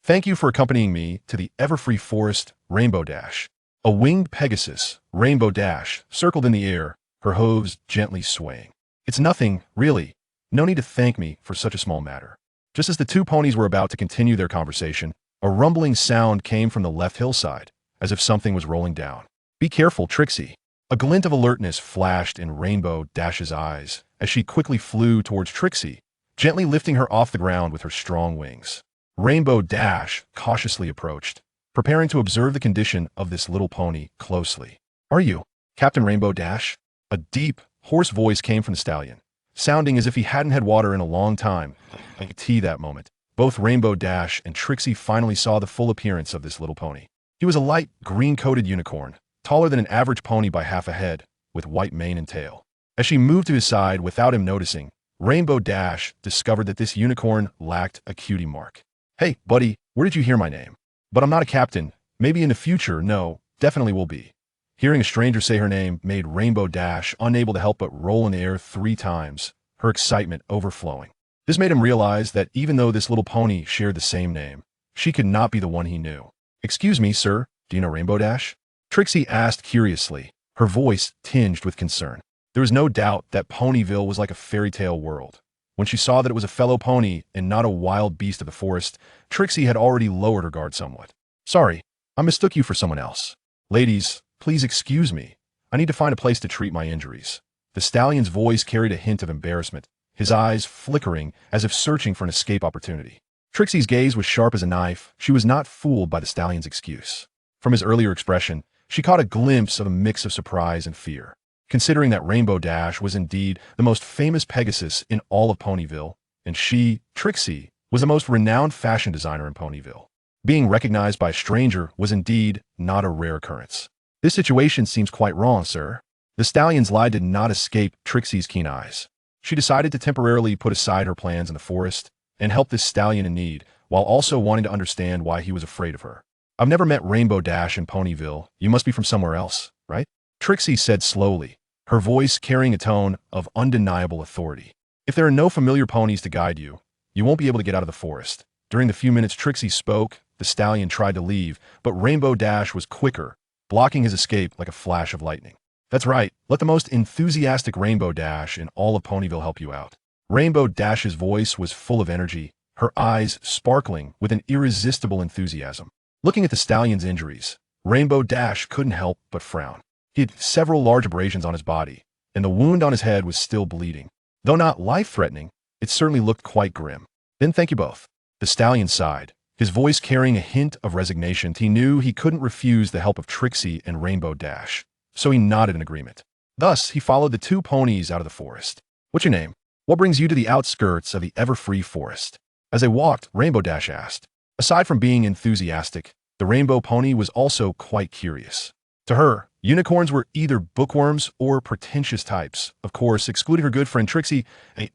Thank you for accompanying me to the ever-free forest, Rainbow Dash. A winged Pegasus, Rainbow Dash, circled in the air, her hooves gently swaying. It's nothing, really. No need to thank me for such a small matter. Just as the two ponies were about to continue their conversation, a rumbling sound came from the left hillside, as if something was rolling down. Be careful, Trixie. A glint of alertness flashed in Rainbow Dash's eyes as she quickly flew towards Trixie, gently lifting her off the ground with her strong wings. Rainbow Dash cautiously approached, preparing to observe the condition of this little pony closely. Are you Captain Rainbow Dash? A deep, hoarse voice came from the stallion, sounding as if he hadn't had water in a long time. Like tea that moment, both Rainbow Dash and Trixie finally saw the full appearance of this little pony. He was a light, green-coated unicorn, taller than an average pony by half a head, with white mane and tail. As she moved to his side without him noticing, Rainbow Dash discovered that this unicorn lacked a cutie mark. Hey, buddy, where did you hear my name? But I'm not a captain. Maybe in the future, no, definitely will be. Hearing a stranger say her name made Rainbow Dash unable to help but roll in the air 3 times, her excitement overflowing. This made him realize that even though this little pony shared the same name, she could not be the one he knew. Excuse me, sir, do you know Rainbow Dash? Trixie asked curiously, her voice tinged with concern. There was no doubt that Ponyville was like a fairy tale world. When she saw that it was a fellow pony and not a wild beast of the forest, Trixie had already lowered her guard somewhat. Sorry, I mistook you for someone else. Ladies, please excuse me. I need to find a place to treat my injuries. The stallion's voice carried a hint of embarrassment, his eyes flickering as if searching for an escape opportunity. Trixie's gaze was sharp as a knife. She was not fooled by the stallion's excuse. From his earlier expression, she caught a glimpse of a mix of surprise and fear. Considering that Rainbow Dash was indeed the most famous Pegasus in all of Ponyville, and she, Trixie, was the most renowned fashion designer in Ponyville. Being recognized by a stranger was indeed not a rare occurrence. This situation seems quite wrong, sir. The stallion's lie did not escape Trixie's keen eyes. She decided to temporarily put aside her plans in the forest and help this stallion in need, while also wanting to understand why he was afraid of her. I've never met Rainbow Dash in Ponyville. You must be from somewhere else, right? Trixie said slowly, her voice carrying a tone of undeniable authority. If there are no familiar ponies to guide you, you won't be able to get out of the forest. During the few minutes Trixie spoke, the stallion tried to leave, but Rainbow Dash was quicker, blocking his escape like a flash of lightning. That's right, let the most enthusiastic Rainbow Dash in all of Ponyville help you out. Rainbow Dash's voice was full of energy, her eyes sparkling with an irresistible enthusiasm. Looking at the stallion's injuries, Rainbow Dash couldn't help but frown. He had several large abrasions on his body, and the wound on his head was still bleeding. Though not life-threatening, it certainly looked quite grim. Then thank you both. The stallion sighed, his voice carrying a hint of resignation. He knew he couldn't refuse the help of Trixie and Rainbow Dash, so he nodded in agreement. Thus, he followed the two ponies out of the forest. What's your name? What brings you to the outskirts of the ever-free forest? As they walked, Rainbow Dash asked. Aside from being enthusiastic, the Rainbow Pony was also quite curious. To her, unicorns were either bookworms or pretentious types. Of course, excluding her good friend Trixie,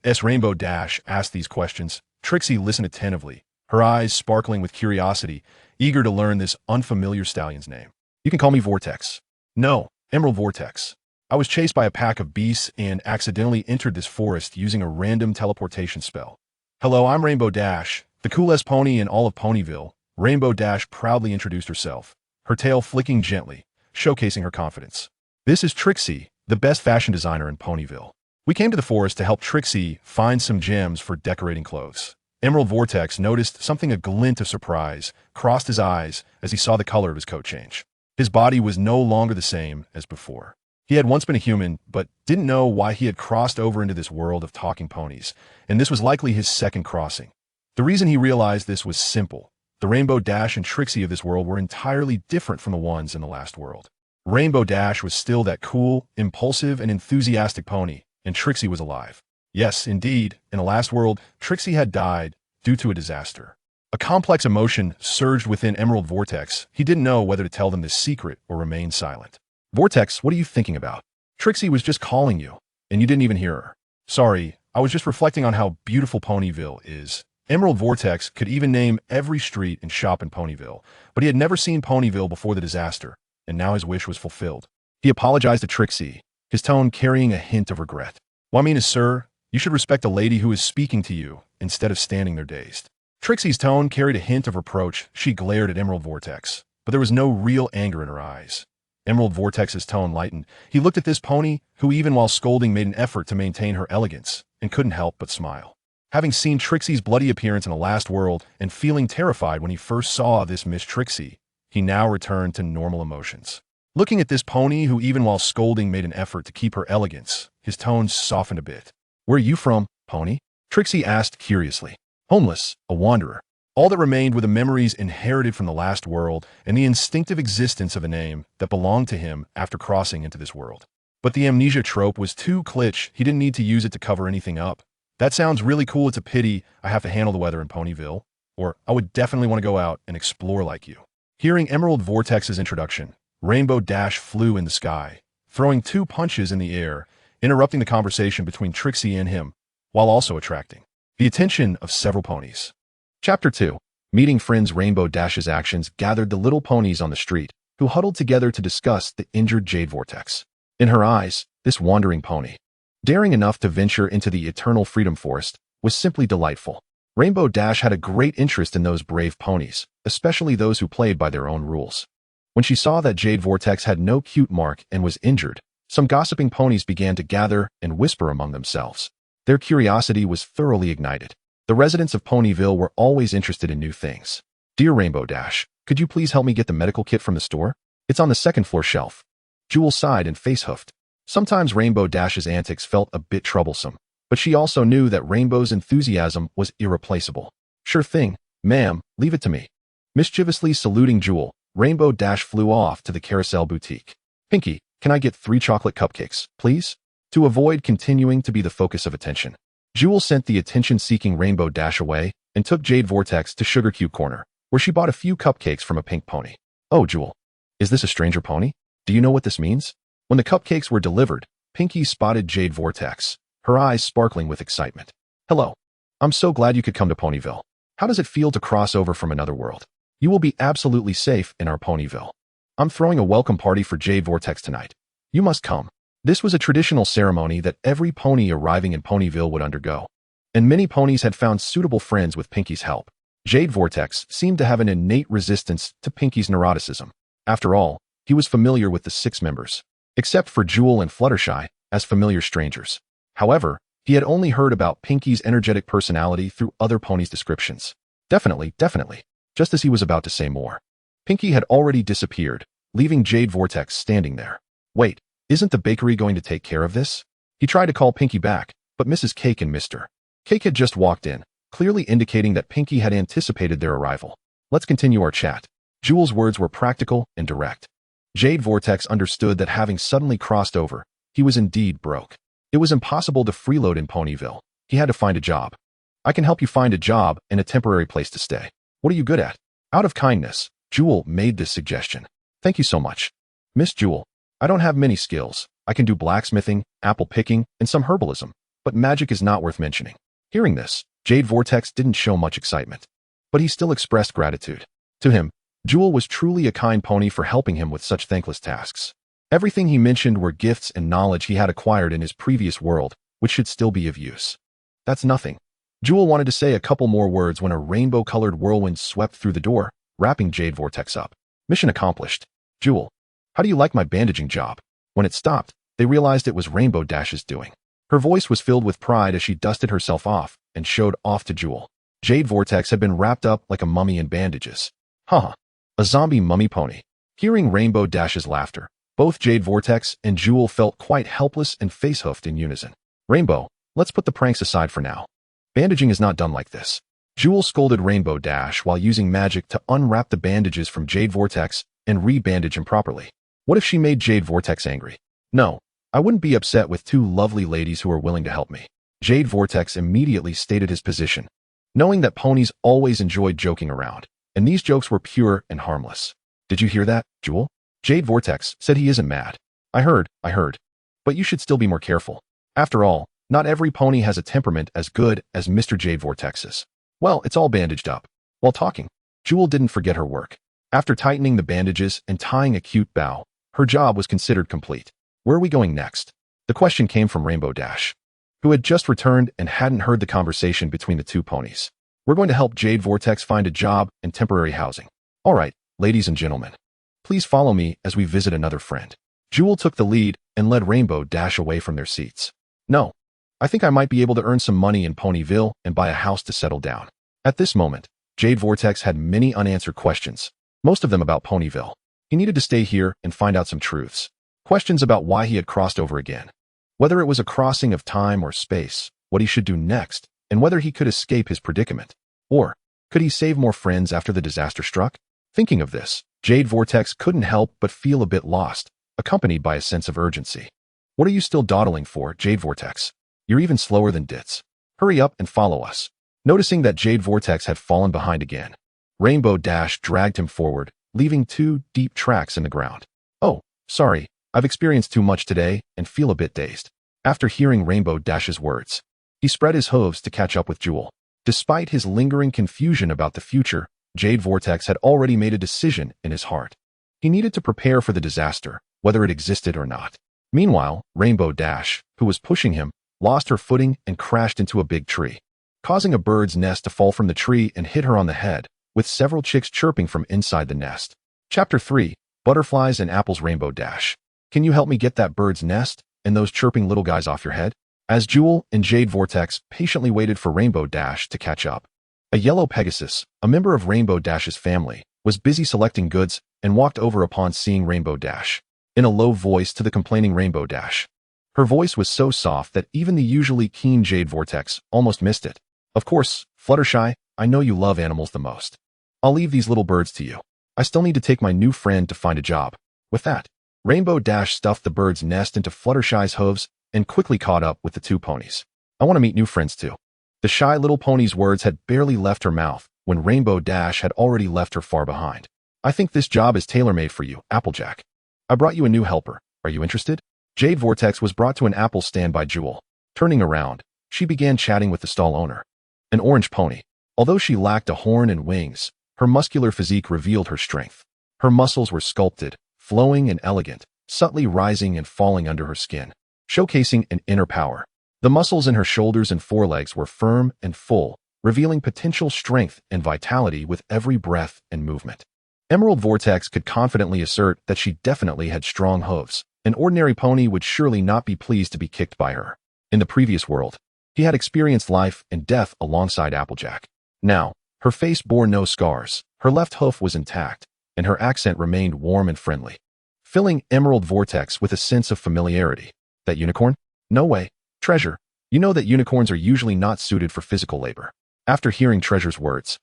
as Rainbow Dash asked these questions, Trixie listened attentively, her eyes sparkling with curiosity, eager to learn this unfamiliar stallion's name. You can call me Vortex. No, Emerald Vortex. I was chased by a pack of beasts and accidentally entered this forest using a random teleportation spell. Hello, I'm Rainbow Dash, the coolest pony in all of Ponyville. Rainbow Dash proudly introduced herself, her tail flicking gently, showcasing her confidence. This is Trixie, the best fashion designer in Ponyville. We came to the forest to help Trixie find some gems for decorating clothes. Emerald Vortex noticed something. A glint of surprise crossed his eyes as he saw the color of his coat change. His body was no longer the same as before. He had once been a human, but didn't know why he had crossed over into this world of talking ponies, and this was likely his second crossing. The reason he realized this was simple. The Rainbow Dash and Trixie of this world were entirely different from the ones in the last world. Rainbow Dash was still that cool, impulsive, and enthusiastic pony, and Trixie was alive. Yes, indeed, in the last world, Trixie had died due to a disaster. A complex emotion surged within Emerald Vortex. He didn't know whether to tell them this secret or remain silent. Vortex, what are you thinking about? Trixie was just calling you, and you didn't even hear her. Sorry, I was just reflecting on how beautiful Ponyville is. Emerald Vortex could even name every street and shop in Ponyville, but he had never seen Ponyville before the disaster, and now his wish was fulfilled. He apologized to Trixie, his tone carrying a hint of regret. What I mean is, sir, you should respect a lady who is speaking to you instead of standing there dazed. Trixie's tone carried a hint of reproach. She glared at Emerald Vortex, but there was no real anger in her eyes. Emerald Vortex's tone lightened. He looked at this pony, who even while scolding made an effort to maintain her elegance, and couldn't help but smile. Having seen Trixie's bloody appearance in the last world and feeling terrified when he first saw this Miss Trixie, he now returned to normal emotions. Looking at this pony, who even while scolding made an effort to keep her elegance, his tones softened a bit. "Where are you from, pony?" Trixie asked curiously. "Homeless, a wanderer." All that remained were the memories inherited from the last world and the instinctive existence of a name that belonged to him after crossing into this world. But the amnesia trope was too kitsch. He didn't need to use it to cover anything up. "That sounds really cool. It's a pity I have to handle the weather in Ponyville. Or I would definitely want to go out and explore like you." Hearing Emerald Vortex's introduction, Rainbow Dash flew in the sky, throwing 2 punches in the air, interrupting the conversation between Trixie and him, while also attracting the attention of several ponies. Chapter 2. Meeting friends. Rainbow Dash's actions gathered the little ponies on the street, who huddled together to discuss the injured Jade Vortex. In her eyes, this wandering pony, daring enough to venture into the eternal Freedom Forest, was simply delightful. Rainbow Dash had a great interest in those brave ponies, especially those who played by their own rules. When she saw that Jade Vortex had no cute mark and was injured, some gossiping ponies began to gather and whisper among themselves. Their curiosity was thoroughly ignited. The residents of Ponyville were always interested in new things. "Dear Rainbow Dash, could you please help me get the medical kit from the store? It's on the 2nd floor shelf." Jewel sighed and face-huffed. Sometimes Rainbow Dash's antics felt a bit troublesome, but she also knew that Rainbow's enthusiasm was irreplaceable. "Sure thing, ma'am, leave it to me." Mischievously saluting Jewel, Rainbow Dash flew off to the Carousel Boutique. "Pinky, can I get 3 chocolate cupcakes, please?" To avoid continuing to be the focus of attention, Jewel sent the attention-seeking Rainbow Dash away and took Jade Vortex to Sugar Cube Corner, where she bought a few cupcakes from a pink pony. "Oh, Jewel, is this a stranger pony? Do you know what this means?" When the cupcakes were delivered, Pinky spotted Jade Vortex, her eyes sparkling with excitement. "Hello. I'm so glad you could come to Ponyville. How does it feel to cross over from another world? You will be absolutely safe in our Ponyville. I'm throwing a welcome party for Jade Vortex tonight. You must come." This was a traditional ceremony that every pony arriving in Ponyville would undergo, and many ponies had found suitable friends with Pinky's help. Jade Vortex seemed to have an innate resistance to Pinky's neuroticism. After all, he was familiar with the 6 members, except for Jewel and Fluttershy, as familiar strangers. However, he had only heard about Pinky's energetic personality through other ponies' descriptions. Definitely. Just as he was about to say more, Pinky had already disappeared, leaving Jade Vortex standing there. "Wait, isn't the bakery going to take care of this?" He tried to call Pinky back, but Mrs. Cake and Mr. Cake had just walked in, clearly indicating that Pinky had anticipated their arrival. "Let's continue our chat." Jewel's words were practical and direct. Jade Vortex understood that having suddenly crossed over, he was indeed broke. It was impossible to freeload in Ponyville. He had to find a job. "I can help you find a job and a temporary place to stay. What are you good at?" Out of kindness, Jewel made this suggestion. "Thank you so much, Miss Jewel. I don't have many skills. I can do blacksmithing, apple picking, and some herbalism, but magic is not worth mentioning." Hearing this, Jade Vortex didn't show much excitement, but he still expressed gratitude. To him, Jewel was truly a kind pony for helping him with such thankless tasks. Everything he mentioned were gifts and knowledge he had acquired in his previous world, which should still be of use. "That's nothing." Jewel wanted to say a couple more words when a rainbow-colored whirlwind swept through the door, wrapping Jade Vortex up. Mission accomplished. "Jewel, how do you like my bandaging job?" When it stopped, they realized it was Rainbow Dash's doing. Her voice was filled with pride as she dusted herself off and showed off to Jewel. Jade Vortex had been wrapped up like a mummy in bandages. "Haha, a zombie mummy pony." Hearing Rainbow Dash's laughter, both Jade Vortex and Jewel felt quite helpless and face-huffed in unison. "Rainbow, let's put the pranks aside for now. Bandaging is not done like this." Jewel scolded Rainbow Dash while using magic to unwrap the bandages from Jade Vortex and re-bandage him properly. What if she made Jade Vortex angry? "No, I wouldn't be upset with 2 lovely ladies who are willing to help me." Jade Vortex immediately stated his position, knowing that ponies always enjoyed joking around, and these jokes were pure and harmless. "Did you hear that, Jewel? Jade Vortex said he isn't mad." I heard. But you should still be more careful. After all, not every pony has a temperament as good as Mr. Jade Vortex's." "Well, it's all bandaged up." While talking, Jewel didn't forget her work. After tightening the bandages and tying a cute bow, her job was considered complete. "Where are we going next?" The question came from Rainbow Dash, who had just returned and hadn't heard the conversation between the 2 ponies. We're going to help Jade Vortex find a job and temporary housing. All right, ladies and gentlemen, please follow me as we visit another friend. Jewel took the lead and led Rainbow Dash away from their seats. No, I think I might be able to earn some money in Ponyville and buy a house to settle down. At this moment, Jade Vortex had many unanswered questions, most of them about Ponyville. He needed to stay here and find out some truths. Questions about why he had crossed over again, whether it was a crossing of time or space, what he should do next, and whether he could escape his predicament. Or, could he save more friends after the disaster struck? Thinking of this, Jade Vortex couldn't help but feel a bit lost, accompanied by a sense of urgency. What are you still dawdling for, Jade Vortex? You're even slower than Ditz. Hurry up and follow us. Noticing that Jade Vortex had fallen behind again, Rainbow Dash dragged him forward, leaving 2 deep tracks in the ground. Oh, sorry, I've experienced too much today and feel a bit dazed. After hearing Rainbow Dash's words, he spread his hooves to catch up with Jewel. Despite his lingering confusion about the future, Jade Vortex had already made a decision in his heart. He needed to prepare for the disaster, whether it existed or not. Meanwhile, Rainbow Dash, who was pushing him, lost her footing and crashed into a big tree, causing a bird's nest to fall from the tree and hit her on the head, with several chicks chirping from inside the nest. Chapter 3, Butterflies and Apples. Rainbow Dash, can you help me get that bird's nest and those chirping little guys off your head? As Jewel and Jade Vortex patiently waited for Rainbow Dash to catch up, a yellow Pegasus, a member of Rainbow Dash's family, was busy selecting goods and walked over upon seeing Rainbow Dash, in a low voice to the complaining Rainbow Dash. Her voice was so soft that even the usually keen Jade Vortex almost missed it. Of course, Fluttershy, I know you love animals the most. I'll leave these little birds to you. I still need to take my new friend to find a job. With that, Rainbow Dash stuffed the bird's nest into Fluttershy's hooves and quickly caught up with the 2 ponies. I want to meet new friends too. The shy little pony's words had barely left her mouth when Rainbow Dash had already left her far behind. I think this job is tailor-made for you, Applejack. I brought you a new helper. Are you interested? Jade Vortex was brought to an apple stand by Jewel. Turning around, she began chatting with the stall owner, an orange pony. Although she lacked a horn and wings, her muscular physique revealed her strength. Her muscles were sculpted, flowing and elegant, subtly rising and falling under her skin, showcasing an inner power. The muscles in her shoulders and forelegs were firm and full, revealing potential strength and vitality with every breath and movement. Emerald Vortex could confidently assert that she definitely had strong hooves. An ordinary pony would surely not be pleased to be kicked by her. In the previous world, he had experienced life and death alongside Applejack. Now, her face bore no scars, her left hoof was intact, and her accent remained warm and friendly, filling Emerald Vortex with a sense of familiarity. That unicorn? No way. Treasure, you know that unicorns are usually not suited for physical labor. After hearing Treasure's words,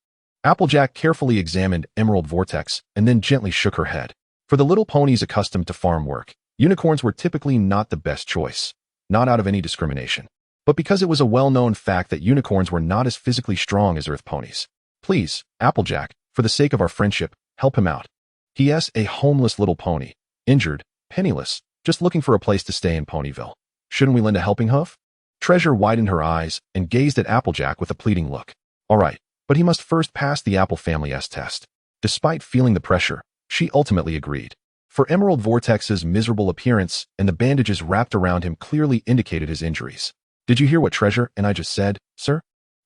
Applejack carefully examined Emerald Vortex and then gently shook her head. For the little ponies accustomed to farm work, unicorns were typically not the best choice, not out of any discrimination, but because it was a well-known fact that unicorns were not as physically strong as earth ponies. Please, Applejack, for the sake of our friendship, help him out. He is a homeless little pony, injured, penniless, just looking for a place to stay in Ponyville. Shouldn't we lend a helping hoof? Treasure widened her eyes and gazed at Applejack with a pleading look. All right, but he must first pass the Apple Family's test. Despite feeling the pressure, she ultimately agreed. For Emerald Vortex's miserable appearance and the bandages wrapped around him clearly indicated his injuries. Did you hear what Treasure and I just said, sir?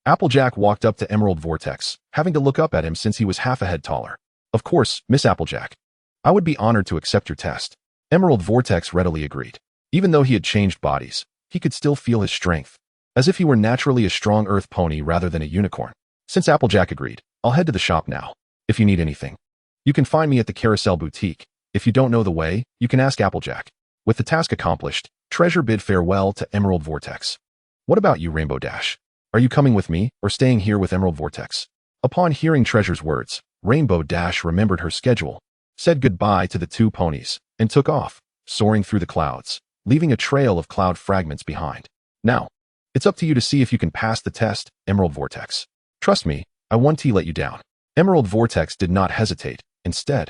Applejack walked up to Emerald Vortex, having to look up at him since he was half a head taller. Of course, Miss Applejack. I would be honored to accept your test. Emerald Vortex readily agreed. Even though he had changed bodies, he could still feel his strength, as if he were naturally a strong earth pony rather than a unicorn. Since Applejack agreed, I'll head to the shop now. If you need anything, you can find me at the Carousel Boutique. If you don't know the way, you can ask Applejack. With the task accomplished, Treasure bid farewell to Emerald Vortex. What about you, Rainbow Dash? Are you coming with me or staying here with Emerald Vortex? Upon hearing Treasure's words, Rainbow Dash remembered her schedule, said goodbye to the 2 ponies, and took off, soaring through the clouds, leaving a trail of cloud fragments behind. Now, it's up to you to see if you can pass the test, Emerald Vortex. Trust me, I won't let you down. Emerald Vortex did not hesitate. Instead,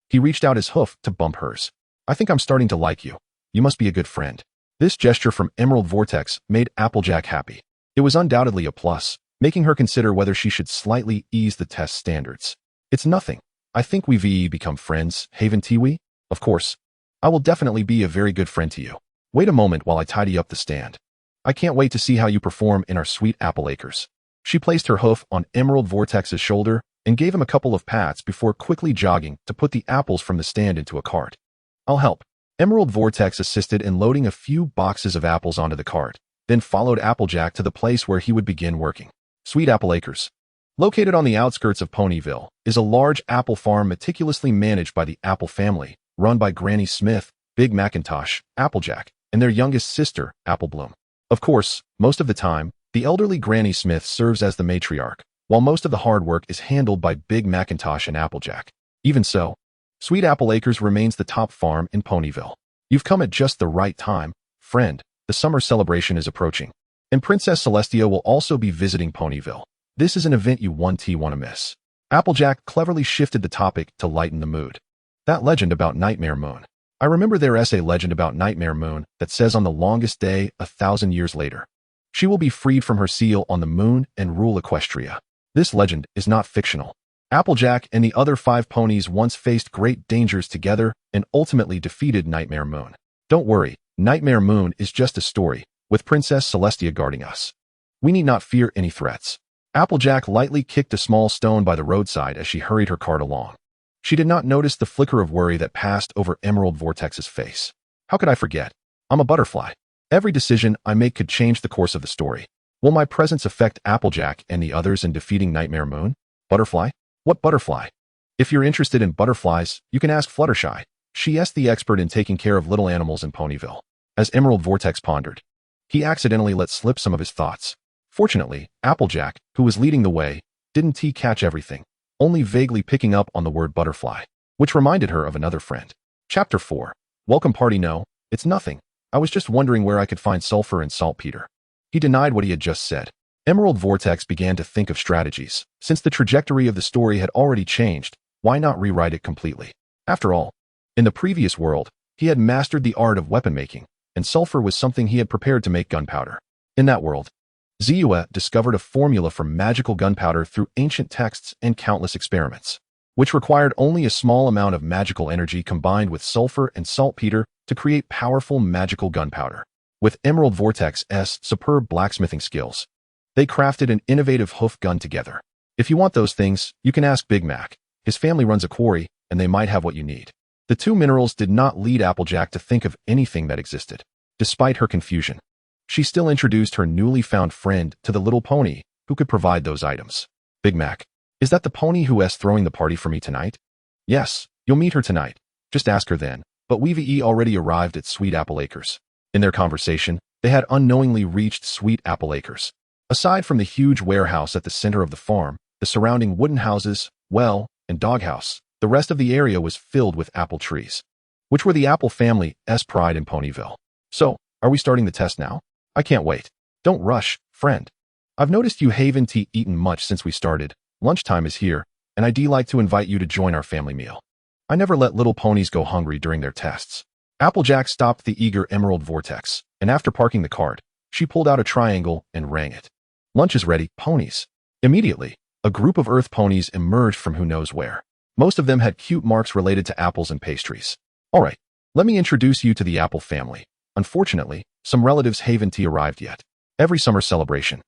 he reached out his hoof to bump hers. I think I'm starting to like you. You must be a good friend. This gesture from Emerald Vortex made Applejack happy. It was undoubtedly a plus, making her consider whether she should slightly ease the test standards. It's nothing. I think we've become friends, Haven Tiwi? Of course. I will definitely be a very good friend to you. Wait a moment while I tidy up the stand. I can't wait to see how you perform in our sweet apple acres. She placed her hoof on Emerald Vortex's shoulder and gave him a couple of pats before quickly jogging to put the apples from the stand into a cart. I'll help. Emerald Vortex assisted in loading a few boxes of apples onto the cart, then followed Applejack to the place where he would begin working. Sweet Apple Acres. Located on the outskirts of Ponyville is a large apple farm meticulously managed by the Apple family, run by Granny Smith, Big Macintosh, Applejack, and their youngest sister, Apple Bloom. Of course, most of the time, the elderly Granny Smith serves as the matriarch, while most of the hard work is handled by Big Macintosh and Applejack. Even so, Sweet Apple Acres remains the top farm in Ponyville. You've come at just the right time, friend. The summer celebration is approaching, and Princess Celestia will also be visiting Ponyville. This is an event you want to miss. Applejack cleverly shifted the topic to lighten the mood. That legend about Nightmare Moon. I remember their essay legend about Nightmare Moon that says on the longest day, 1,000 years later, she will be freed from her seal on the moon and rule Equestria. This legend is not fictional. Applejack and the other 5 ponies once faced great dangers together and ultimately defeated Nightmare Moon. Don't worry, Nightmare Moon is just a story, with Princess Celestia guarding us. We need not fear any threats. Applejack lightly kicked a small stone by the roadside as she hurried her cart along. She did not notice the flicker of worry that passed over Emerald Vortex's face. How could I forget? I'm a butterfly. Every decision I make could change the course of the story. Will my presence affect Applejack and the others in defeating Nightmare Moon? Butterfly? What butterfly? If you're interested in butterflies, you can ask Fluttershy. She is the expert in taking care of little animals in Ponyville. As Emerald Vortex pondered, he accidentally let slip some of his thoughts. Fortunately, Applejack, who was leading the way, didn't catch everything, only vaguely picking up on the word butterfly, which reminded her of another friend. Chapter 4. Welcome party. No, it's nothing. I was just wondering where I could find sulfur and saltpeter. He denied what he had just said. Emerald Vortex began to think of strategies. Since the trajectory of the story had already changed, why not rewrite it completely? After all, in the previous world, he had mastered the art of weapon making, and sulfur was something he had prepared to make gunpowder. In that world, Ziyue discovered a formula for magical gunpowder through ancient texts and countless experiments, which required only a small amount of magical energy combined with sulfur and saltpeter to create powerful magical gunpowder. With Emerald Vortex's superb blacksmithing skills, they crafted an innovative hoof gun together. If you want those things, you can ask Big Mac. His family runs a quarry, and they might have what you need. The 2 minerals did not lead Applejack to think of anything that existed. Despite her confusion, she still introduced her newly found friend to the little pony who could provide those items. Big Mac, is that the pony who is throwing the party for me tonight? Yes, you'll meet her tonight. Just ask her then. But we've already arrived at Sweet Apple Acres. In their conversation, they had unknowingly reached Sweet Apple Acres. Aside from the huge warehouse at the center of the farm, the surrounding wooden houses, well, and doghouse, the rest of the area was filled with apple trees, which were the Apple family's pride in Ponyville. So, are we starting the test now? I can't wait. Don't rush, friend. I've noticed you haven't eaten much since we started. Lunchtime is here, and I'd like to invite you to join our family meal. I never let little ponies go hungry during their tests. Applejack stopped the eager Emerald Vortex, and after parking the cart, she pulled out a triangle and rang it. Lunch is ready, ponies. Immediately, a group of Earth ponies emerged from who knows where. Most of them had cute marks related to apples and pastries. All right, let me introduce you to the Apple family. Unfortunately, some relatives haven't arrived yet. Every summer celebration,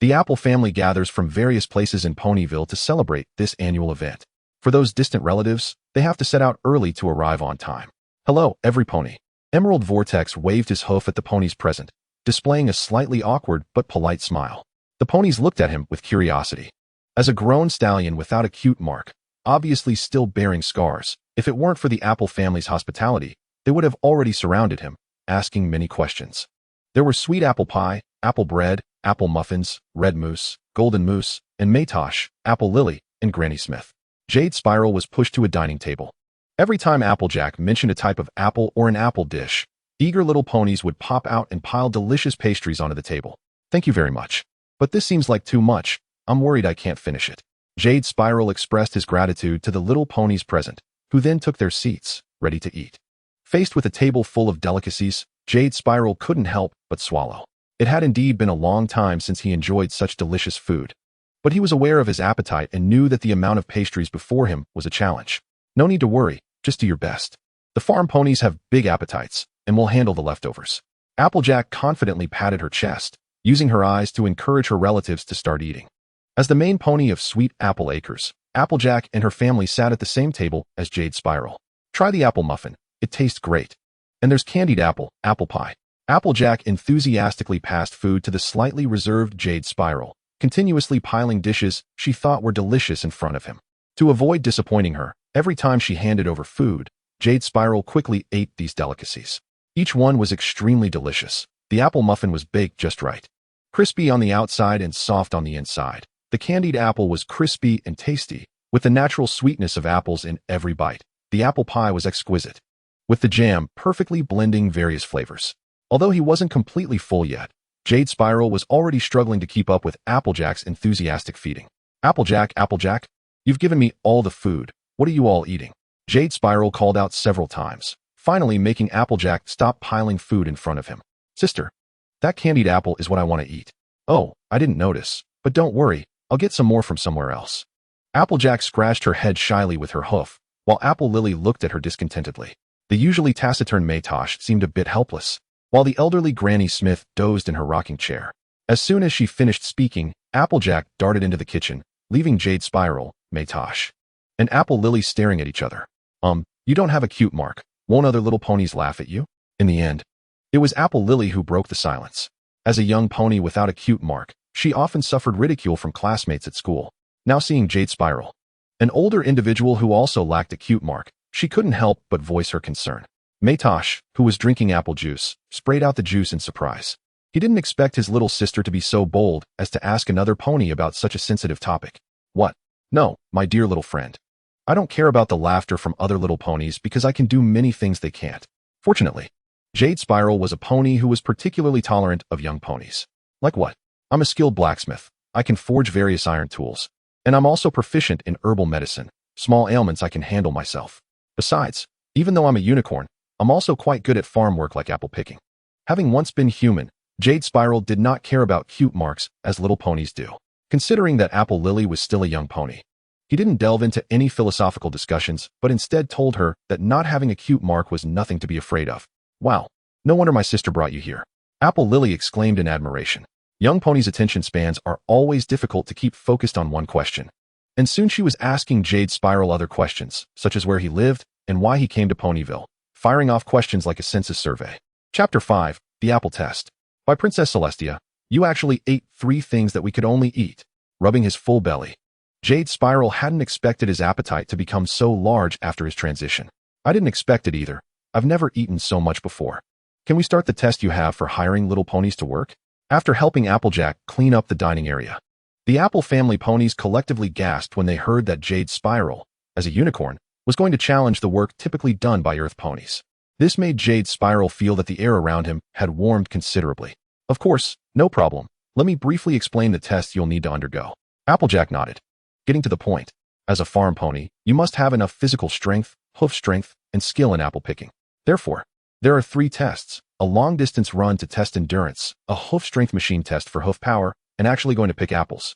the Apple family gathers from various places in Ponyville to celebrate this annual event. For those distant relatives, they have to set out early to arrive on time. Hello, every pony. Emerald Vortex waved his hoof at the ponies present, displaying a slightly awkward but polite smile. The ponies looked at him with curiosity. As a grown stallion without a cute mark, obviously still bearing scars, if it weren't for the Apple family's hospitality, they would have already surrounded him, asking many questions. There were sweet apple pie, apple bread, apple muffins, red mousse, golden mousse, and Maytosh, apple lily, and Granny Smith. Jade Spiral was pushed to a dining table. Every time Applejack mentioned a type of apple or an apple dish, eager little ponies would pop out and pile delicious pastries onto the table. Thank you very much. But this seems like too much. I'm worried I can't finish it. Jade Spiral expressed his gratitude to the little ponies present, who then took their seats, ready to eat. Faced with a table full of delicacies, Jade Spiral couldn't help but swallow. It had indeed been a long time since he enjoyed such delicious food. But he was aware of his appetite and knew that the amount of pastries before him was a challenge. No need to worry, just do your best. The farm ponies have big appetites, and will handle the leftovers. Applejack confidently patted her chest, using her eyes to encourage her relatives to start eating. As the main pony of Sweet Apple Acres, Applejack and her family sat at the same table as Jade Spiral. Try the apple muffin. It tastes great. And there's candied apple pie. Applejack enthusiastically passed food to the slightly reserved Jade Spiral, continuously piling dishes she thought were delicious in front of him. To avoid disappointing her, every time she handed over food, Jade Spiral quickly ate these delicacies. Each one was extremely delicious. The apple muffin was baked just right. Crispy on the outside and soft on the inside. The candied apple was crispy and tasty, with the natural sweetness of apples in every bite. The apple pie was exquisite, with the jam perfectly blending various flavors. Although he wasn't completely full yet, Jade Spiral was already struggling to keep up with Applejack's enthusiastic feeding. Applejack, you've given me all the food. What are you all eating? Jade Spiral called out several times, finally making Applejack stop piling food in front of him. Sister, that candied apple is what I want to eat. Oh, I didn't notice, but don't worry, I'll get some more from somewhere else. Applejack scratched her head shyly with her hoof, while Apple Lily looked at her discontentedly. The usually taciturn Maytosh seemed a bit helpless, while the elderly Granny Smith dozed in her rocking chair. As soon as she finished speaking, Applejack darted into the kitchen, leaving Jade Spiral, Maytosh, and Apple Lily staring at each other. You don't have a cute mark. Won't other little ponies laugh at you? In the end, it was Apple Lily who broke the silence. As a young pony without a cute mark, she often suffered ridicule from classmates at school. Now seeing Jade Spiral, an older individual who also lacked a cute mark, she couldn't help but voice her concern. Maytosh, who was drinking apple juice, sprayed out the juice in surprise. He didn't expect his little sister to be so bold as to ask another pony about such a sensitive topic. What? No, my dear little friend. I don't care about the laughter from other little ponies because I can do many things they can't. Fortunately, Jade Spiral was a pony who was particularly tolerant of young ponies. Like what? I'm a skilled blacksmith. I can forge various iron tools. And I'm also proficient in herbal medicine. Small ailments I can handle myself. Besides, even though I'm a unicorn, I'm also quite good at farm work like apple picking. Having once been human, Jade Spiral did not care about cute marks as little ponies do. Considering that Apple Lily was still a young pony, he didn't delve into any philosophical discussions, but instead told her that not having a cute mark was nothing to be afraid of. Wow, no wonder my sister brought you here. Apple Lily exclaimed in admiration. Young ponies' attention spans are always difficult to keep focused on one question. And soon she was asking Jade Spiral other questions, such as where he lived and why he came to Ponyville, firing off questions like a census survey. Chapter 5, The Apple Test. By Princess Celestia, you actually ate 3 things that we could only eat. Rubbing his full belly. Jade Spiral hadn't expected his appetite to become so large after his transition. I didn't expect it either. I've never eaten so much before. Can we start the test you have for hiring little ponies to work? After helping Applejack clean up the dining area, the Apple family ponies collectively gasped when they heard that Jade Spiral, as a unicorn, was going to challenge the work typically done by Earth ponies. This made Jade Spiral feel that the air around him had warmed considerably. Of course, no problem. Let me briefly explain the tests you'll need to undergo. Applejack nodded. Getting to the point. As a farm pony, you must have enough physical strength, hoof strength, and skill in apple picking. Therefore, there are 3 tests. A long-distance run to test endurance, a hoof strength machine test for hoof power, and actually going to pick apples.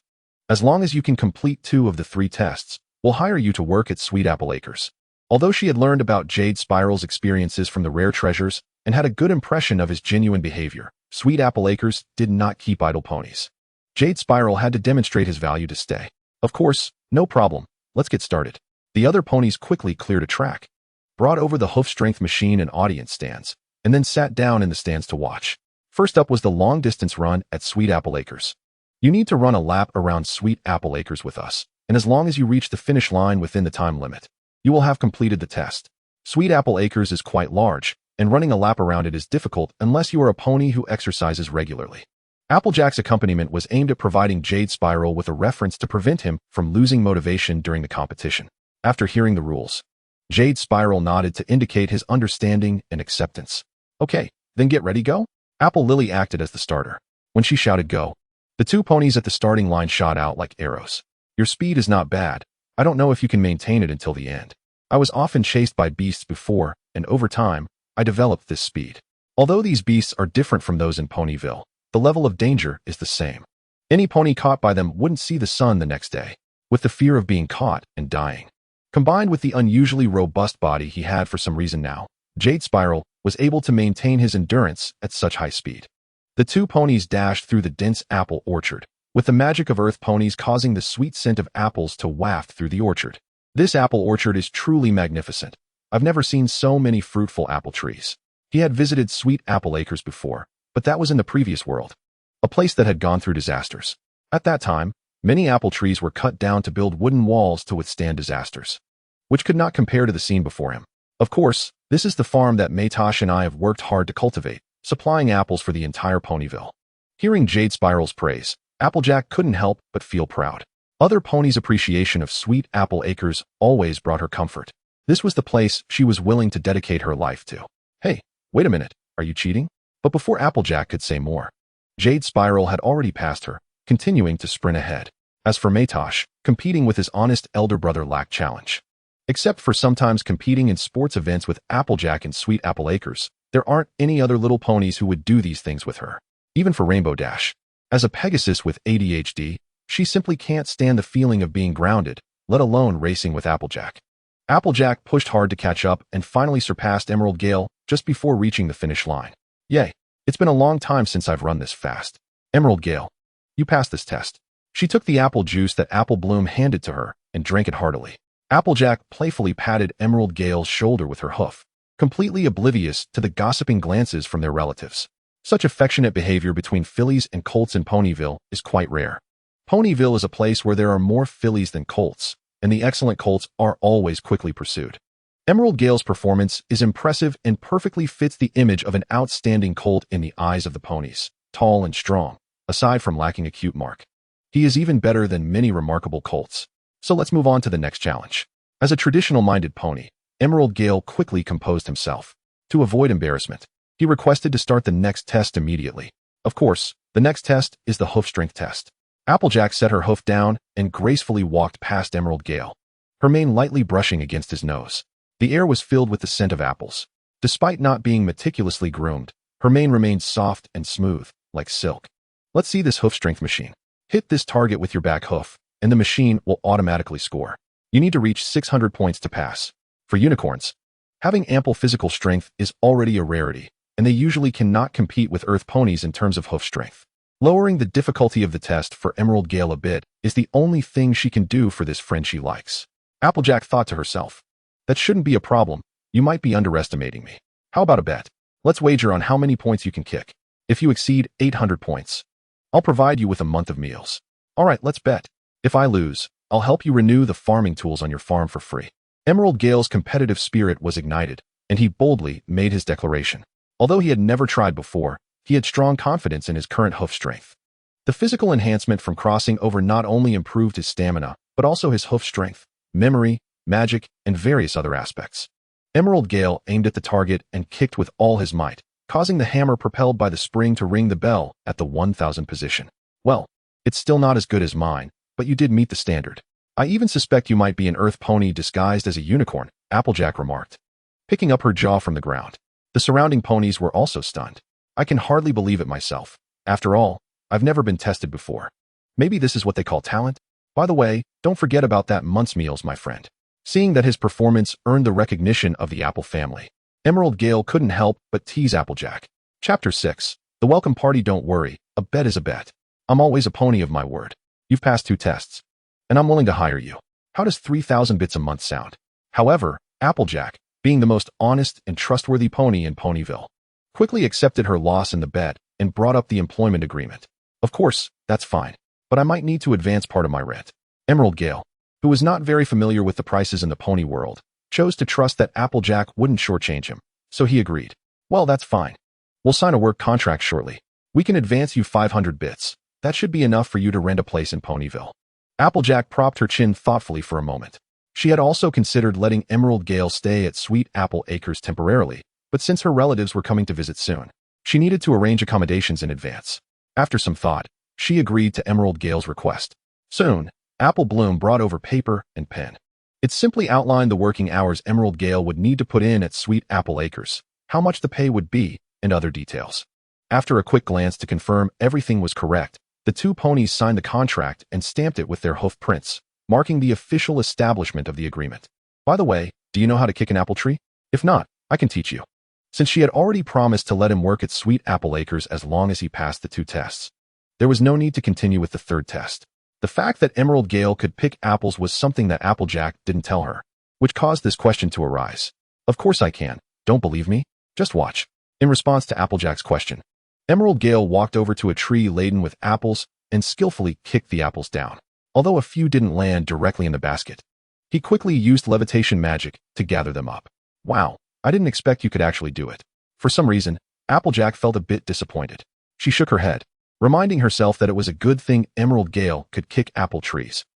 As long as you can complete 2 of the 3 tests, we'll hire you to work at Sweet Apple Acres. Although she had learned about Jade Spiral's experiences from the rare treasures and had a good impression of his genuine behavior, Sweet Apple Acres did not keep idle ponies. Jade Spiral had to demonstrate his value to stay. Of course, no problem. Let's get started. The other ponies quickly cleared a track, brought over the hoof strength machine and audience stands, and then sat down in the stands to watch. First up was the long-distance run at Sweet Apple Acres. You need to run a lap around Sweet Apple Acres with us, and as long as you reach the finish line within the time limit, you will have completed the test. Sweet Apple Acres is quite large, and running a lap around it is difficult unless you are a pony who exercises regularly. Applejack's accompaniment was aimed at providing Jade Spiral with a reference to prevent him from losing motivation during the competition. After hearing the rules, Jade Spiral nodded to indicate his understanding and acceptance. Okay, then get ready, go? Apple Lily acted as the starter. When she shouted go, the 2 ponies at the starting line shot out like arrows. Your speed is not bad. I don't know if you can maintain it until the end. I was often chased by beasts before, and over time, I developed this speed. Although these beasts are different from those in Ponyville, the level of danger is the same. Any pony caught by them wouldn't see the sun the next day, with the fear of being caught and dying. Combined with the unusually robust body he had for some reason now, Jade Spiral was able to maintain his endurance at such high speed. The 2 ponies dashed through the dense apple orchard, with the magic of earth ponies causing the sweet scent of apples to waft through the orchard. This apple orchard is truly magnificent. I've never seen so many fruitful apple trees. He had visited Sweet Apple Acres before, but that was in the previous world, a place that had gone through disasters. At that time, many apple trees were cut down to build wooden walls to withstand disasters, which could not compare to the scene before him. Of course, this is the farm that Maytosh and I have worked hard to cultivate, supplying apples for the entire Ponyville. Hearing Jade Spiral's praise, Applejack couldn't help but feel proud. Other ponies' appreciation of Sweet Apple Acres always brought her comfort. This was the place she was willing to dedicate her life to. Hey, wait a minute, are you cheating? But before Applejack could say more, Jade Spiral had already passed her, continuing to sprint ahead. As for Maytosh, competing with his honest elder brother lacked challenge. Except for sometimes competing in sports events with Applejack in Sweet Apple Acres, there aren't any other little ponies who would do these things with her. Even for Rainbow Dash. As a Pegasus with ADHD, she simply can't stand the feeling of being grounded, let alone racing with Applejack. Applejack pushed hard to catch up and finally surpassed Emerald Gale just before reaching the finish line. Yay, it's been a long time since I've run this fast. Emerald Gale, you passed this test. She took the apple juice that Apple Bloom handed to her and drank it heartily. Applejack playfully patted Emerald Gale's shoulder with her hoof, completely oblivious to the gossiping glances from their relatives. Such affectionate behavior between fillies and colts in Ponyville is quite rare. Ponyville is a place where there are more fillies than colts, and the excellent colts are always quickly pursued. Emerald Gale's performance is impressive and perfectly fits the image of an outstanding colt in the eyes of the ponies, tall and strong, aside from lacking a cute mark. He is even better than many remarkable colts. So let's move on to the next challenge. As a traditional-minded pony, Emerald Gale quickly composed himself. To avoid embarrassment, he requested to start the next test immediately. Of course, the next test is the hoof strength test. Applejack set her hoof down and gracefully walked past Emerald Gale, her mane lightly brushing against his nose. The air was filled with the scent of apples. Despite not being meticulously groomed, her mane remained soft and smooth, like silk. Let's see this hoof strength machine. Hit this target with your back hoof, and the machine will automatically score. You need to reach 600 points to pass. For unicorns, having ample physical strength is already a rarity, and they usually cannot compete with earth ponies in terms of hoof strength. Lowering the difficulty of the test for Emerald Gale a bit is the only thing she can do for this friend she likes. Applejack thought to herself, that shouldn't be a problem. You might be underestimating me. How about a bet? Let's wager on how many points you can kick. If you exceed 800 points, I'll provide you with a month of meals. All right, let's bet. If I lose, I'll help you renew the farming tools on your farm for free. Emerald Gale's competitive spirit was ignited, and he boldly made his declaration. Although he had never tried before, he had strong confidence in his current hoof strength. The physical enhancement from crossing over not only improved his stamina, but also his hoof strength, memory, magic, and various other aspects. Emerald Gale aimed at the target and kicked with all his might, causing the hammer propelled by the spring to ring the bell at the 1000 position. Well, it's still not as good as mine, but you did meet the standard. I even suspect you might be an earth pony disguised as a unicorn, Applejack remarked, picking up her jaw from the ground. The surrounding ponies were also stunned. I can hardly believe it myself. After all, I've never been tested before. Maybe this is what they call talent? By the way, don't forget about that month's meals, my friend. Seeing that his performance earned the recognition of the Apple family, Emerald Gale couldn't help but tease Applejack. Chapter 6. The welcome party. Don't worry, a bet is a bet. I'm always a pony of my word. You've passed 2 tests, and I'm willing to hire you. How does 3,000 bits a month sound? However, Applejack, being the most honest and trustworthy pony in Ponyville, quickly accepted her loss in the bet and brought up the employment agreement. Of course, that's fine, but I might need to advance part of my rent. Emerald Gale, who was not very familiar with the prices in the pony world, chose to trust that Applejack wouldn't shortchange him, so he agreed. Well, that's fine. We'll sign a work contract shortly. We can advance you 500 bits. That should be enough for you to rent a place in Ponyville. Applejack propped her chin thoughtfully for a moment. She had also considered letting Emerald Gale stay at Sweet Apple Acres temporarily, but since her relatives were coming to visit soon, she needed to arrange accommodations in advance. After some thought, she agreed to Emerald Gale's request. Soon, Apple Bloom brought over paper and pen. It simply outlined the working hours Emerald Gale would need to put in at Sweet Apple Acres, how much the pay would be, and other details. After a quick glance to confirm everything was correct, the 2 ponies signed the contract and stamped it with their hoof prints, marking the official establishment of the agreement. By the way, do you know how to kick an apple tree? If not, I can teach you. Since she had already promised to let him work at Sweet Apple Acres as long as he passed the 2 tests, There was no need to continue with the third test. The fact that Emerald Gale could pick apples was something that Applejack didn't tell her, which caused this question to arise. Of course I can. Don't believe me? Just watch. In response to Applejack's question, Emerald Gale walked over to a tree laden with apples and skillfully kicked the apples down. Although a few didn't land directly in the basket, he quickly used levitation magic to gather them up. Wow, I didn't expect you could actually do it. For some reason, Applejack felt a bit disappointed. She shook her head, reminding herself that it was a good thing Emerald Gale could kick apple trees,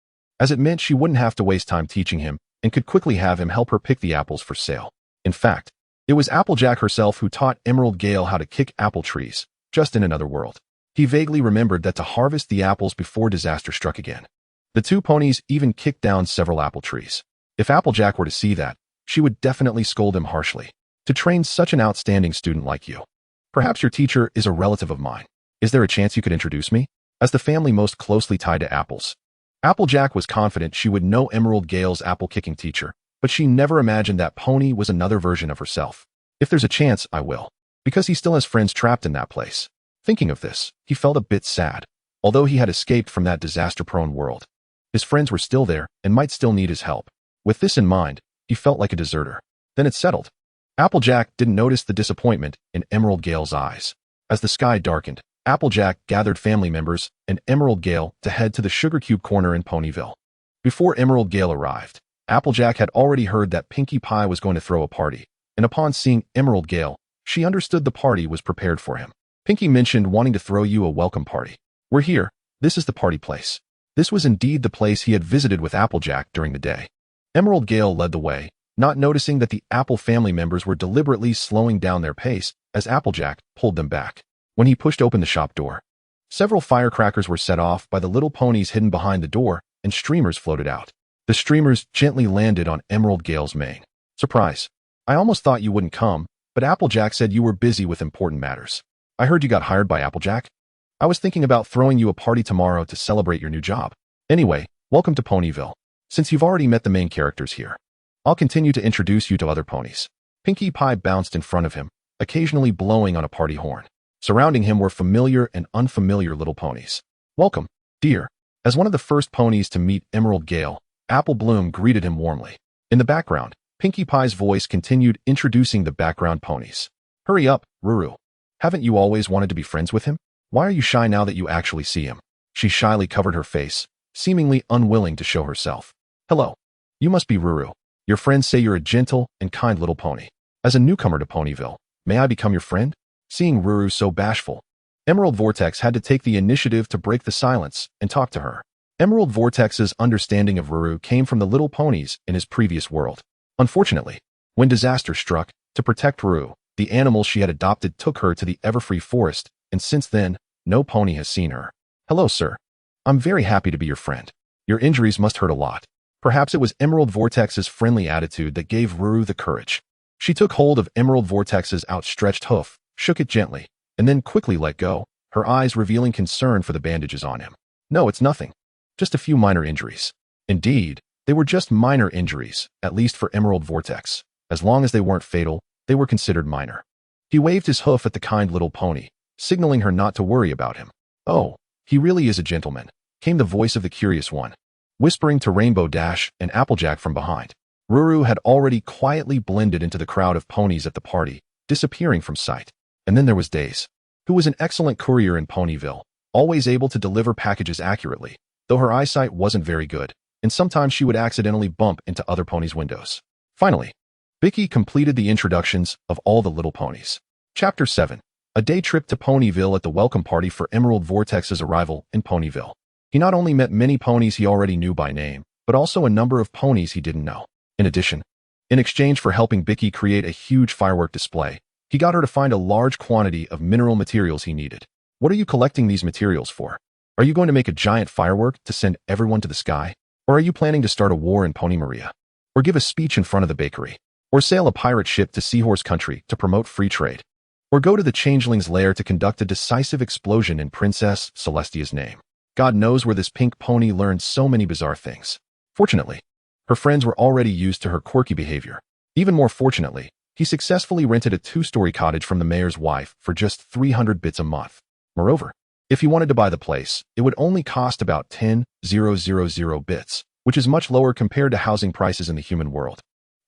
as it meant she wouldn't have to waste time teaching him and could quickly have him help her pick the apples for sale. In fact, it was Applejack herself who taught Emerald Gale how to kick apple trees, just in another world. He vaguely remembered that to harvest the apples before disaster struck again. The two ponies even kicked down several apple trees. If Applejack were to see that, she would definitely scold him harshly. To train such an outstanding student like you. Perhaps your teacher is a relative of mine. Is there a chance you could introduce me? As the family most closely tied to apples, Applejack was confident she would know Emerald Gale's apple-kicking teacher, but she never imagined that pony was another version of herself. If there's a chance, I will. Because he still has friends trapped in that place. Thinking of this, he felt a bit sad. Although he had escaped from that disaster-prone world, his friends were still there and might still need his help. With this in mind, he felt like a deserter. Then it settled. Applejack didn't notice the disappointment in Emerald Gale's eyes. As the sky darkened, Applejack gathered family members and Emerald Gale to head to the Sugar Cube Corner in Ponyville. Before Emerald Gale arrived, Applejack had already heard that Pinkie Pie was going to throw a party, and upon seeing Emerald Gale, she understood the party was prepared for him. Pinkie mentioned wanting to throw you a welcome party. We're here. This is the party place. This was indeed the place he had visited with Applejack during the day. Emerald Gale led the way, not noticing that the Apple family members were deliberately slowing down their pace as Applejack pulled them back. When he pushed open the shop door, several firecrackers were set off by the little ponies hidden behind the door, and streamers floated out. The streamers gently landed on Emerald Gale's mane. Surprise. I almost thought you wouldn't come, but Applejack said you were busy with important matters. I heard you got hired by Applejack. I was thinking about throwing you a party tomorrow to celebrate your new job. Anyway, welcome to Ponyville. Since you've already met the main characters here, I'll continue to introduce you to other ponies. Pinkie Pie bounced in front of him, occasionally blowing on a party horn. Surrounding him were familiar and unfamiliar little ponies. Welcome, dear. As one of the first ponies to meet Emerald Gale, Apple Bloom greeted him warmly. In the background, Pinkie Pie's voice continued introducing the background ponies. Hurry up, Ruru. Haven't you always wanted to be friends with him? Why are you shy now that you actually see him? She shyly covered her face, seemingly unwilling to show herself. Hello. You must be Ruru. Your friends say you're a gentle and kind little pony. As a newcomer to Ponyville, may I become your friend? Seeing Ruru so bashful, Emerald Vortex had to take the initiative to break the silence and talk to her. Emerald Vortex's understanding of Ruru came from the little ponies in his previous world. Unfortunately, when disaster struck, to protect Ruru, the animal she had adopted took her to the Everfree Forest, and since then, no pony has seen her. Hello, sir. I'm very happy to be your friend. Your injuries must hurt a lot. Perhaps it was Emerald Vortex's friendly attitude that gave Ruru the courage. She took hold of Emerald Vortex's outstretched hoof, shook it gently, and then quickly let go, her eyes revealing concern for the bandages on him. No, it's nothing. Just a few minor injuries. Indeed, they were just minor injuries, at least for Emerald Vortex. As long as they weren't fatal, they were considered minor. He waved his hoof at the kind little pony, signaling her not to worry about him. Oh, he really is a gentleman, came the voice of the curious one, whispering to Rainbow Dash and Applejack from behind. Ruru had already quietly blended into the crowd of ponies at the party, disappearing from sight. And then there was Days, who was an excellent courier in Ponyville, always able to deliver packages accurately, though her eyesight wasn't very good, and sometimes she would accidentally bump into other ponies' windows. Finally, Vicky completed the introductions of all the little ponies. Chapter 7. A day trip to Ponyville at the welcome party for Emerald Vortex's arrival in Ponyville. He not only met many ponies he already knew by name, but also a number of ponies he didn't know. In addition, in exchange for helping Vicky create a huge firework display, he got her to find a large quantity of mineral materials he needed. What are you collecting these materials for? Are you going to make a giant firework to send everyone to the sky? Or are you planning to start a war in Pony Maria? Or give a speech in front of the bakery? Or sail a pirate ship to Seahorse Country to promote free trade? Or go to the Changeling's lair to conduct a decisive explosion in Princess Celestia's name? God knows where this pink pony learned so many bizarre things. Fortunately, her friends were already used to her quirky behavior. Even more fortunately, he successfully rented a 2-story cottage from the mayor's wife for just 300 bits a month. Moreover, If he wanted to buy the place, it would only cost about 10,000 bits, which is much lower compared to housing prices in the human world.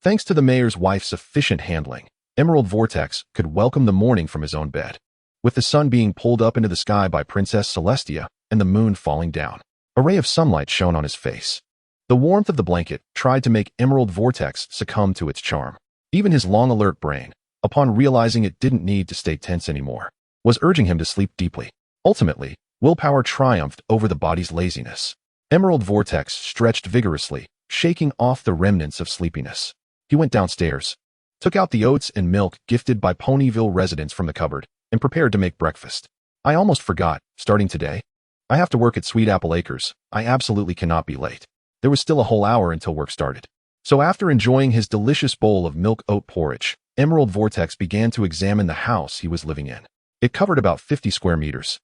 Thanks to the mayor's wife's efficient handling, Emerald Vortex could welcome the morning from his own bed. With the sun being pulled up into the sky by Princess Celestia and the moon falling down, a ray of sunlight shone on his face. The warmth of the blanket tried to make Emerald Vortex succumb to its charm. Even his long alert brain, upon realizing it didn't need to stay tense anymore, was urging him to sleep deeply. Ultimately, willpower triumphed over the body's laziness. Emerald Vortex stretched vigorously, shaking off the remnants of sleepiness. He went downstairs, took out the oats and milk gifted by Ponyville residents from the cupboard, and prepared to make breakfast. I almost forgot, starting today, I have to work at Sweet Apple Acres. I absolutely cannot be late. There was still a whole hour until work started. So after enjoying his delicious bowl of milk oat porridge, Emerald Vortex began to examine the house he was living in. It covered about 50 square meters,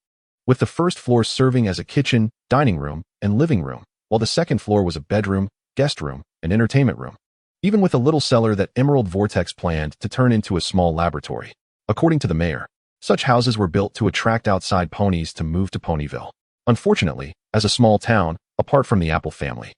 with the first floor serving as a kitchen, dining room, and living room, while the second floor was a bedroom, guest room, and entertainment room, even with a little cellar that Emerald Vortex planned to turn into a small laboratory. According to the mayor, such houses were built to attract outside ponies to move to Ponyville. Unfortunately, as a small town, apart from the Apple family,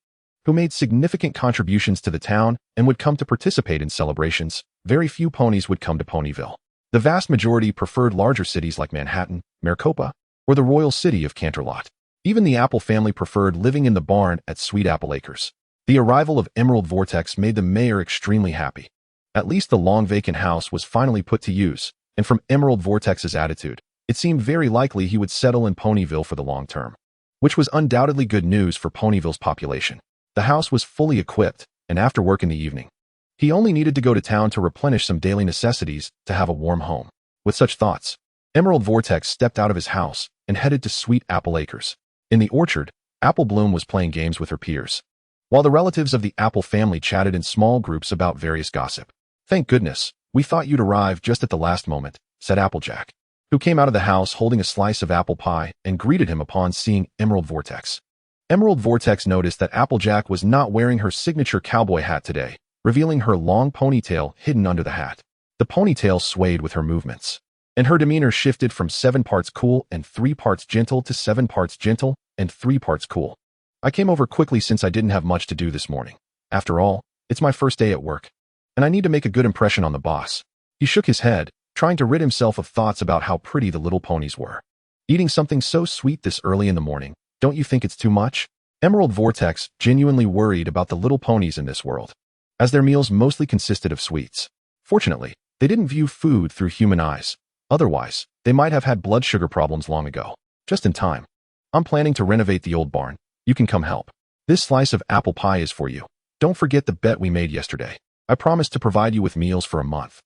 who made significant contributions to the town and would come to participate in celebrations, very few ponies would come to Ponyville. The vast majority preferred larger cities like Manhattan, Maricopa, or the royal city of Canterlot. Even the Apple family preferred living in the barn at Sweet Apple Acres. The arrival of Emerald Vortex made the mayor extremely happy. At least the long vacant house was finally put to use, and from Emerald Vortex's attitude, it seemed very likely he would settle in Ponyville for the long term, which was undoubtedly good news for Ponyville's population. The house was fully equipped, and after work in the evening, he only needed to go to town to replenish some daily necessities to have a warm home. With such thoughts, Emerald Vortex stepped out of his house and headed to Sweet Apple Acres. In the orchard, Apple Bloom was playing games with her peers, while the relatives of the Apple family chatted in small groups about various gossip. "Thank goodness, we thought you'd arrive just at the last moment," said Applejack, who came out of the house holding a slice of apple pie and greeted him upon seeing Emerald Vortex. Emerald Vortex noticed that Applejack was not wearing her signature cowboy hat today, revealing her long ponytail hidden under the hat. The ponytail swayed with her movements, and her demeanor shifted from 7 parts cool and 3 parts gentle to 7 parts gentle and 3 parts cool. "I came over quickly since I didn't have much to do this morning. After all, it's my first day at work, and I need to make a good impression on the boss." He shook his head, trying to rid himself of thoughts about how pretty the little ponies were. "Eating something so sweet this early in the morning, don't you think it's too much?" Emerald Vortex genuinely worried about the little ponies in this world, as their meals mostly consisted of sweets. Fortunately, they didn't view food through human eyes. Otherwise, they might have had blood sugar problems long ago. "Just in time. I'm planning to renovate the old barn. You can come help. This slice of apple pie is for you. Don't forget the bet we made yesterday. I promised to provide you with meals for a month."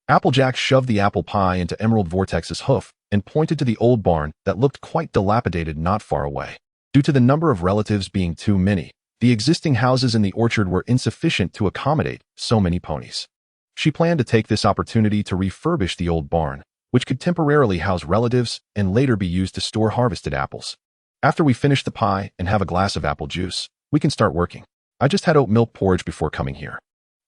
Applejack shoved the apple pie into Emerald Vortex's hoof and pointed to the old barn that looked quite dilapidated not far away. Due to the number of relatives being too many, the existing houses in the orchard were insufficient to accommodate so many ponies. She planned to take this opportunity to refurbish the old barn, which could temporarily house relatives and later be used to store harvested apples. "After we finish the pie and have a glass of apple juice, we can start working. I just had oat milk porridge before coming here,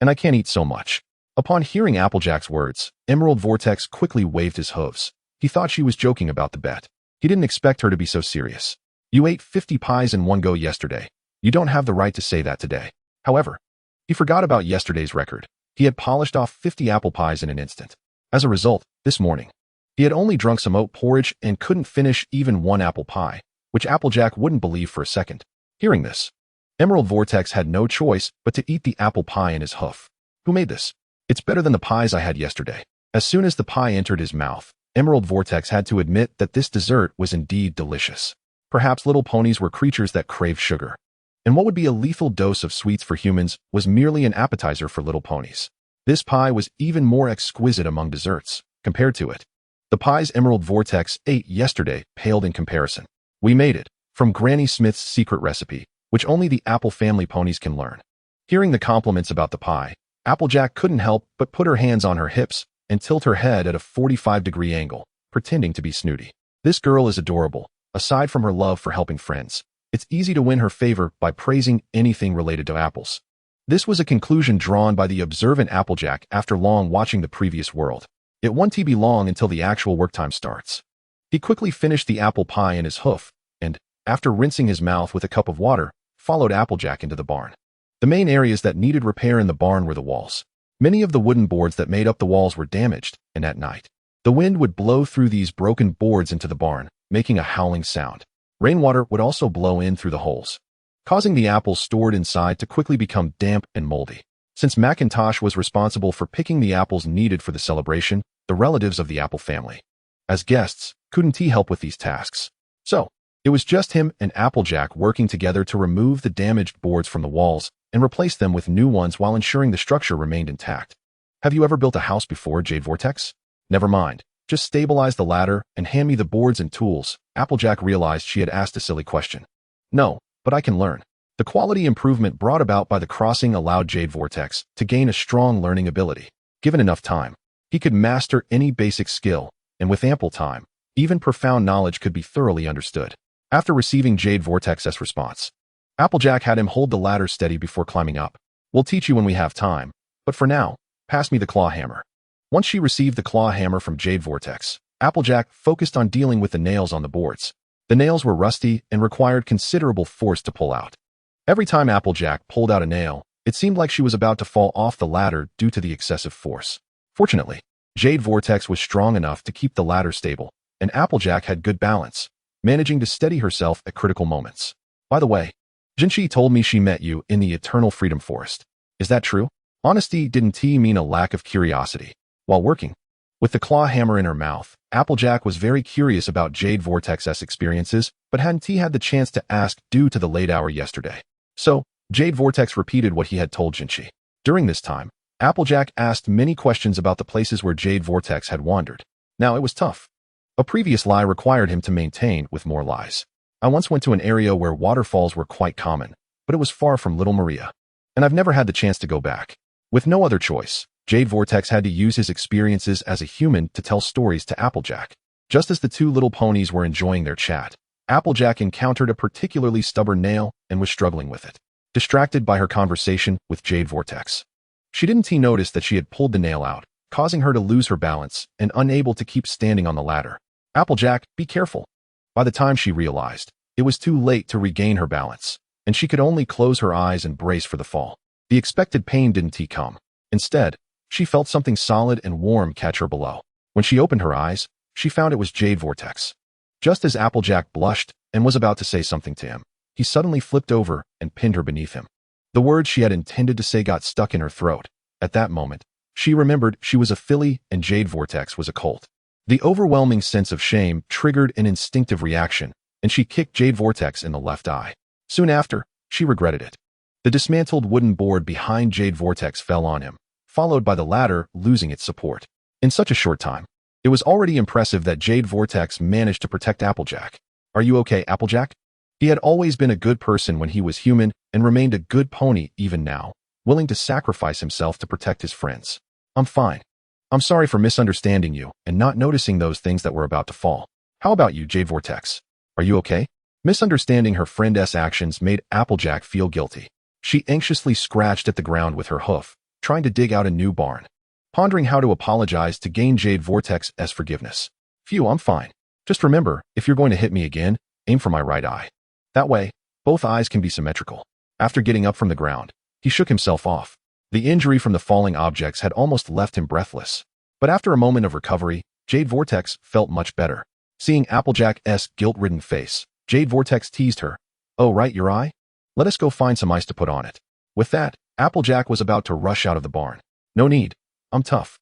and I can't eat so much." Upon hearing Applejack's words, Emerald Vortex quickly waved his hooves. He thought she was joking about the bet. He didn't expect her to be so serious. "You ate 50 pies in one go yesterday. You don't have the right to say that today." However, he forgot about yesterday's record. He had polished off 50 apple pies in an instant. As a result, this morning, he had only drunk some oat porridge and couldn't finish even one apple pie, which Applejack wouldn't believe for a second. Hearing this, Emerald Vortex had no choice but to eat the apple pie in his hoof. "Who made this? It's better than the pies I had yesterday." As soon as the pie entered his mouth, Emerald Vortex had to admit that this dessert was indeed delicious. Perhaps little ponies were creatures that craved sugar, and what would be a lethal dose of sweets for humans was merely an appetizer for little ponies. This pie was even more exquisite among desserts. Compared to it, the pies Emerald Vortex ate yesterday paled in comparison. "We made it from Granny Smith's secret recipe, which only the Apple family ponies can learn." Hearing the compliments about the pie, Applejack couldn't help but put her hands on her hips and tilt her head at a 45-degree angle, pretending to be snooty. This girl is adorable. Aside from her love for helping friends, it's easy to win her favor by praising anything related to apples. This was a conclusion drawn by the observant Applejack after long watching the previous world. It won't be long until the actual work time starts. He quickly finished the apple pie in his hoof, and, after rinsing his mouth with a cup of water, followed Applejack into the barn. The main areas that needed repair in the barn were the walls. Many of the wooden boards that made up the walls were damaged, and at night, the wind would blow through these broken boards into the barn, making a howling sound. Rainwater would also blow in through the holes, causing the apples stored inside to quickly become damp and moldy. Since Macintosh was responsible for picking the apples needed for the celebration, the relatives of the apple family, as guests, couldn't he help with these tasks. So, it was just him and Applejack working together to remove the damaged boards from the walls and replace them with new ones while ensuring the structure remained intact. Have you ever built a house before, Jade Vortex? Never mind. Just stabilize the ladder and hand me the boards and tools. Applejack realized she had asked a silly question. No, but I can learn. The quality improvement brought about by the crossing allowed Jade Vortex to gain a strong learning ability. Given enough time, he could master any basic skill, and with ample time, even profound knowledge could be thoroughly understood. After receiving Jade Vortex's response, Applejack had him hold the ladder steady before climbing up. We'll teach you when we have time, but for now, pass me the claw hammer. Once she received the claw hammer from Jade Vortex, Applejack focused on dealing with the nails on the boards. The nails were rusty and required considerable force to pull out. Every time Applejack pulled out a nail, it seemed like she was about to fall off the ladder due to the excessive force. Fortunately, Jade Vortex was strong enough to keep the ladder stable, and Applejack had good balance, managing to steady herself at critical moments. By the way, Jinchi told me she met you in the Eternal Freedom Forest. Is that true? Honesty didn't mean a lack of curiosity. While working, with the claw hammer in her mouth, Applejack was very curious about Jade Vortex's experiences, but hadn't had the chance to ask due to the late hour yesterday. So, Jade Vortex repeated what he had told Jinchi. During this time, Applejack asked many questions about the places where Jade Vortex had wandered. Now, it was tough. A previous lie required him to maintain with more lies. I once went to an area where waterfalls were quite common, but it was far from Little Maria, and I've never had the chance to go back. With no other choice, Jade Vortex had to use his experiences as a human to tell stories to Applejack. Just as the two little ponies were enjoying their chat, Applejack encountered a particularly stubborn nail and was struggling with it, distracted by her conversation with Jade Vortex. She didn't notice that she had pulled the nail out, causing her to lose her balance and unable to keep standing on the ladder. Applejack, be careful. By the time she realized, it was too late to regain her balance, and she could only close her eyes and brace for the fall. The expected pain didn't come. Instead, she felt something solid and warm catch her below. When she opened her eyes, she found it was Jade Vortex. Just as Applejack blushed and was about to say something to him, he suddenly flipped over and pinned her beneath him. The words she had intended to say got stuck in her throat. At that moment, she remembered she was a filly and Jade Vortex was a colt. The overwhelming sense of shame triggered an instinctive reaction, and she kicked Jade Vortex in the left eye. Soon after, she regretted it. The dismantled wooden board behind Jade Vortex fell on him, followed by the ladder losing its support. In such a short time, it was already impressive that Jade Vortex managed to protect Applejack. Are you okay, Applejack? He had always been a good person when he was human and remained a good pony even now, willing to sacrifice himself to protect his friends. I'm fine. I'm sorry for misunderstanding you and not noticing those things that were about to fall. How about you, Jade Vortex? Are you okay? Misunderstanding her friend's actions made Applejack feel guilty. She anxiously scratched at the ground with her hoof, trying to dig out a new barn, pondering how to apologize to gain Jade Vortex's forgiveness. Phew, I'm fine. Just remember, if you're going to hit me again, aim for my right eye. That way, both eyes can be symmetrical. After getting up from the ground, he shook himself off. The injury from the falling objects had almost left him breathless. But after a moment of recovery, Jade Vortex felt much better. Seeing Applejack's guilt-ridden face, Jade Vortex teased her. Oh, right, your eye? Let us go find some ice to put on it. With that, Applejack was about to rush out of the barn. No need. I'm tough.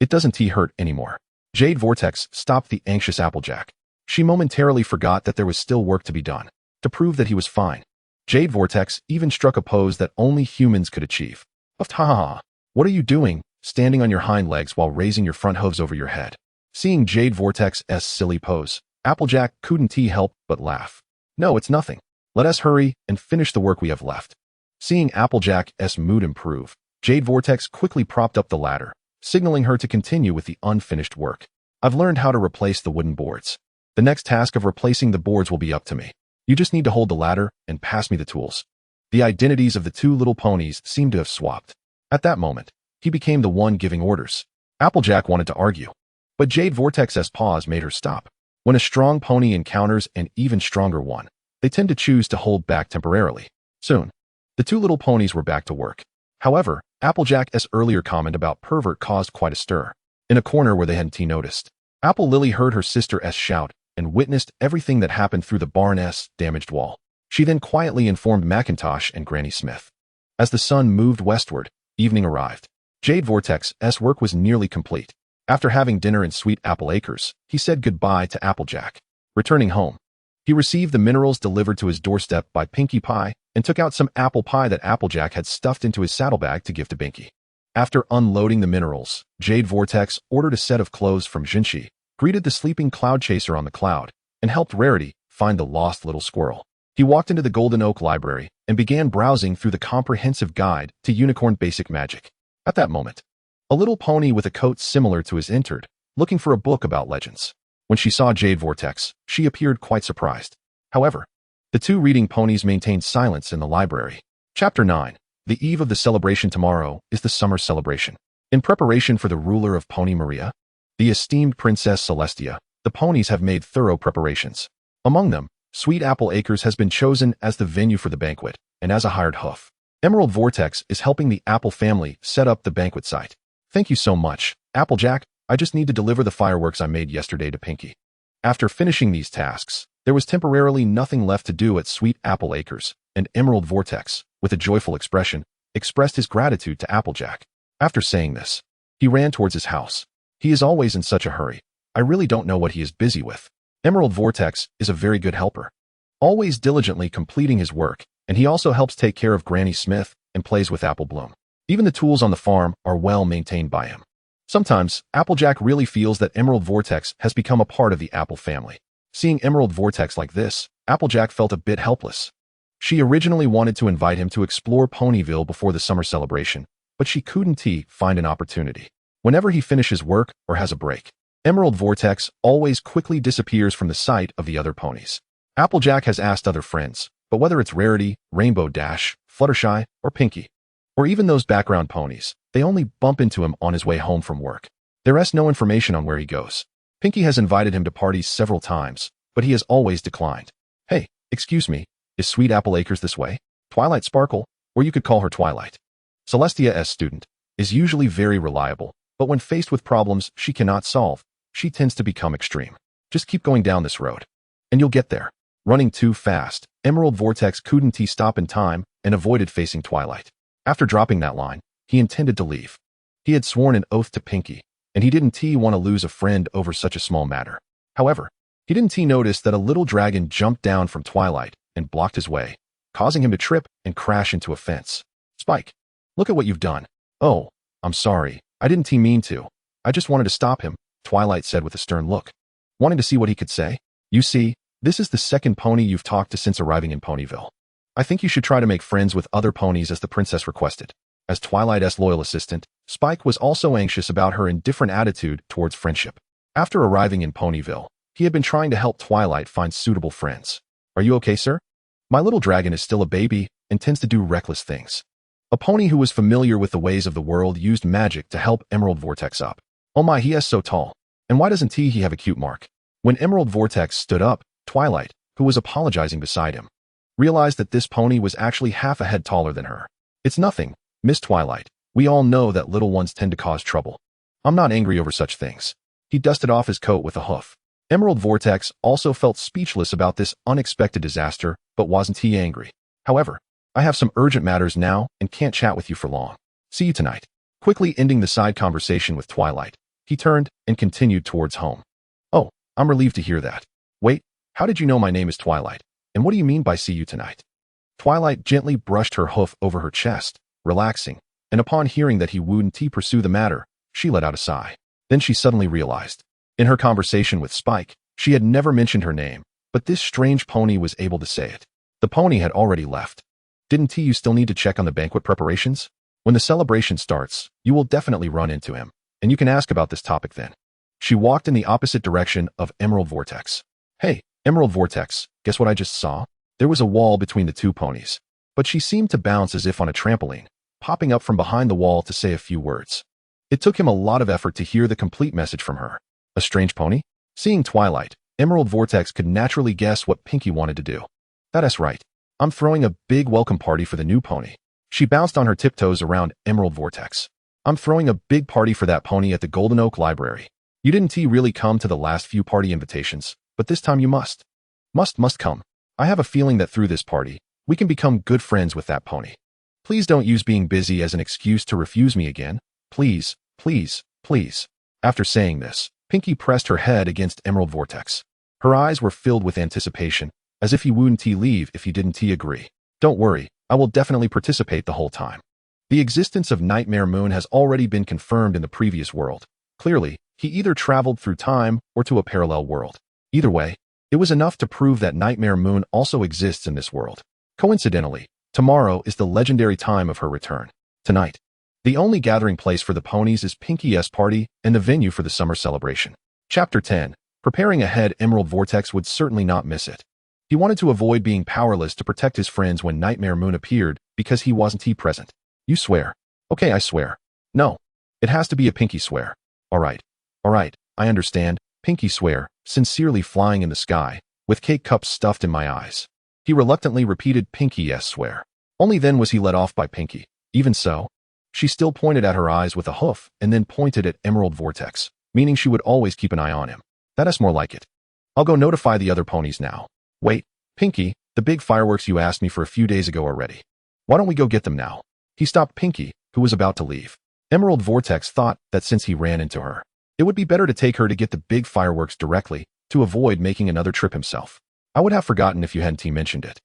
It doesn't hurt anymore. Jade Vortex stopped the anxious Applejack. She momentarily forgot that there was still work to be done. To prove that he was fine, Jade Vortex even struck a pose that only humans could achieve. Ha. What are you doing, standing on your hind legs while raising your front hooves over your head? Seeing Jade Vortex's silly pose, Applejack couldn't help but laugh. No, it's nothing. Let us hurry and finish the work we have left. Seeing Applejack's mood improve, Jade Vortex quickly propped up the ladder, signaling her to continue with the unfinished work. I've learned how to replace the wooden boards. The next task of replacing the boards will be up to me. You just need to hold the ladder and pass me the tools. The identities of the two little ponies seemed to have swapped. At that moment, he became the one giving orders. Applejack wanted to argue, but Jade Vortex's pause made her stop. When a strong pony encounters an even stronger one, they tend to choose to hold back temporarily. Soon, the two little ponies were back to work. However, Applejack's earlier comment about pervert caused quite a stir. In a corner where they hadn't noticed, Apple Lily heard her sister's shout and witnessed everything that happened through the barn's damaged wall. She then quietly informed Macintosh and Granny Smith. As the sun moved westward, evening arrived. Jade Vortex's work was nearly complete. After having dinner in Sweet Apple Acres, he said goodbye to Applejack. Returning home, he received the minerals delivered to his doorstep by Pinkie Pie and took out some apple pie that Applejack had stuffed into his saddlebag to give to Pinkie. After unloading the minerals, Jade Vortex ordered a set of clothes from Jinshi, greeted the sleeping cloud chaser on the cloud, and helped Rarity find the lost little squirrel. He walked into the Golden Oak Library and began browsing through the comprehensive guide to Unicorn Basic Magic. At that moment, a little pony with a coat similar to his entered, looking for a book about legends. When she saw Jade Vortex, she appeared quite surprised. However, the two reading ponies maintained silence in the library. Chapter 9. The eve of the celebration tomorrow is the summer celebration. In preparation for the ruler of Pony Maria, the esteemed Princess Celestia, the ponies have made thorough preparations. Among them, Sweet Apple Acres has been chosen as the venue for the banquet, and as a hired hoof, Emerald Vortex is helping the Apple family set up the banquet site. Thank you so much, Applejack. I just need to deliver the fireworks I made yesterday to Pinkie. After finishing these tasks, there was temporarily nothing left to do at Sweet Apple Acres, and Emerald Vortex, with a joyful expression, expressed his gratitude to Applejack. After saying this, he ran towards his house. He is always in such a hurry. I really don't know what he is busy with. Emerald Vortex is a very good helper, always diligently completing his work, and he also helps take care of Granny Smith and plays with Apple Bloom. Even the tools on the farm are well maintained by him. Sometimes, Applejack really feels that Emerald Vortex has become a part of the Apple family. Seeing Emerald Vortex like this, Applejack felt a bit helpless. She originally wanted to invite him to explore Ponyville before the summer celebration, but she couldn't find an opportunity. Whenever he finishes work or has a break, Emerald Vortex always quickly disappears from the sight of the other ponies. Applejack has asked other friends, but whether it's Rarity, Rainbow Dash, Fluttershy, or Pinkie, or even those background ponies, they only bump into him on his way home from work. There is no information on where he goes. Pinkie has invited him to parties several times, but he has always declined. Hey, excuse me, is Sweet Apple Acres this way? Twilight Sparkle, or you could call her Twilight. Celestia's student is usually very reliable, but when faced with problems she cannot solve, she tends to become extreme. Just keep going down this road, and you'll get there. Running too fast, Emerald Vortex couldn't stop in time and avoided facing Twilight. After dropping that line, he intended to leave. He had sworn an oath to Pinkie, and he didn't want to lose a friend over such a small matter. However, he didn't notice that a little dragon jumped down from Twilight and blocked his way, causing him to trip and crash into a fence. Spike, look at what you've done. Oh, I'm sorry. I didn't mean to. I just wanted to stop him, Twilight said with a stern look, wanting to see what he could say. You see, this is the second pony you've talked to since arriving in Ponyville. I think you should try to make friends with other ponies as the princess requested. As Twilight's loyal assistant, Spike was also anxious about her indifferent attitude towards friendship. After arriving in Ponyville, he had been trying to help Twilight find suitable friends. Are you okay, sir? My little dragon is still a baby and tends to do reckless things. A pony who was familiar with the ways of the world used magic to help Emerald Vortex up. Oh my, he is so tall. And why doesn't he have a cute mark? When Emerald Vortex stood up, Twilight, who was apologizing beside him, realized that this pony was actually half a head taller than her. It's nothing, Miss Twilight. We all know that little ones tend to cause trouble. I'm not angry over such things. He dusted off his coat with a hoof. Emerald Vortex also felt speechless about this unexpected disaster, but wasn't angry. However, I have some urgent matters now and can't chat with you for long. See you tonight. Quickly ending the side conversation with Twilight, he turned and continued towards home. Oh, I'm relieved to hear that. Wait, how did you know my name is Twilight? And what do you mean by see you tonight? Twilight gently brushed her hoof over her chest, relaxing, and upon hearing that he wouldn't pursue the matter, she let out a sigh. Then she suddenly realized. In her conversation with Spike, she had never mentioned her name, but this strange pony was able to say it. The pony had already left. Didn't you still need to check on the banquet preparations? When the celebration starts, you will definitely run into him, and you can ask about this topic then. She walked in the opposite direction of Emerald Vortex. Hey, Emerald Vortex, guess what I just saw? There was a wall between the two ponies, but she seemed to bounce as if on a trampoline, popping up from behind the wall to say a few words. It took him a lot of effort to hear the complete message from her. A strange pony? Seeing Twilight, Emerald Vortex could naturally guess what Pinkie wanted to do. That's right. I'm throwing a big welcome party for the new pony. She bounced on her tiptoes around Emerald Vortex. I'm throwing a big party for that pony at the Golden Oak Library. You didn't really come to the last few party invitations, but this time you must. Must come. I have a feeling that through this party, we can become good friends with that pony. Please don't use being busy as an excuse to refuse me again. Please, please, please. After saying this, Pinkie pressed her head against Emerald Vortex. Her eyes were filled with anticipation, as if he wouldn't leave if he didn't agree. Don't worry, I will definitely participate the whole time. The existence of Nightmare Moon has already been confirmed in the previous world. Clearly, he either traveled through time or to a parallel world. Either way, it was enough to prove that Nightmare Moon also exists in this world. Coincidentally, tomorrow is the legendary time of her return. Tonight, the only gathering place for the ponies is Pinkie's party and the venue for the summer celebration. Chapter 10. Preparing ahead. Emerald Vortex would certainly not miss it. He wanted to avoid being powerless to protect his friends when Nightmare Moon appeared because he wasn't present. You swear. Okay, I swear. No. It has to be a Pinkie swear. Alright, I understand. Pinkie swear, sincerely flying in the sky, with cake cups stuffed in my eyes. He reluctantly repeated Pinkie's swear. Only then was he let off by Pinkie. Even so, she still pointed at her eyes with a hoof and then pointed at Emerald Vortex, meaning she would always keep an eye on him. That's more like it. I'll go notify the other ponies now. Wait, Pinkie, the big fireworks you asked me for a few days ago are ready. Why don't we go get them now? He stopped Pinkie, who was about to leave. Emerald Vortex thought that since he ran into her, it would be better to take her to get the big fireworks directly, to avoid making another trip himself. I would have forgotten if you hadn't mentioned it.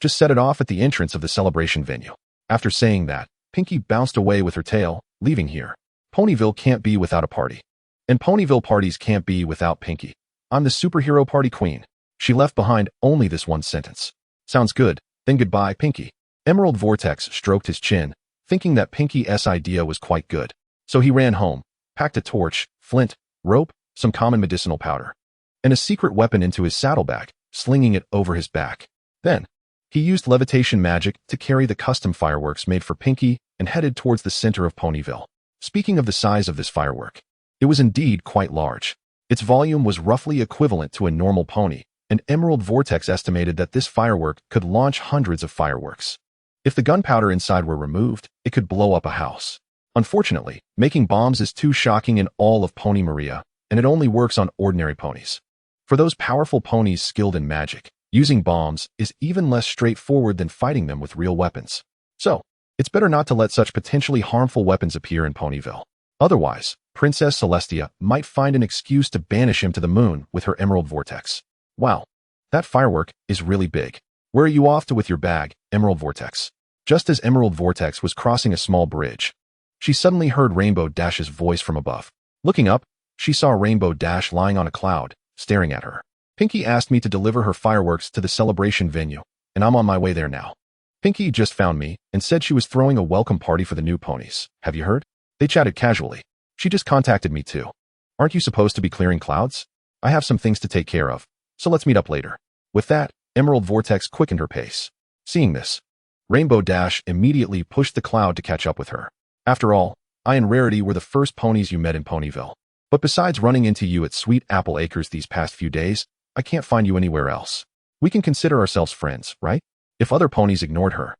Just set it off at the entrance of the celebration venue. After saying that, Pinkie bounced away with her tail, leaving here. Ponyville can't be without a party. And Ponyville parties can't be without Pinkie. I'm the superhero party queen. She left behind only this one sentence. Sounds good, then goodbye, Pinkie. Emerald Vortex stroked his chin, thinking that Pinkie's idea was quite good. So he ran home, packed a torch, flint, rope, some common medicinal powder, and a secret weapon into his saddlebag, slinging it over his back. Then, he used levitation magic to carry the custom fireworks made for Pinkie and headed towards the center of Ponyville. Speaking of the size of this firework, it was indeed quite large. Its volume was roughly equivalent to a normal pony, and Emerald Vortex estimated that this firework could launch hundreds of fireworks. If the gunpowder inside were removed, it could blow up a house. Unfortunately, making bombs is too shocking in all of Pony Maria, and it only works on ordinary ponies. For those powerful ponies skilled in magic, using bombs is even less straightforward than fighting them with real weapons. So, it's better not to let such potentially harmful weapons appear in Ponyville. Otherwise, Princess Celestia might find an excuse to banish him to the moon with her Emerald Vortex. Wow, that firework is really big. Where are you off to with your bag, Emerald Vortex? Just as Emerald Vortex was crossing a small bridge, she suddenly heard Rainbow Dash's voice from above. Looking up, she saw Rainbow Dash lying on a cloud, staring at her. Pinkie asked me to deliver her fireworks to the celebration venue, and I'm on my way there now. Pinkie just found me and said she was throwing a welcome party for the new ponies. Have you heard? They chatted casually. She just contacted me too. Aren't you supposed to be clearing clouds? I have some things to take care of, so let's meet up later. With that, Emerald Vortex quickened her pace. Seeing this, Rainbow Dash immediately pushed the cloud to catch up with her. After all, I and Rarity were the first ponies you met in Ponyville. But besides running into you at Sweet Apple Acres these past few days, I can't find you anywhere else. We can consider ourselves friends, right? If other ponies ignored her,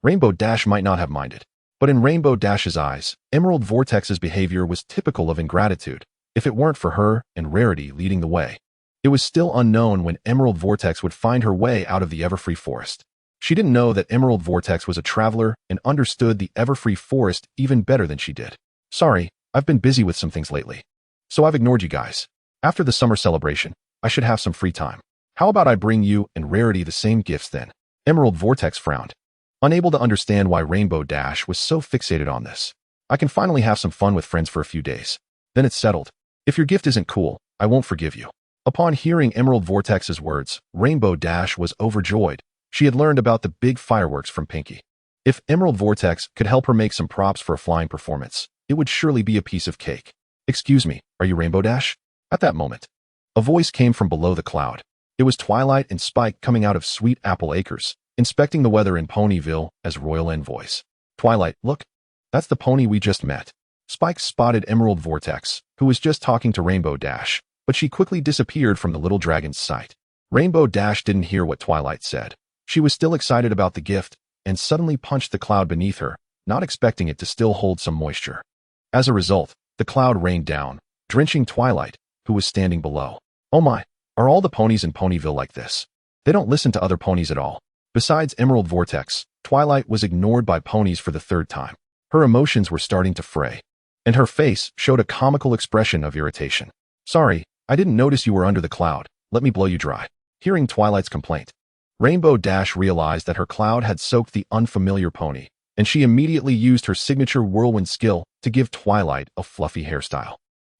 Rainbow Dash might not have minded. But in Rainbow Dash's eyes, Emerald Vortex's behavior was typical of ingratitude, if it weren't for her and Rarity leading the way. It was still unknown when Emerald Vortex would find her way out of the Everfree Forest. She didn't know that Emerald Vortex was a traveler and understood the Everfree Forest even better than she did. Sorry, I've been busy with some things lately. So I've ignored you guys. After the summer celebration, I should have some free time. How about I bring you and Rarity the same gifts then? Emerald Vortex frowned, unable to understand why Rainbow Dash was so fixated on this. I can finally have some fun with friends for a few days. Then it's settled. If your gift isn't cool, I won't forgive you. Upon hearing Emerald Vortex's words, Rainbow Dash was overjoyed. She had learned about the big fireworks from Pinkie. If Emerald Vortex could help her make some props for a flying performance, it would surely be a piece of cake. Excuse me, are you Rainbow Dash? At that moment, a voice came from below the cloud. It was Twilight and Spike coming out of Sweet Apple Acres, inspecting the weather in Ponyville as royal envoys. Twilight, look, that's the pony we just met. Spike spotted Emerald Vortex, who was just talking to Rainbow Dash, but she quickly disappeared from the little dragon's sight. Rainbow Dash didn't hear what Twilight said. She was still excited about the gift and suddenly punched the cloud beneath her, not expecting it to still hold some moisture. As a result, the cloud rained down, drenching Twilight, who was standing below. Oh my, are all the ponies in Ponyville like this? They don't listen to other ponies at all. Besides Emerald Vortex, Twilight was ignored by ponies for the third time. Her emotions were starting to fray, and her face showed a comical expression of irritation. Sorry, I didn't notice you were under the cloud. Let me blow you dry. Hearing Twilight's complaint, Rainbow Dash realized that her cloud had soaked the unfamiliar pony, and she immediately used her signature whirlwind skill to give Twilight a fluffy hairstyle.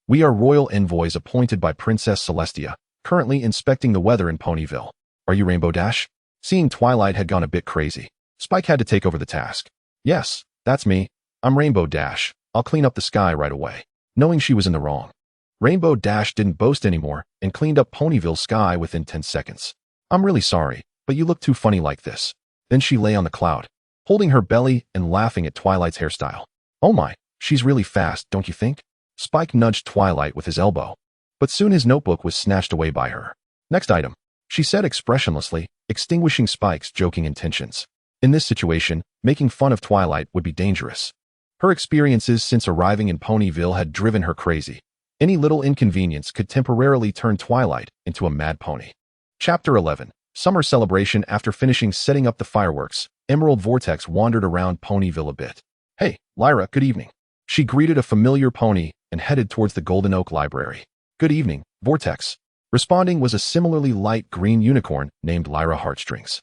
We are royal envoys appointed by Princess Celestia, currently inspecting the weather in Ponyville. Are you Rainbow Dash? Seeing Twilight had gone a bit crazy, Spike had to take over the task. Yes, that's me. I'm Rainbow Dash. I'll clean up the sky right away. Knowing she was in the wrong, Rainbow Dash didn't boast anymore and cleaned up Ponyville's sky within 10 seconds. I'm really sorry, but you look too funny like this. Then she lay on the cloud, holding her belly and laughing at Twilight's hairstyle. Oh my, she's really fast, don't you think? Spike nudged Twilight with his elbow, but soon his notebook was snatched away by her. Next item, she said expressionlessly, extinguishing Spike's joking intentions. In this situation, making fun of Twilight would be dangerous. Her experiences since arriving in Ponyville had driven her crazy. Any little inconvenience could temporarily turn Twilight into a mad pony. Chapter 11. Summer Celebration. After finishing setting up the fireworks, Emerald Vortex wandered around Ponyville a bit. Hey, Lyra, good evening. She greeted a familiar pony and headed towards the Golden Oak Library. Good evening, Vortex. Responding was a similarly light green unicorn named Lyra Heartstrings,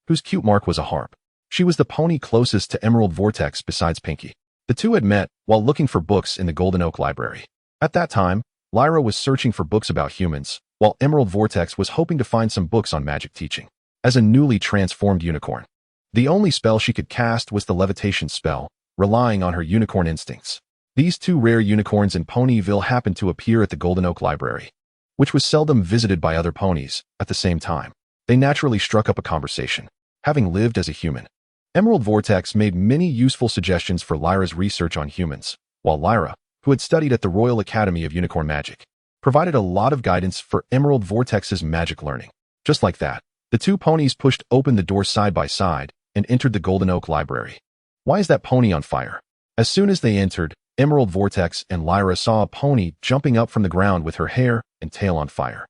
whose cute mark was a harp. She was the pony closest to Emerald Vortex besides Pinkie. The two had met while looking for books in the Golden Oak Library. At that time, Lyra was searching for books about humans, while Emerald Vortex was hoping to find some books on magic teaching. As a newly transformed unicorn, the only spell she could cast was the levitation spell, relying on her unicorn instincts. These two rare unicorns in Ponyville happened to appear at the Golden Oak Library, which was seldom visited by other ponies. At the same time, they naturally struck up a conversation. Having lived as a human, Emerald Vortex made many useful suggestions for Lyra's research on humans, while Lyra, who had studied at the Royal Academy of Unicorn Magic, provided a lot of guidance for Emerald Vortex's magic learning. Just like that, the two ponies pushed open the door side by side and entered the Golden Oak Library. Why is that pony on fire? As soon as they entered, Emerald Vortex and Lyra saw a pony jumping up from the ground with her hair and tail on fire.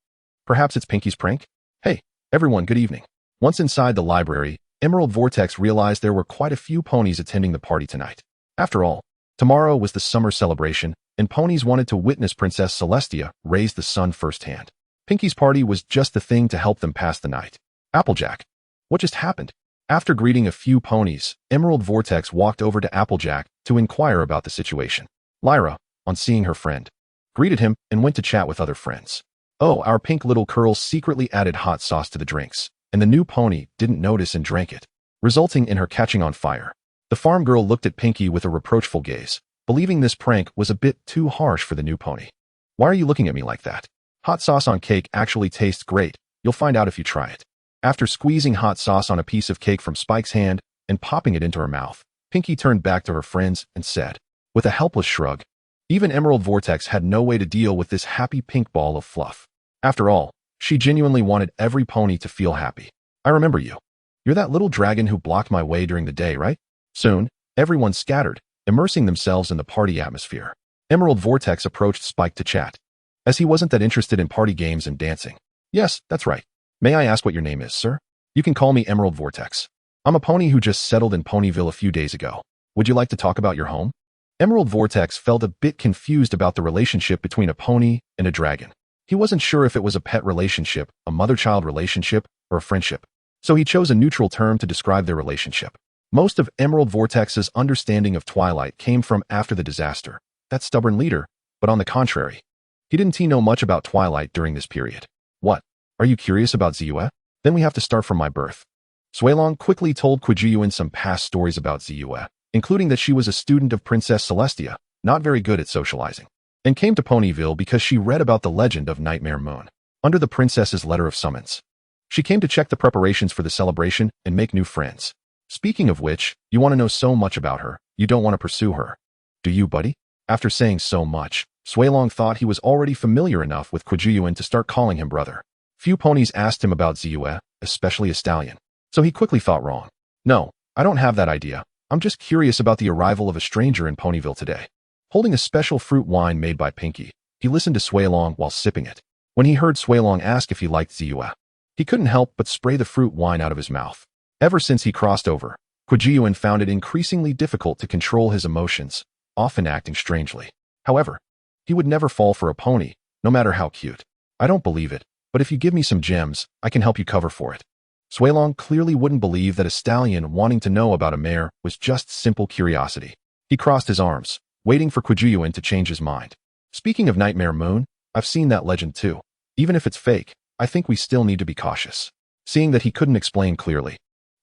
Perhaps it's Pinkie's prank? Hey, everyone, good evening. Once inside the library, Emerald Vortex realized there were quite a few ponies attending the party tonight. After all, tomorrow was the summer celebration, and ponies wanted to witness Princess Celestia raise the sun firsthand. Pinkie's party was just the thing to help them pass the night. Applejack. What just happened? After greeting a few ponies, Emerald Vortex walked over to Applejack to inquire about the situation. Lyra, on seeing her friend, greeted him and went to chat with other friends. Oh, our pink little curls secretly added hot sauce to the drinks, and the new pony didn't notice and drank it, resulting in her catching on fire. The farm girl looked at Pinkie with a reproachful gaze, believing this prank was a bit too harsh for the new pony. Why are you looking at me like that? Hot sauce on cake actually tastes great. You'll find out if you try it. After squeezing hot sauce on a piece of cake from Spike's hand and popping it into her mouth, Pinkie turned back to her friends and said, with a helpless shrug, even Emerald Vortex had no way to deal with this happy pink ball of fluff. After all, she genuinely wanted every pony to feel happy. I remember you. You're that little dragon who blocked my way during the day, right? Soon, everyone scattered, immersing themselves in the party atmosphere. Emerald Vortex approached Spike to chat, as he wasn't that interested in party games and dancing. Yes, that's right. May I ask what your name is, sir? You can call me Emerald Vortex. I'm a pony who just settled in Ponyville a few days ago. Would you like to talk about your home? Emerald Vortex felt a bit confused about the relationship between a pony and a dragon. He wasn't sure if it was a pet relationship, a mother-child relationship, or a friendship, so he chose a neutral term to describe their relationship. Most of Emerald Vortex's understanding of Twilight came from after the disaster, that stubborn leader, but on the contrary, he didn't know much about Twilight during this period. What? Are you curious about Ziyue? Then we have to start from my birth. Suelong quickly told Quijiyuan some past stories about Ziyue, including that she was a student of Princess Celestia, not very good at socializing, and came to Ponyville because she read about the legend of Nightmare Moon under the princess's letter of summons. She came to check the preparations for the celebration and make new friends. Speaking of which, you want to know so much about her, you don't want to pursue her. Do you, buddy? After saying so much, Suilong thought he was already familiar enough with Kwajuyuan to start calling him brother. Few ponies asked him about Ziyue, especially a stallion. So he quickly thought wrong. No, I don't have that idea. I'm just curious about the arrival of a stranger in Ponyville today. Holding a special fruit wine made by Pinky, he listened to Suilong while sipping it. When he heard Suilong ask if he liked Ziyue, he couldn't help but spray the fruit wine out of his mouth. Ever since he crossed over, Kwajuyuan found it increasingly difficult to control his emotions, often acting strangely. However, he would never fall for a pony, no matter how cute. I don't believe it, but if you give me some gems, I can help you cover for it. Suilong clearly wouldn't believe that a stallion wanting to know about a mare was just simple curiosity. He crossed his arms, waiting for Kwajuyuan to change his mind. Speaking of Nightmare Moon, I've seen that legend too. Even if it's fake, I think we still need to be cautious. Seeing that he couldn't explain clearly,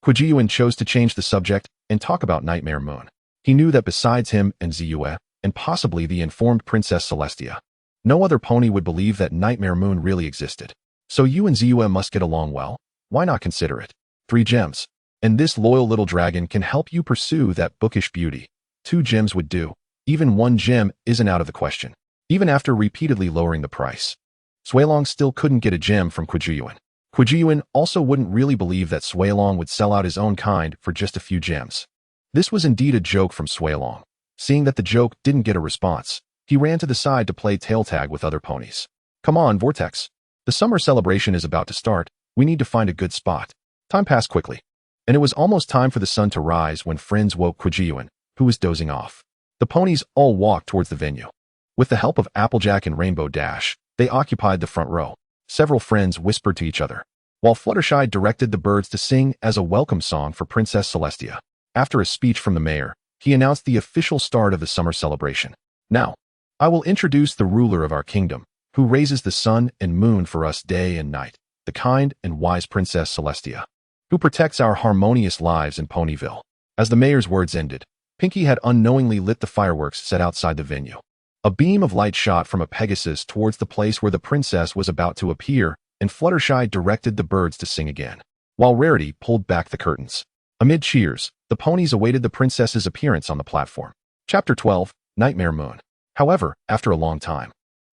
Kwajuyuan chose to change the subject and talk about Nightmare Moon. He knew that besides him and Ziyue, and possibly the informed Princess Celestia, no other pony would believe that Nightmare Moon really existed. So you and Ziyue must get along well. Why not consider it? 3 gems. And this loyal little dragon can help you pursue that bookish beauty. 2 gems would do. Even 1 gem isn't out of the question. Even after repeatedly lowering the price, Suilong still couldn't get a gem from Kwajuyuan. Kwajuyuan also wouldn't really believe that Suilong would sell out his own kind for just a few gems. This was indeed a joke from Suilong. Seeing that the joke didn't get a response, he ran to the side to play tail tag with other ponies. Come on, Vortex. The summer celebration is about to start. We need to find a good spot. Time passed quickly, and it was almost time for the sun to rise when friends woke Kwajuyuan, who was dozing off. The ponies all walked towards the venue. With the help of Applejack and Rainbow Dash, they occupied the front row. Several friends whispered to each other, while Fluttershy directed the birds to sing as a welcome song for Princess Celestia. After a speech from the mayor, he announced the official start of the summer celebration. Now, I will introduce the ruler of our kingdom, who raises the sun and moon for us day and night, the kind and wise Princess Celestia, who protects our harmonious lives in Ponyville. As the mayor's words ended, Pinky had unknowingly lit the fireworks set outside the venue. A beam of light shot from a Pegasus towards the place where the princess was about to appear, and Fluttershy directed the birds to sing again, while Rarity pulled back the curtains. Amid cheers, the ponies awaited the princess's appearance on the platform. Chapter 12, Nightmare Moon. However, after a long time,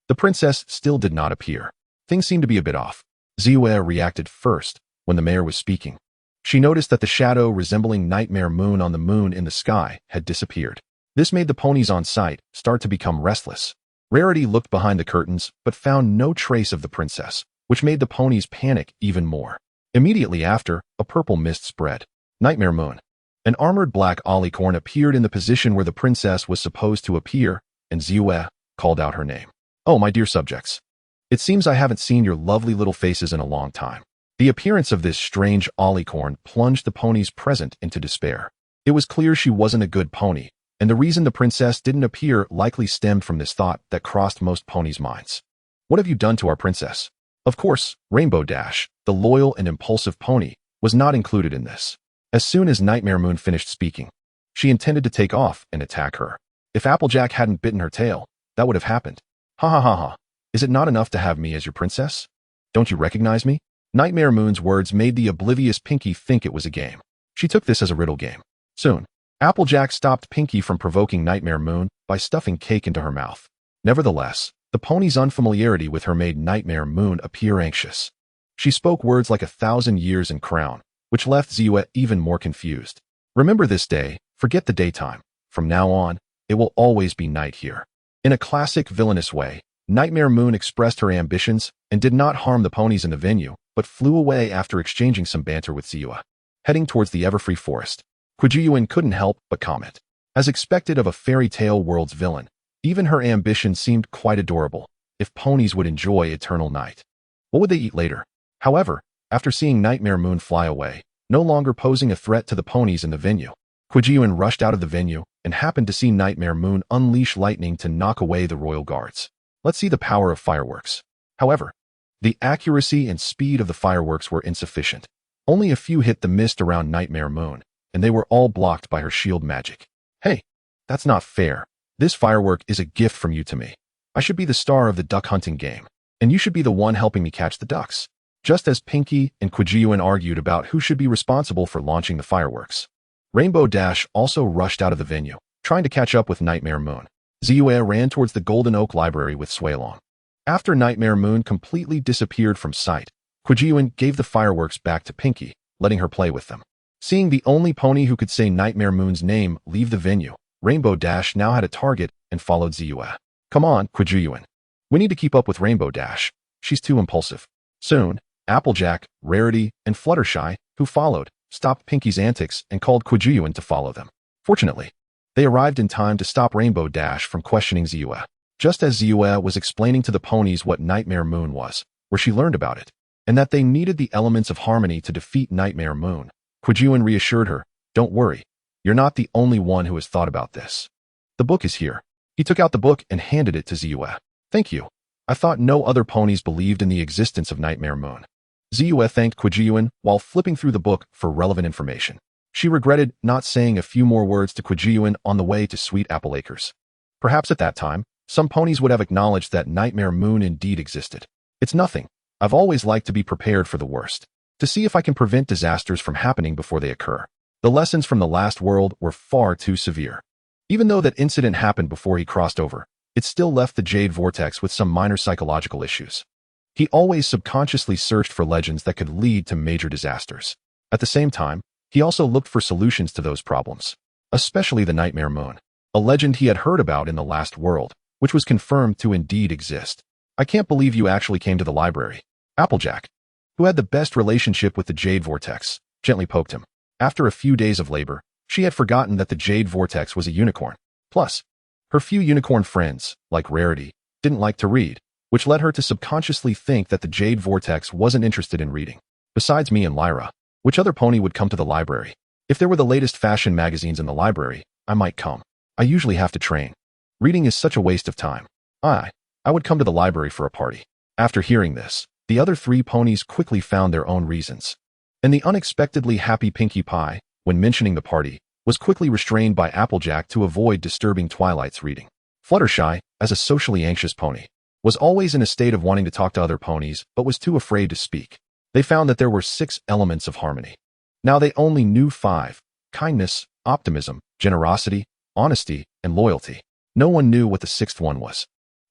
the princess still did not appear. Things seemed to be a bit off. Ziyue reacted first when the mayor was speaking. She noticed that the shadow resembling Nightmare Moon on the moon in the sky had disappeared. This made the ponies on site start to become restless. Rarity looked behind the curtains but found no trace of the princess, which made the ponies panic even more. Immediately after, a purple mist spread. Nightmare Moon. An armored black alicorn appeared in the position where the princess was supposed to appear, and Ziyue called out her name. Oh, my dear subjects. It seems I haven't seen your lovely little faces in a long time. The appearance of this strange alicorn plunged the ponies present into despair. It was clear she wasn't a good pony, and the reason the princess didn't appear likely stemmed from this thought that crossed most ponies' minds. What have you done to our princess? Of course, Rainbow Dash, the loyal and impulsive pony, was not included in this. As soon as Nightmare Moon finished speaking, she intended to take off and attack her. If Applejack hadn't bitten her tail, that would have happened. Ha ha ha ha. Is it not enough to have me as your princess? Don't you recognize me? Nightmare Moon's words made the oblivious Pinky think it was a game. She took this as a riddle game. Soon, Applejack stopped Pinky from provoking Nightmare Moon by stuffing cake into her mouth. Nevertheless, the pony's unfamiliarity with her made Nightmare Moon appear anxious. She spoke words like 1,000 years in crown, which left Ziyue even more confused. Remember this day, forget the daytime. From now on, it will always be night here. In a classic villainous way, Nightmare Moon expressed her ambitions and did not harm the ponies in the venue, but flew away after exchanging some banter with Ziyue. Heading towards the Everfree Forest, Kwajuyuan couldn't help but comment. As expected of a fairy tale world's villain, even her ambition seemed quite adorable. If ponies would enjoy eternal night, what would they eat later? However, after seeing Nightmare Moon fly away, no longer posing a threat to the ponies in the venue, Kwajuyuan rushed out of the venue and happened to see Nightmare Moon unleash lightning to knock away the royal guards. Let's see the power of fireworks. However, the accuracy and speed of the fireworks were insufficient. Only a few hit the mist around Nightmare Moon, and they were all blocked by her shield magic. Hey, that's not fair. This firework is a gift from you to me. I should be the star of the duck hunting game, and you should be the one helping me catch the ducks. Just as Pinky and Kwajuyuan argued about who should be responsible for launching the fireworks, Rainbow Dash also rushed out of the venue, trying to catch up with Nightmare Moon. Ziyue ran towards the Golden Oak Library with Suilong. After Nightmare Moon completely disappeared from sight, Quijiyuan gave the fireworks back to Pinky, letting her play with them. Seeing the only pony who could say Nightmare Moon's name leave the venue, Rainbow Dash now had a target and followed Ziyue. Come on, Quijiyuan. We need to keep up with Rainbow Dash. She's too impulsive. Soon, Applejack, Rarity, and Fluttershy, who followed, stopped Pinky's antics and called Quijiyuan to follow them. Fortunately, they arrived in time to stop Rainbow Dash from questioning Ziyue. Just as Ziyue was explaining to the ponies what Nightmare Moon was, where she learned about it, and that they needed the elements of harmony to defeat Nightmare Moon, Quijiyuan reassured her, "Don't worry, you're not the only one who has thought about this. The book is here." He took out the book and handed it to Ziyue. "Thank you. I thought no other ponies believed in the existence of Nightmare Moon." Ziyue thanked Quijiyuan while flipping through the book for relevant information. She regretted not saying a few more words to Quijiyuan on the way to Sweet Apple Acres. Perhaps at that time, some ponies would have acknowledged that Nightmare Moon indeed existed. "It's nothing. I've always liked to be prepared for the worst, to see if I can prevent disasters from happening before they occur." The lessons from the last world were far too severe. Even though that incident happened before he crossed over, it still left the Jade Vortex with some minor psychological issues. He always subconsciously searched for legends that could lead to major disasters. At the same time, he also looked for solutions to those problems, especially the Nightmare Moon, a legend he had heard about in the last world, which was confirmed to indeed exist. "I can't believe you actually came to the library." Applejack, who had the best relationship with the Jade Vortex, gently poked him. After a few days of labor, she had forgotten that the Jade Vortex was a unicorn. Plus, her few unicorn friends, like Rarity, didn't like to read, which led her to subconsciously think that the Jade Vortex wasn't interested in reading. Besides me and Lyra, which other pony would come to the library? If there were the latest fashion magazines in the library, I might come. I usually have to train. Reading is such a waste of time. I would come to the library for a party. After hearing this, the other three ponies quickly found their own reasons. And the unexpectedly happy Pinkie Pie, when mentioning the party, was quickly restrained by Applejack to avoid disturbing Twilight's reading. Fluttershy, as a socially anxious pony, was always in a state of wanting to talk to other ponies but was too afraid to speak. They found that there were 6 elements of harmony. Now they only knew 5: kindness, optimism, generosity, honesty, and loyalty. No one knew what the 6th one was.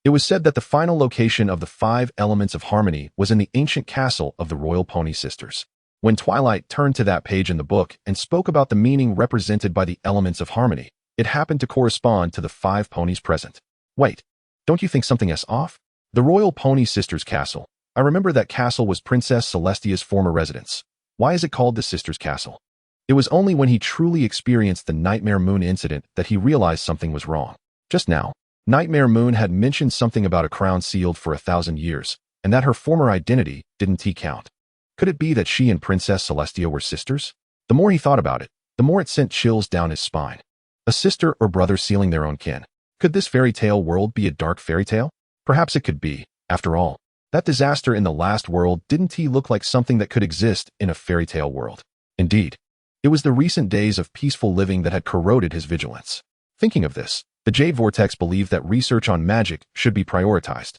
It was said that the final location of the 5 elements of harmony was in the ancient castle of the Royal Pony Sisters. When Twilight turned to that page in the book and spoke about the meaning represented by the elements of harmony, it happened to correspond to the 5 ponies present. Wait, don't you think something is off? The Royal Pony Sisters Castle. I remember that castle was Princess Celestia's former residence. Why is it called the Sisters Castle? It was only when he truly experienced the Nightmare Moon incident that he realized something was wrong. Just now, Nightmare Moon had mentioned something about a crown sealed for 1,000 years, and that her former identity didn't count. Could it be that she and Princess Celestia were sisters? The more he thought about it, the more it sent chills down his spine. A sister or brother sealing their own kin. Could this fairy tale world be a dark fairy tale? Perhaps it could be. After all, that disaster in the last world didn't look like something that could exist in a fairy tale world. Indeed, it was the recent days of peaceful living that had corroded his vigilance. Thinking of this, the Jade Vortex believed that research on magic should be prioritized.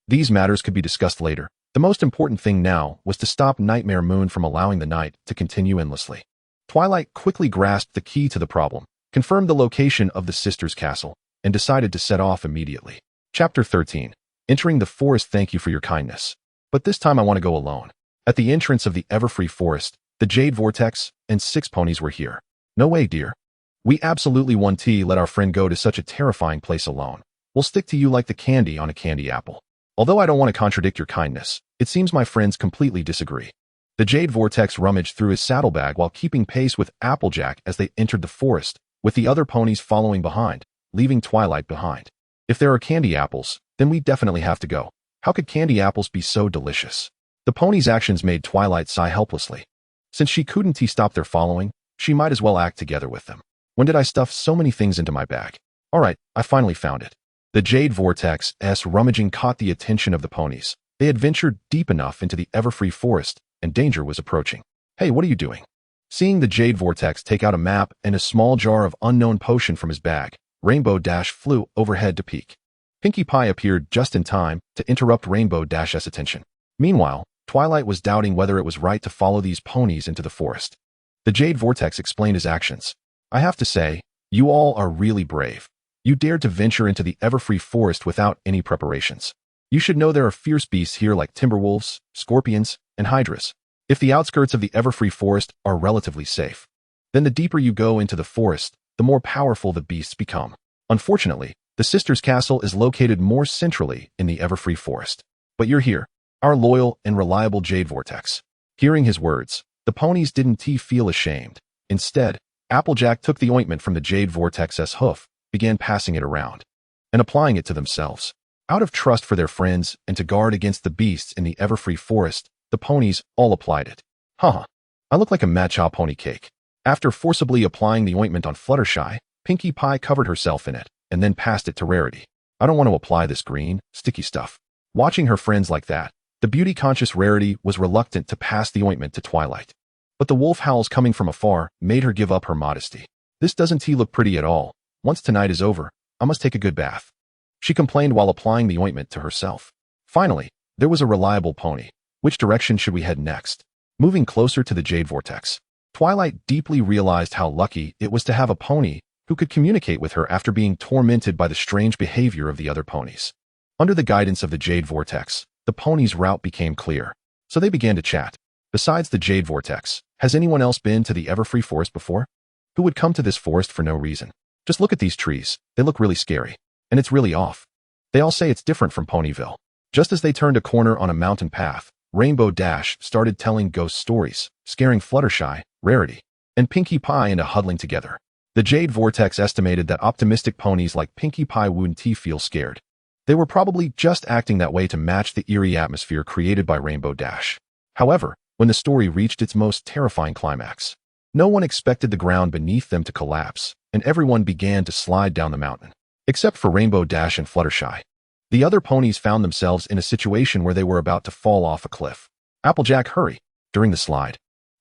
These matters could be discussed later. The most important thing now was to stop Nightmare Moon from allowing the night to continue endlessly. Twilight quickly grasped the key to the problem, confirmed the location of the Sisters' Castle, and decided to set off immediately. Chapter 13. Entering the forest. Thank you for your kindness. But this time I want to go alone. At the entrance of the Everfree Forest, the Jade Vortex and 6 ponies were here. No way, dear. We absolutely won't let our friend go to such a terrifying place alone. We'll stick to you like the candy on a candy apple. Although I don't want to contradict your kindness, it seems my friends completely disagree. The Jade Vortex rummaged through his saddlebag while keeping pace with Applejack as they entered the forest, with the other ponies following behind, leaving Twilight behind. If there are candy apples, then we definitely have to go. How could candy apples be so delicious? The ponies' actions made Twilight sigh helplessly. Since she couldn't stop their following, she might as well act together with them. When did I stuff so many things into my bag? Alright, I finally found it. The Jade Vortex's rummaging caught the attention of the ponies. They had ventured deep enough into the Everfree Forest, and danger was approaching. Hey, what are you doing? Seeing the Jade Vortex take out a map and a small jar of unknown potion from his bag, Rainbow Dash flew overhead to peek. Pinkie Pie appeared just in time to interrupt Rainbow Dash's attention. Meanwhile, Twilight was doubting whether it was right to follow these ponies into the forest. The Jade Vortex explained his actions. I have to say, you all are really brave. You dared to venture into the Everfree Forest without any preparations. You should know there are fierce beasts here like timberwolves, scorpions, and hydras. If the outskirts of the Everfree Forest are relatively safe, then the deeper you go into the forest, the more powerful the beasts become. Unfortunately, the Sisters' Castle is located more centrally in the Everfree Forest. But you're here, our loyal and reliable Jade Vortex. Hearing his words, the ponies didn't feel ashamed. Instead, Applejack took the ointment from the Jade Vortex's hoof, began passing it around, and applying it to themselves. Out of trust for their friends and to guard against the beasts in the Everfree Forest, the ponies all applied it. Haha, I look like a matcha pony cake. After forcibly applying the ointment on Fluttershy, Pinkie Pie covered herself in it, and then passed it to Rarity. I don't want to apply this green, sticky stuff. Watching her friends like that, the beauty-conscious Rarity was reluctant to pass the ointment to Twilight. But the wolf howls coming from afar made her give up her modesty. This doesn't look pretty at all. Once tonight is over, I must take a good bath. She complained while applying the ointment to herself. Finally, there was a reliable pony. Which direction should we head next? Moving closer to the Jade Vortex, Twilight deeply realized how lucky it was to have a pony who could communicate with her after being tormented by the strange behavior of the other ponies. Under the guidance of the Jade Vortex, the ponies' route became clear, so they began to chat. Besides the Jade Vortex, has anyone else been to the Everfree Forest before? Who would come to this forest for no reason? Just look at these trees, they look really scary. And it's really off. They all say it's different from Ponyville. Just as they turned a corner on a mountain path, Rainbow Dash started telling ghost stories, scaring Fluttershy, Rarity, and Pinkie Pie into huddling together. The Jade Vortex estimated that optimistic ponies like Pinkie Pie wouldn't feel scared. They were probably just acting that way to match the eerie atmosphere created by Rainbow Dash. However, when the story reached its most terrifying climax, no one expected the ground beneath them to collapse, and everyone began to slide down the mountain. Except for Rainbow Dash and Fluttershy. The other ponies found themselves in a situation where they were about to fall off a cliff. Applejack, hurry! During the slide,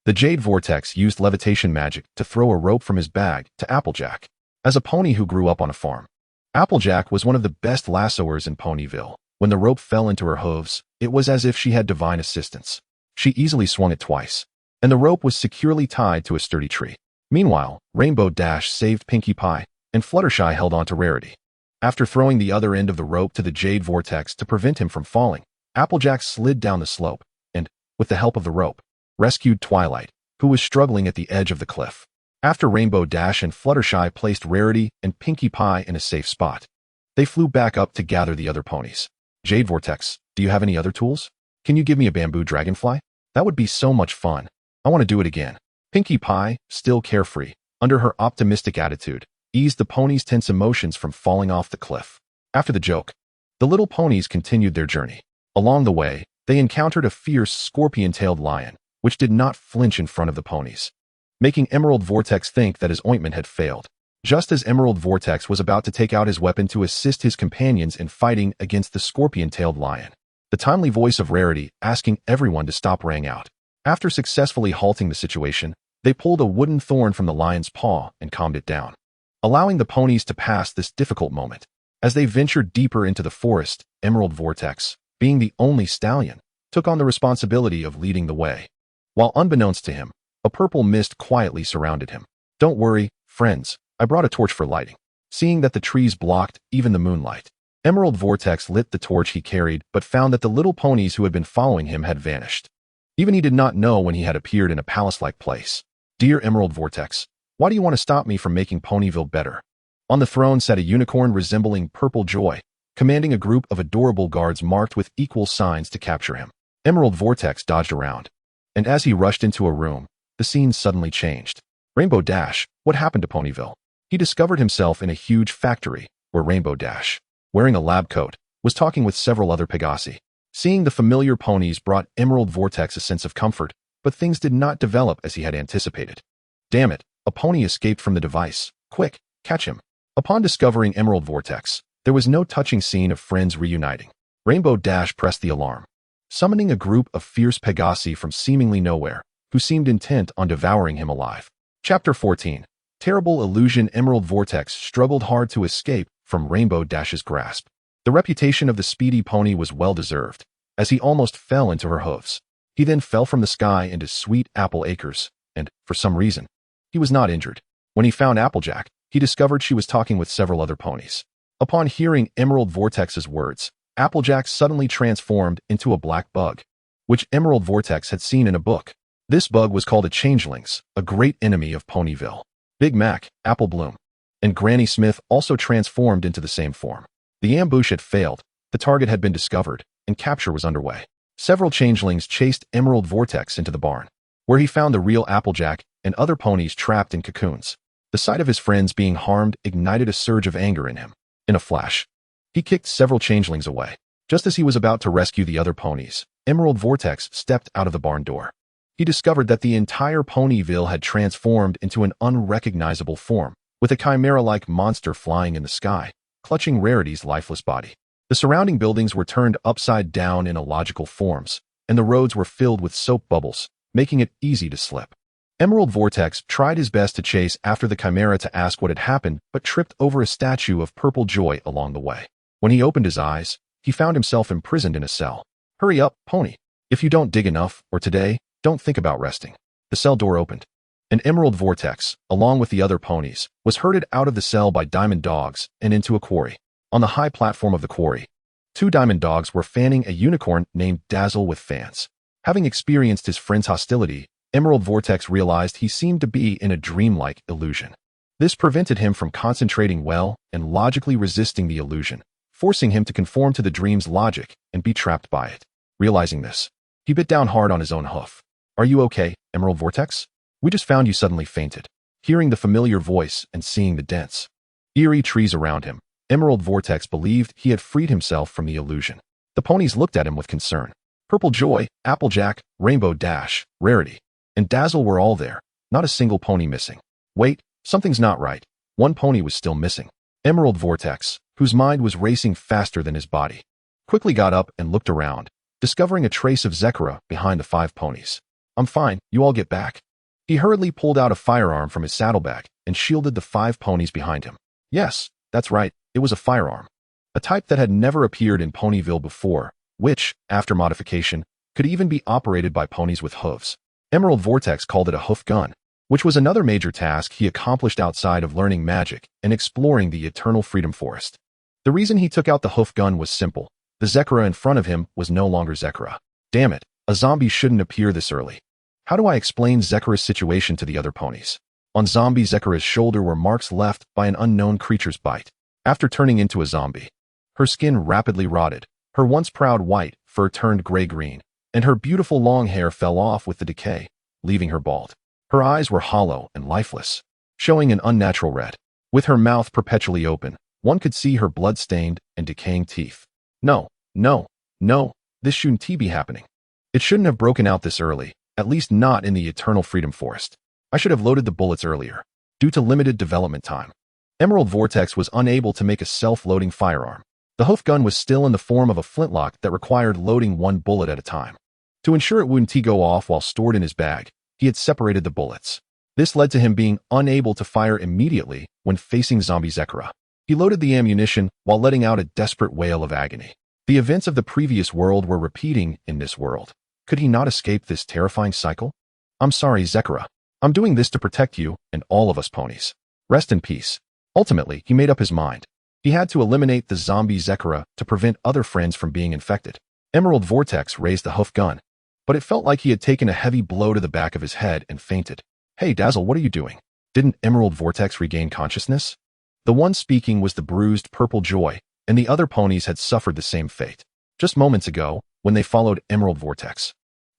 the Jade Vortex used levitation magic to throw a rope from his bag to Applejack. As a pony who grew up on a farm, Applejack was one of the best lassoers in Ponyville. When the rope fell into her hooves, it was as if she had divine assistance. She easily swung it twice, and the rope was securely tied to a sturdy tree. Meanwhile, Rainbow Dash saved Pinkie Pie, and Fluttershy held on to Rarity. After throwing the other end of the rope to the Jade Vortex to prevent him from falling, Applejack slid down the slope and, with the help of the rope, rescued Twilight, who was struggling at the edge of the cliff. After Rainbow Dash and Fluttershy placed Rarity and Pinkie Pie in a safe spot, they flew back up to gather the other ponies. Jade Vortex, do you have any other tools? Can you give me a bamboo dragonfly? That would be so much fun. I want to do it again. Pinkie Pie, still carefree, under her optimistic attitude, eased the ponies' tense emotions from falling off the cliff. After the joke, the little ponies continued their journey. Along the way, they encountered a fierce scorpion-tailed lion, which did not flinch in front of the ponies, making Emerald Vortex think that his ointment had failed. Just as Emerald Vortex was about to take out his weapon to assist his companions in fighting against the scorpion-tailed lion, the timely voice of Rarity asking everyone to stop rang out. After successfully halting the situation, they pulled a wooden thorn from the lion's paw and calmed it down, allowing the ponies to pass this difficult moment. As they ventured deeper into the forest, Emerald Vortex, being the only stallion, took on the responsibility of leading the way. While unbeknownst to him, a purple mist quietly surrounded him. Don't worry, friends, I brought a torch for lighting. Seeing that the trees blocked even the moonlight, Emerald Vortex lit the torch he carried but found that the little ponies who had been following him had vanished. Even he did not know when he had appeared in a palace-like place. Dear Emerald Vortex, why do you want to stop me from making Ponyville better? On the throne sat a unicorn resembling Purple Joy, commanding a group of adorable guards marked with equal signs to capture him. Emerald Vortex dodged around, and as he rushed into a room, the scene suddenly changed. Rainbow Dash, what happened to Ponyville? He discovered himself in a huge factory, where Rainbow Dash, wearing a lab coat, was talking with several other Pegasi. Seeing the familiar ponies brought Emerald Vortex a sense of comfort, but things did not develop as he had anticipated. Damn it, a pony escaped from the device. Quick, catch him. Upon discovering Emerald Vortex, there was no touching scene of friends reuniting. Rainbow Dash pressed the alarm, summoning a group of fierce Pegasi from seemingly nowhere, who seemed intent on devouring him alive. Chapter 14. Terrible Illusion. Emerald Vortex struggled hard to escape from Rainbow Dash's grasp. The reputation of the speedy pony was well-deserved, as he almost fell into her hooves. He then fell from the sky into sweet apple acres, and, for some reason, he was not injured. When he found Applejack, he discovered she was talking with several other ponies. Upon hearing Emerald Vortex's words, Applejack suddenly transformed into a black bug, which Emerald Vortex had seen in a book. This bug was called a changelings, a great enemy of Ponyville. Big Mac, Apple Bloom, and Granny Smith also transformed into the same form. The ambush had failed, the target had been discovered, and capture was underway. Several changelings chased Emerald Vortex into the barn, where he found the real Applejack and other ponies trapped in cocoons. The sight of his friends being harmed ignited a surge of anger in him. In a flash, he kicked several changelings away. Just as he was about to rescue the other ponies, Emerald Vortex stepped out of the barn door. He discovered that the entire Ponyville had transformed into an unrecognizable form, with a chimera-like monster flying in the sky, clutching Rarity's lifeless body. The surrounding buildings were turned upside down in illogical forms, and the roads were filled with soap bubbles, making it easy to slip. Emerald Vortex tried his best to chase after the chimera to ask what had happened, but tripped over a statue of purple joy along the way. When he opened his eyes, he found himself imprisoned in a cell. Hurry up, pony. If you don't dig enough, or today, don't think about resting. The cell door opened, and Emerald Vortex, along with the other ponies, was herded out of the cell by diamond dogs and into a quarry. On the high platform of the quarry, 2 diamond dogs were fanning a unicorn named Dazzle with fans. Having experienced his friend's hostility, Emerald Vortex realized he seemed to be in a dreamlike illusion. This prevented him from concentrating well and logically resisting the illusion, forcing him to conform to the dream's logic and be trapped by it. Realizing this, he bit down hard on his own hoof. Are you okay, Emerald Vortex? We just found you suddenly fainted. Hearing the familiar voice and seeing the dense, eerie trees around him, Emerald Vortex believed he had freed himself from the illusion. The ponies looked at him with concern. Purple Joy, Applejack, Rainbow Dash, Rarity, and Dazzle were all there, not a single pony missing. Wait, something's not right. One pony was still missing. Emerald Vortex, whose mind was racing faster than his body, quickly got up and looked around, discovering a trace of Zekra behind the 5 ponies. I'm fine, you all get back. He hurriedly pulled out a firearm from his saddlebag and shielded the 5 ponies behind him. Yes, that's right, it was a firearm. A type that had never appeared in Ponyville before, which, after modification, could even be operated by ponies with hooves. Emerald Vortex called it a hoof gun, which was another major task he accomplished outside of learning magic and exploring the Eternal Freedom Forest. The reason he took out the hoof gun was simple. The Zekra in front of him was no longer Zekra. Damn it, a zombie shouldn't appear this early. How do I explain Zekra's situation to the other ponies? On zombie Zekra's shoulder were marks left by an unknown creature's bite. After turning into a zombie, her skin rapidly rotted, her once proud white fur turned gray-green, and her beautiful long hair fell off with the decay, leaving her bald. Her eyes were hollow and lifeless, showing an unnatural red. With her mouth perpetually open, one could see her blood-stained and decaying teeth. No, this shouldn't be happening. It shouldn't have broken out this early, at least not in the Eternal Freedom Forest. I should have loaded the bullets earlier. Due to limited development time, Emerald Vortex was unable to make a self-loading firearm. The hoof gun was still in the form of a flintlock that required loading 1 bullet at a time. To ensure it wouldn't go off while stored in his bag, he had separated the bullets. This led to him being unable to fire immediately when facing zombie Zekra. He loaded the ammunition while letting out a desperate wail of agony. The events of the previous world were repeating in this world. Could he not escape this terrifying cycle? I'm sorry, Zekra. I'm doing this to protect you and all of us ponies. Rest in peace. Ultimately, he made up his mind. He had to eliminate the zombie Zekra to prevent other friends from being infected. Emerald Vortex raised the hoof gun, but it felt like he had taken a heavy blow to the back of his head and fainted. Hey, Dazzle, what are you doing? Didn't Emerald Vortex regain consciousness? The one speaking was the bruised Purple Joy, and the other ponies had suffered the same fate. Just moments ago, when they followed Emerald Vortex,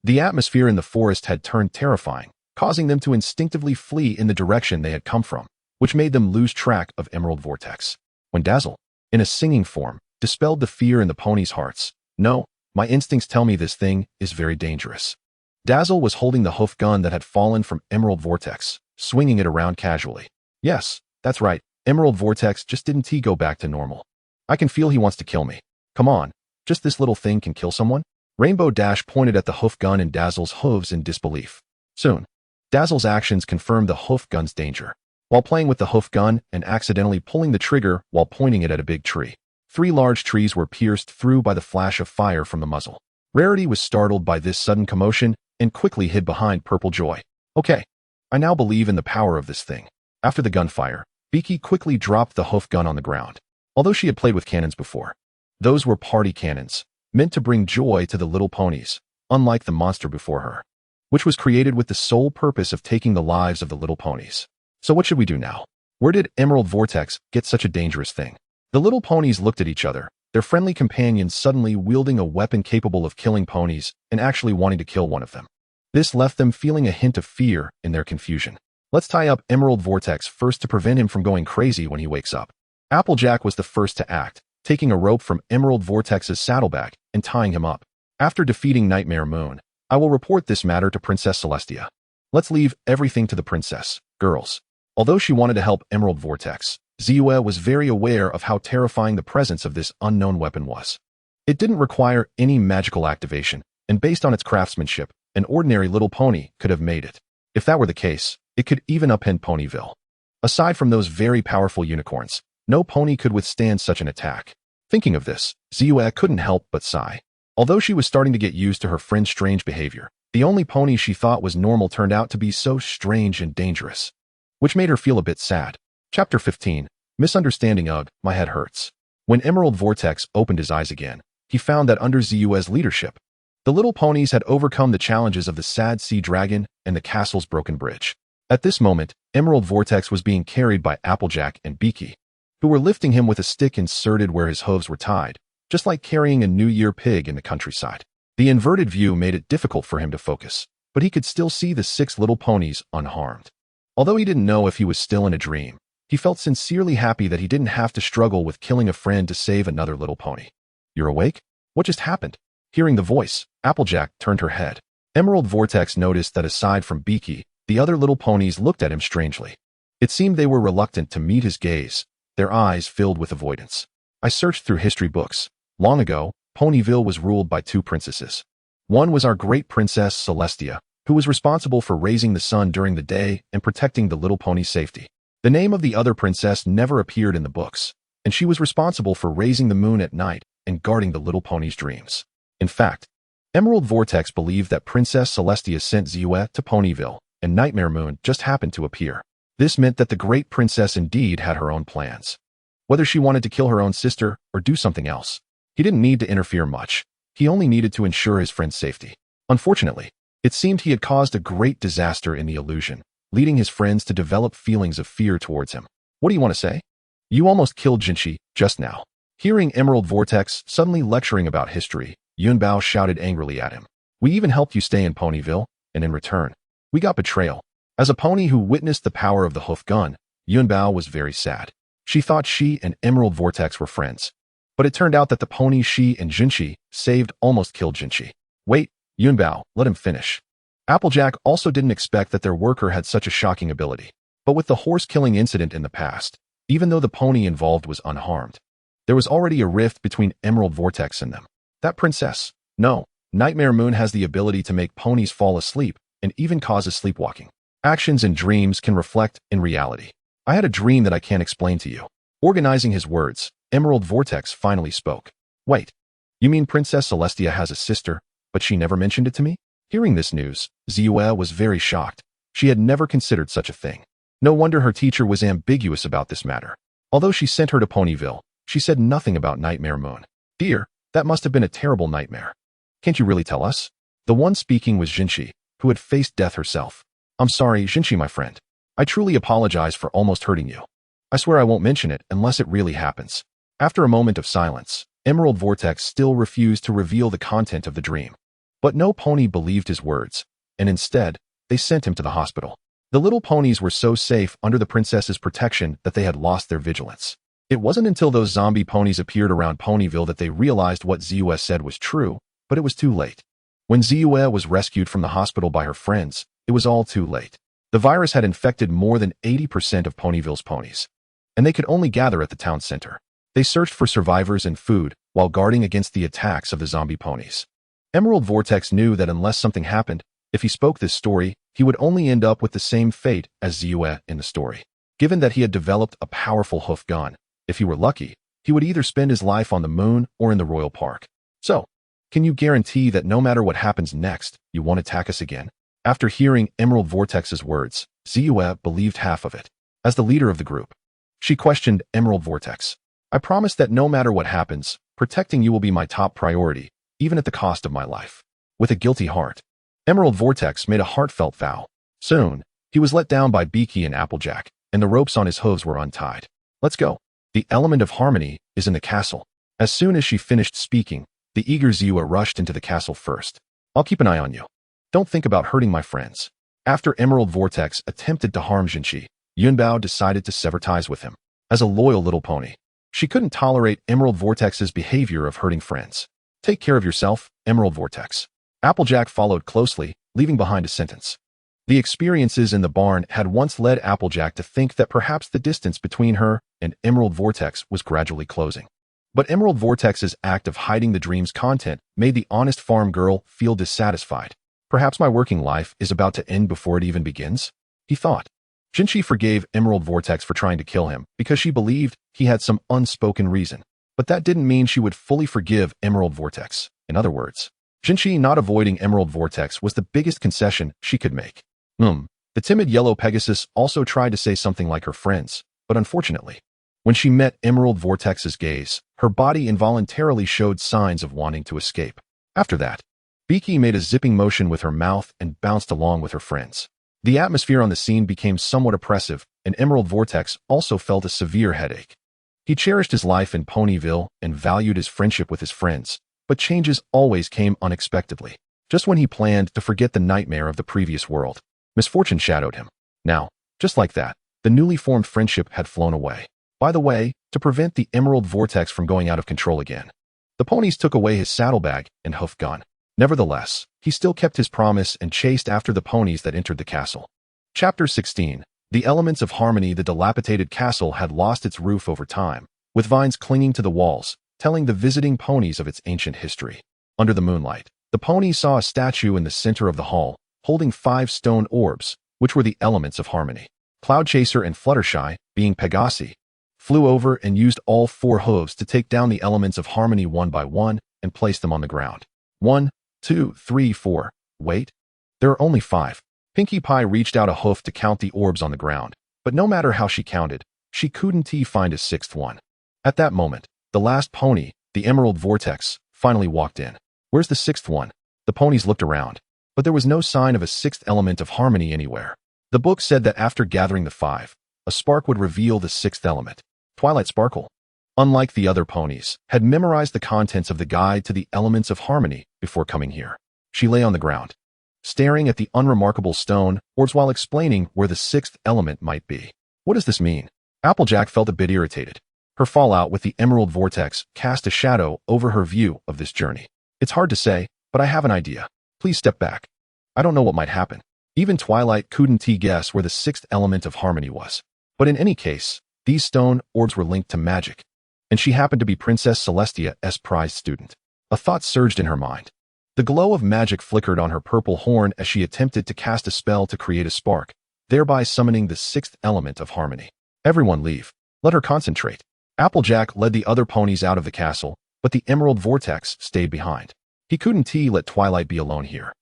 the atmosphere in the forest had turned terrifying, causing them to instinctively flee in the direction they had come from, which made them lose track of Emerald Vortex. When Dazzle, in a singing form, dispelled the fear in the ponies' hearts. No, my instincts tell me this thing is very dangerous. Dazzle was holding the hoof gun that had fallen from Emerald Vortex, swinging it around casually. Yes, that's right, Emerald Vortex just didn't go back to normal. I can feel he wants to kill me. Come on, just this little thing can kill someone? Rainbow Dash pointed at the hoof gun in Dazzle's hooves in disbelief. Soon, Dazzle's actions confirmed the hoof gun's danger. While playing with the hoof gun and accidentally pulling the trigger while pointing it at a big tree, 3 large trees were pierced through by the flash of fire from the muzzle. Rarity was startled by this sudden commotion and quickly hid behind Purple Joy. Okay, I now believe in the power of this thing. After the gunfire, Beaky quickly dropped the hoof gun on the ground. Although she had played with cannons before, those were party cannons, meant to bring joy to the little ponies, unlike the monster before her, which was created with the sole purpose of taking the lives of the little ponies. So what should we do now? Where did Emerald Vortex get such a dangerous thing? The little ponies looked at each other, their friendly companion suddenly wielding a weapon capable of killing ponies and actually wanting to kill one of them. This left them feeling a hint of fear in their confusion. Let's tie up Emerald Vortex first to prevent him from going crazy when he wakes up. Applejack was the first to act, taking a rope from Emerald Vortex's saddlebag and tying him up. After defeating Nightmare Moon, I will report this matter to Princess Celestia. Let's leave everything to the princess, girls. Although she wanted to help Emerald Vortex, Ziyue was very aware of how terrifying the presence of this unknown weapon was. It didn't require any magical activation, and based on its craftsmanship, an ordinary little pony could have made it. If that were the case, it could even upend Ponyville. Aside from those very powerful unicorns, no pony could withstand such an attack. Thinking of this, Ziyue couldn't help but sigh. Although she was starting to get used to her friend's strange behavior, the only pony she thought was normal turned out to be so strange and dangerous, which made her feel a bit sad. Chapter 15. Misunderstanding. Ugh, my head hurts. When Emerald Vortex opened his eyes again, he found that under Ziyue's leadership, the little ponies had overcome the challenges of the sad sea dragon and the castle's broken bridge. At this moment, Emerald Vortex was being carried by Applejack and Beaky, who were lifting him with a stick inserted where his hooves were tied, just like carrying a New Year pig in the countryside. The inverted view made it difficult for him to focus, but he could still see the 6 little ponies unharmed. Although he didn't know if he was still in a dream, he felt sincerely happy that he didn't have to struggle with killing a friend to save another little pony. You're awake? What just happened? Hearing the voice, Applejack turned her head. Emerald Vortex noticed that aside from Beaky, the other little ponies looked at him strangely. It seemed they were reluctant to meet his gaze, their eyes filled with avoidance. I searched through history books. Long ago, Ponyville was ruled by 2 princesses. One was our great Princess Celestia, who was responsible for raising the sun during the day and protecting the little pony's safety. The name of the other princess never appeared in the books, and she was responsible for raising the moon at night and guarding the little pony's dreams. In fact, Emerald Vortex believed that Princess Celestia sent Ziyue to Ponyville, and Nightmare Moon just happened to appear. This meant that the great princess indeed had her own plans. Whether she wanted to kill her own sister or do something else, he didn't need to interfere much. He only needed to ensure his friend's safety. Unfortunately, it seemed he had caused a great disaster in the illusion, leading his friends to develop feelings of fear towards him. What do you want to say? You almost killed Jinchi just now. Hearing Emerald Vortex suddenly lecturing about history, Yunbao shouted angrily at him. We even helped you stay in Ponyville, and in return, we got betrayal. As a pony who witnessed the power of the hoof gun, Yunbao was very sad. She thought she and Emerald Vortex were friends, but it turned out that the pony she and Jinchi saved almost killed Jinchi. Wait, Yunbao, let him finish. Applejack also didn't expect that their worker had such a shocking ability. But with the horse-killing incident in the past, even though the pony involved was unharmed, there was already a rift between Emerald Vortex and them. That princess. No, Nightmare Moon has the ability to make ponies fall asleep and even causes sleepwalking. Actions and dreams can reflect in reality. I had a dream that I can't explain to you. Organizing his words, Emerald Vortex finally spoke. Wait, you mean Princess Celestia has a sister, but she never mentioned it to me? Hearing this news, Ziyue was very shocked. She had never considered such a thing. No wonder her teacher was ambiguous about this matter. Although she sent her to Ponyville, she said nothing about Nightmare Moon. Dear, that must have been a terrible nightmare. Can't you really tell us? The one speaking was Jinchi, who had faced death herself. I'm sorry, Jinchi, my friend. I truly apologize for almost hurting you. I swear I won't mention it unless it really happens. After a moment of silence, Emerald Vortex still refused to reveal the content of the dream. But no pony believed his words, and instead, they sent him to the hospital. The little ponies were so safe under the princess's protection that they had lost their vigilance. It wasn't until those zombie ponies appeared around Ponyville that they realized what Ziyue said was true, but it was too late. When Ziyue was rescued from the hospital by her friends, it was all too late. The virus had infected more than 80% of Ponyville's ponies, and they could only gather at the town center. They searched for survivors and food while guarding against the attacks of the zombie ponies. Emerald Vortex knew that unless something happened, if he spoke this story, he would only end up with the same fate as Ziyue in the story. Given that he had developed a powerful hoof gun, if he were lucky, he would either spend his life on the moon or in the royal park. So, can you guarantee that no matter what happens next, you won't attack us again? After hearing Emerald Vortex's words, Ziyue believed half of it. As the leader of the group, She questioned Emerald Vortex. I promise that no matter what happens, protecting you will be my top priority, even at the cost of my life. With a guilty heart, Emerald Vortex made a heartfelt vow. Soon, he was let down by Beaky and Applejack, and the ropes on his hooves were untied. Let's go. The element of harmony is in the castle. As soon as she finished speaking, the eager Zua rushed into the castle first. I'll keep an eye on you. Don't think about hurting my friends. After Emerald Vortex attempted to harm Jinchi, Yunbao decided to sever ties with him. As a loyal little pony, she couldn't tolerate Emerald Vortex's behavior of hurting friends. Take care of yourself, Emerald Vortex. Applejack followed closely, leaving behind a sentence. The experiences in the barn had once led Applejack to think that perhaps the distance between her and Emerald Vortex was gradually closing. But Emerald Vortex's act of hiding the dream's content made the honest farm girl feel dissatisfied. Perhaps my working life is about to end before it even begins, he thought. Jinchi forgave Emerald Vortex for trying to kill him because she believed he had some unspoken reason. But that didn't mean she would fully forgive Emerald Vortex. In other words, Jinchi not avoiding Emerald Vortex was the biggest concession she could make. The timid yellow Pegasus also tried to say something like her friends, but unfortunately, when she met Emerald Vortex's gaze, her body involuntarily showed signs of wanting to escape. After that, Beaky made a zipping motion with her mouth and bounced along with her friends. The atmosphere on the scene became somewhat oppressive, and Emerald Vortex also felt a severe headache. He cherished his life in Ponyville and valued his friendship with his friends, but changes always came unexpectedly. Just when he planned to forget the nightmare of the previous world, misfortune shadowed him. Now, just like that, the newly formed friendship had flown away. By the way, to prevent the Emerald Vortex from going out of control again, the ponies took away his saddlebag and hoof gun. Nevertheless, he still kept his promise and chased after the ponies that entered the castle. Chapter 16. The elements of harmony. The dilapidated castle had lost its roof over time, with vines clinging to the walls, telling the visiting ponies of its ancient history. Under the moonlight, the ponies saw a statue in the center of the hall, holding 5 stone orbs, which were the elements of harmony. Cloudchaser and Fluttershy, being Pegasi, flew over and used all 4 hooves to take down the elements of harmony one by one and place them on the ground. 1, 2, 3, 4. Wait. There are only 5. Pinkie Pie reached out a hoof to count the orbs on the ground, but no matter how she counted, she couldn't find a 6th one. At that moment, the last pony, the Emerald Vortex, finally walked in. Where's the 6th one? The ponies looked around, but there was no sign of a 6th element of harmony anywhere. The book said that after gathering the 5, a spark would reveal the 6th element. Twilight Sparkle, unlike the other ponies, had memorized the contents of the guide to the elements of harmony before coming here. She lay on the ground, staring at the unremarkable stone orbs while explaining where the 6th element might be. What does this mean? Applejack felt a bit irritated. Her fallout with the Emerald Vortex cast a shadow over her view of this journey. It's hard to say, but I have an idea. Please step back. I don't know what might happen. Even Twilight couldn't guess where the 6th element of harmony was. But in any case, these stone orbs were linked to magic, and she happened to be Princess Celestia's prized student. A thought surged in her mind. The glow of magic flickered on her purple horn as she attempted to cast a spell to create a spark, thereby summoning the 6th element of harmony. Everyone leave. Let her concentrate. Applejack led the other ponies out of the castle, but the Emerald Vortex stayed behind. He couldn't let Twilight be alone here.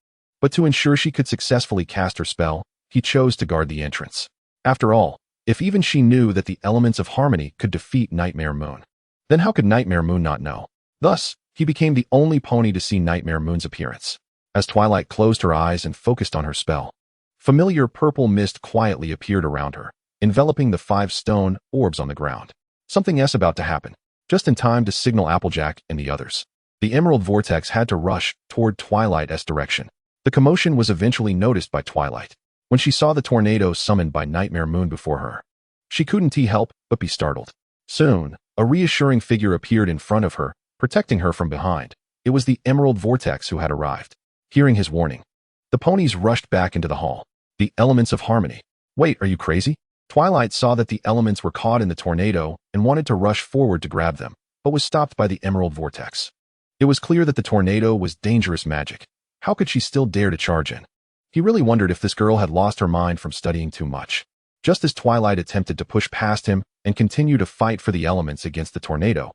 But to ensure she could successfully cast her spell, he chose to guard the entrance. After all, if even she knew that the elements of harmony could defeat Nightmare Moon, then how could Nightmare Moon not know? Thus, he became the only pony to see Nightmare Moon's appearance. As Twilight closed her eyes and focused on her spell, familiar purple mist quietly appeared around her, enveloping the 5 stone orbs on the ground. Something else about to happen, just in time to signal Applejack and the others. The Emerald Vortex had to rush toward Twilight's direction. The commotion was eventually noticed by Twilight when she saw the tornado summoned by Nightmare Moon before her. She couldn't help but be startled. Soon, a reassuring figure appeared in front of her, protecting her from behind. It was the Emerald Vortex who had arrived. Hearing his warning, the ponies rushed back into the hall. The elements of harmony. Wait, are you crazy? Twilight saw that the elements were caught in the tornado and wanted to rush forward to grab them, but was stopped by the Emerald Vortex. It was clear that the tornado was dangerous magic. How could she still dare to charge in? He really wondered if this girl had lost her mind from studying too much. Just as Twilight attempted to push past him and continue to fight for the elements against the tornado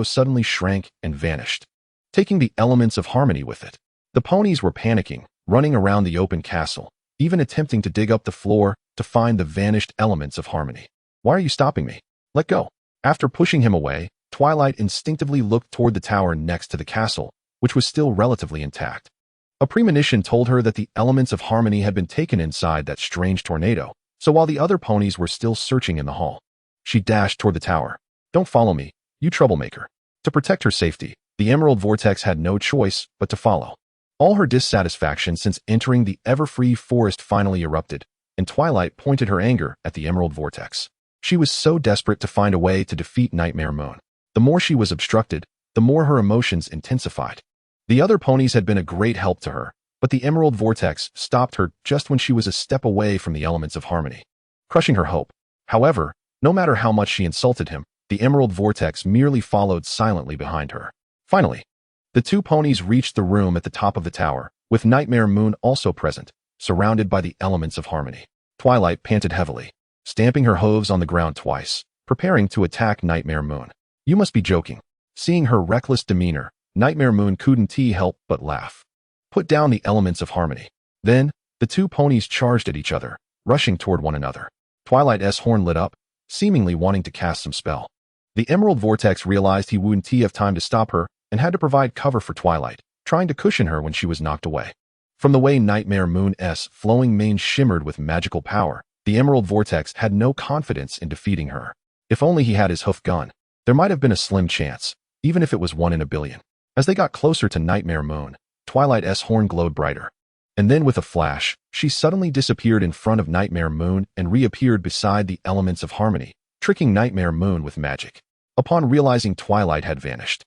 suddenly shrank and vanished, taking the elements of harmony with it. The ponies were panicking, running around the open castle, even attempting to dig up the floor to find the vanished elements of harmony. Why are you stopping me? Let go. After pushing him away, Twilight instinctively looked toward the tower next to the castle, which was still relatively intact. A premonition told her that the elements of harmony had been taken inside that strange tornado, so while the other ponies were still searching in the hall, she dashed toward the tower. Don't follow me, you troublemaker. To protect her safety, the Emerald Vortex had no choice but to follow. All her dissatisfaction since entering the ever-free forest finally erupted, and Twilight pointed her anger at the Emerald Vortex. She was so desperate to find a way to defeat Nightmare Moon. The more she was obstructed, the more her emotions intensified. The other ponies had been a great help to her, but the Emerald Vortex stopped her just when she was a step away from the elements of harmony, crushing her hope. However, no matter how much she insulted him, the Emerald Vortex merely followed silently behind her. Finally, the two ponies reached the room at the top of the tower, with Nightmare Moon also present, surrounded by the elements of harmony. Twilight panted heavily, stamping her hooves on the ground twice, preparing to attack Nightmare Moon. You must be joking. Seeing her reckless demeanor, Nightmare Moon couldn't help but laugh. Put down the elements of harmony. Then, the two ponies charged at each other, rushing toward one another. Twilight's horn lit up, seemingly wanting to cast some spell. The Emerald Vortex realized he wouldn't have time to stop her and had to provide cover for Twilight, trying to cushion her when she was knocked away. From the way Nightmare Moon's flowing mane shimmered with magical power, the Emerald Vortex had no confidence in defeating her. If only he had his hoof gun, there might have been a slim chance, even if it was 1 in a billion. As they got closer to Nightmare Moon, Twilight's horn glowed brighter. And then with a flash, she suddenly disappeared in front of Nightmare Moon and reappeared beside the elements of harmony, tricking Nightmare Moon with magic. Upon realizing Twilight had vanished,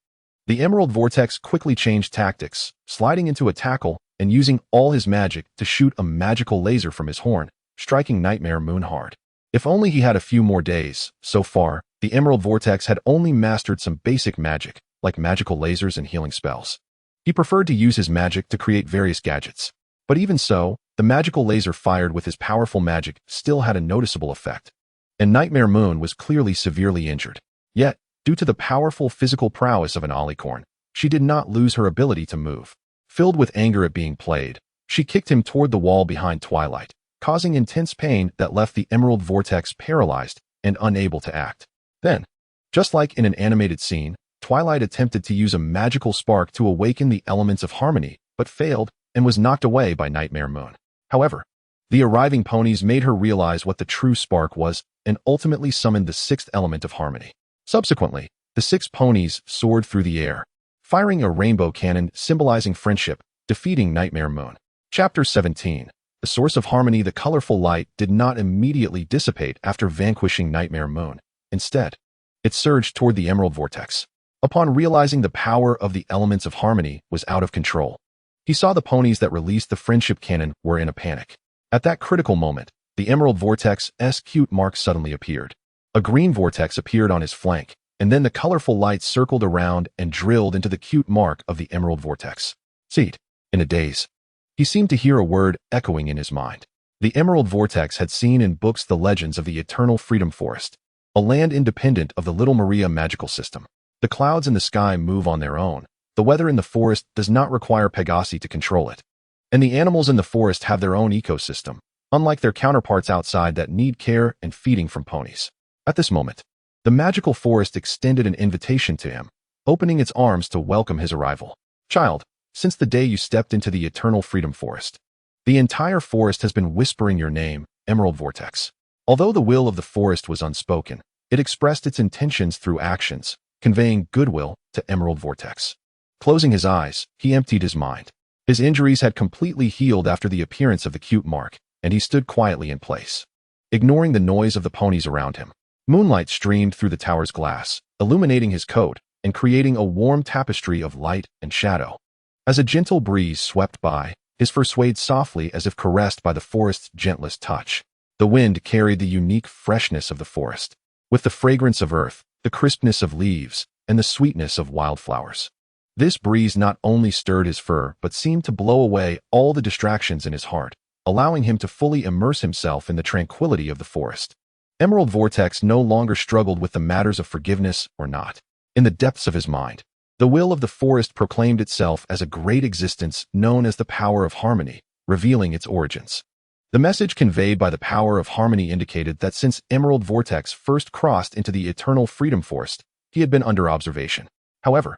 the Emerald Vortex quickly changed tactics, sliding into a tackle and using all his magic to shoot a magical laser from his horn, striking Nightmare Moon hard. If only he had a few more days. So far, the Emerald Vortex had only mastered some basic magic, like magical lasers and healing spells. He preferred to use his magic to create various gadgets. But even so, the magical laser fired with his powerful magic still had a noticeable effect. And Nightmare Moon was clearly severely injured. Yet, due to the powerful physical prowess of an alicorn, she did not lose her ability to move. Filled with anger at being played, she kicked him toward the wall behind Twilight, causing intense pain that left the Emerald Vortex paralyzed and unable to act. Then, just like in an animated scene, Twilight attempted to use a magical spark to awaken the elements of harmony, but failed and was knocked away by Nightmare Moon. However, the arriving ponies made her realize what the true spark was and ultimately summoned the 6th element of harmony. Subsequently, the 6 ponies soared through the air, firing a rainbow cannon symbolizing friendship, defeating Nightmare Moon. Chapter 17. The source of harmony. The colorful light did not immediately dissipate after vanquishing Nightmare Moon. Instead, it surged toward the Emerald Vortex. Upon realizing the power of the elements of harmony was out of control, he saw the ponies that released the friendship cannon were in a panic. At that critical moment, the Emerald Vortex's cute mark suddenly appeared. A green vortex appeared on his flank, and then the colorful light circled around and drilled into the cute mark of the Emerald Vortex. Seed. In a daze, he seemed to hear a word echoing in his mind. The Emerald Vortex had seen in books the legends of the Eternal Freedom Forest, a land independent of the Little Maria magical system. The clouds in the sky move on their own. The weather in the forest does not require Pegasi to control it. And the animals in the forest have their own ecosystem, unlike their counterparts outside that need care and feeding from ponies. At this moment, the magical forest extended an invitation to him, opening its arms to welcome his arrival. Child, since the day you stepped into the Eternal Freedom Forest, the entire forest has been whispering your name, Emerald Vortex. Although the will of the forest was unspoken, it expressed its intentions through actions, conveying goodwill to Emerald Vortex. Closing his eyes, he emptied his mind. His injuries had completely healed after the appearance of the cute mark, and he stood quietly in place, ignoring the noise of the ponies around him. Moonlight streamed through the tower's glass, illuminating his coat and creating a warm tapestry of light and shadow. As a gentle breeze swept by, his fur swayed softly as if caressed by the forest's gentlest touch. The wind carried the unique freshness of the forest, with the fragrance of earth, the crispness of leaves, and the sweetness of wildflowers. This breeze not only stirred his fur but seemed to blow away all the distractions in his heart, allowing him to fully immerse himself in the tranquility of the forest. Emerald Vortex no longer struggled with the matters of forgiveness or not. In the depths of his mind, the will of the forest proclaimed itself as a great existence known as the power of harmony, revealing its origins. The message conveyed by the power of harmony indicated that since Emerald Vortex first crossed into the Eternal Freedom Forest, he had been under observation. However,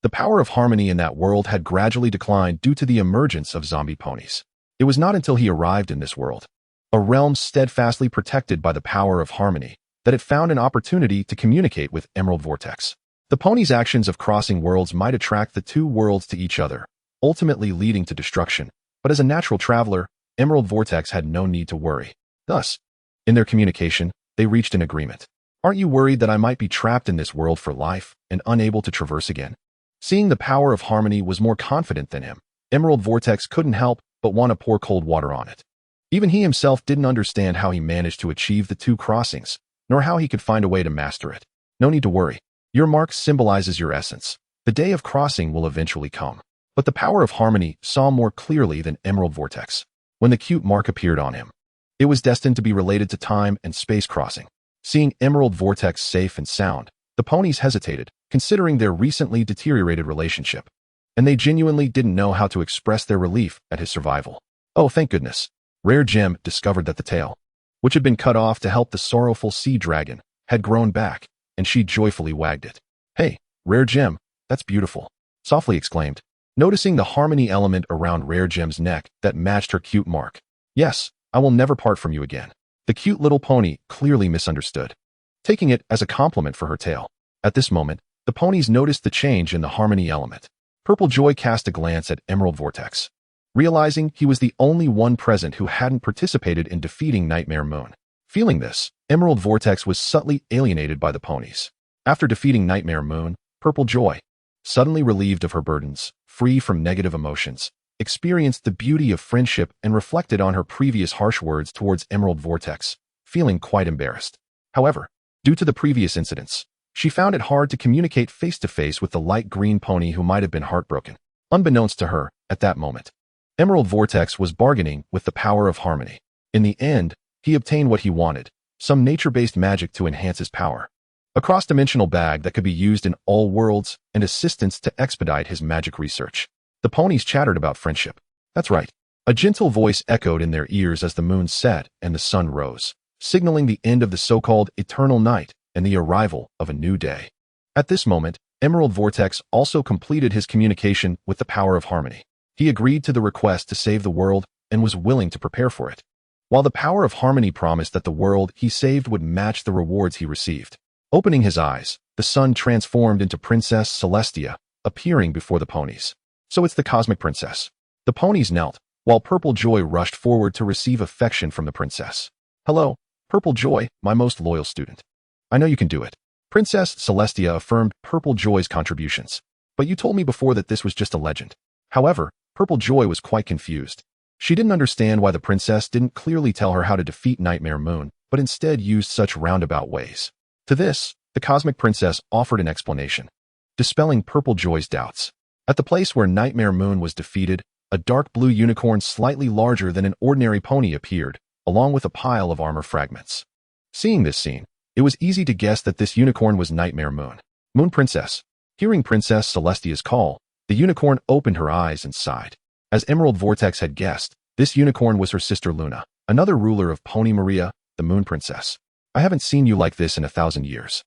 the power of harmony in that world had gradually declined due to the emergence of zombie ponies. It was not until he arrived in this world, a realm steadfastly protected by the power of harmony, that it found an opportunity to communicate with Emerald Vortex. The pony's actions of crossing worlds might attract the two worlds to each other, ultimately leading to destruction, but as a natural traveler, Emerald Vortex had no need to worry. Thus, in their communication, they reached an agreement. Aren't you worried that I might be trapped in this world for life and unable to traverse again? Seeing the power of harmony was more confident than him, Emerald Vortex couldn't help but want to pour cold water on it. Even he himself didn't understand how he managed to achieve the two crossings, nor how he could find a way to master it. No need to worry. Your mark symbolizes your essence. The day of crossing will eventually come. But the power of harmony saw more clearly than Emerald Vortex. When the cute mark appeared on him, it was destined to be related to time and space crossing. Seeing Emerald Vortex safe and sound, the ponies hesitated, considering their recently deteriorated relationship. And they genuinely didn't know how to express their relief at his survival. Oh, thank goodness. Rare Gem discovered that the tail, which had been cut off to help the sorrowful sea dragon, had grown back, and she joyfully wagged it. Hey, Rare Gem, that's beautiful, softly exclaimed, noticing the harmony element around Rare Gem's neck that matched her cute mark. Yes, I will never part from you again. The cute little pony clearly misunderstood, taking it as a compliment for her tail. At this moment, the ponies noticed the change in the harmony element. Purple Joy cast a glance at Emerald Vortex, realizing he was the only one present who hadn't participated in defeating Nightmare Moon. Feeling this, Emerald Vortex was subtly alienated by the ponies. After defeating Nightmare Moon, Purple Joy, suddenly relieved of her burdens, free from negative emotions, experienced the beauty of friendship and reflected on her previous harsh words towards Emerald Vortex, feeling quite embarrassed. However, due to the previous incidents, she found it hard to communicate face-to-face with the light green pony who might have been heartbroken. Unbeknownst to her, at that moment, Emerald Vortex was bargaining with the power of harmony. In the end, he obtained what he wanted, some nature-based magic to enhance his power. A cross-dimensional bag that could be used in all worlds and assistance to expedite his magic research. The ponies chattered about friendship. That's right. A gentle voice echoed in their ears as the moon set and the sun rose, signaling the end of the so-called eternal night and the arrival of a new day. At this moment, Emerald Vortex also completed his communication with the power of harmony. He agreed to the request to save the world and was willing to prepare for it. While the power of harmony promised that the world he saved would match the rewards he received. Opening his eyes, the sun transformed into Princess Celestia, appearing before the ponies. So it's the Cosmic Princess. The ponies knelt, while Purple Joy rushed forward to receive affection from the princess. Hello, Purple Joy, my most loyal student. I know you can do it. Princess Celestia affirmed Purple Joy's contributions. But you told me before that this was just a legend. However, Purple Joy was quite confused. She didn't understand why the princess didn't clearly tell her how to defeat Nightmare Moon, but instead used such roundabout ways. To this, the Cosmic Princess offered an explanation, dispelling Purple Joy's doubts. At the place where Nightmare Moon was defeated, a dark blue unicorn slightly larger than an ordinary pony appeared, along with a pile of armor fragments. Seeing this scene, it was easy to guess that this unicorn was Nightmare Moon. Moon Princess. Hearing Princess Celestia's call, the unicorn opened her eyes and sighed. As Emerald Vortex had guessed, this unicorn was her sister Luna, another ruler of Pony Maria, the Moon Princess. I haven't seen you like this in 1,000 years.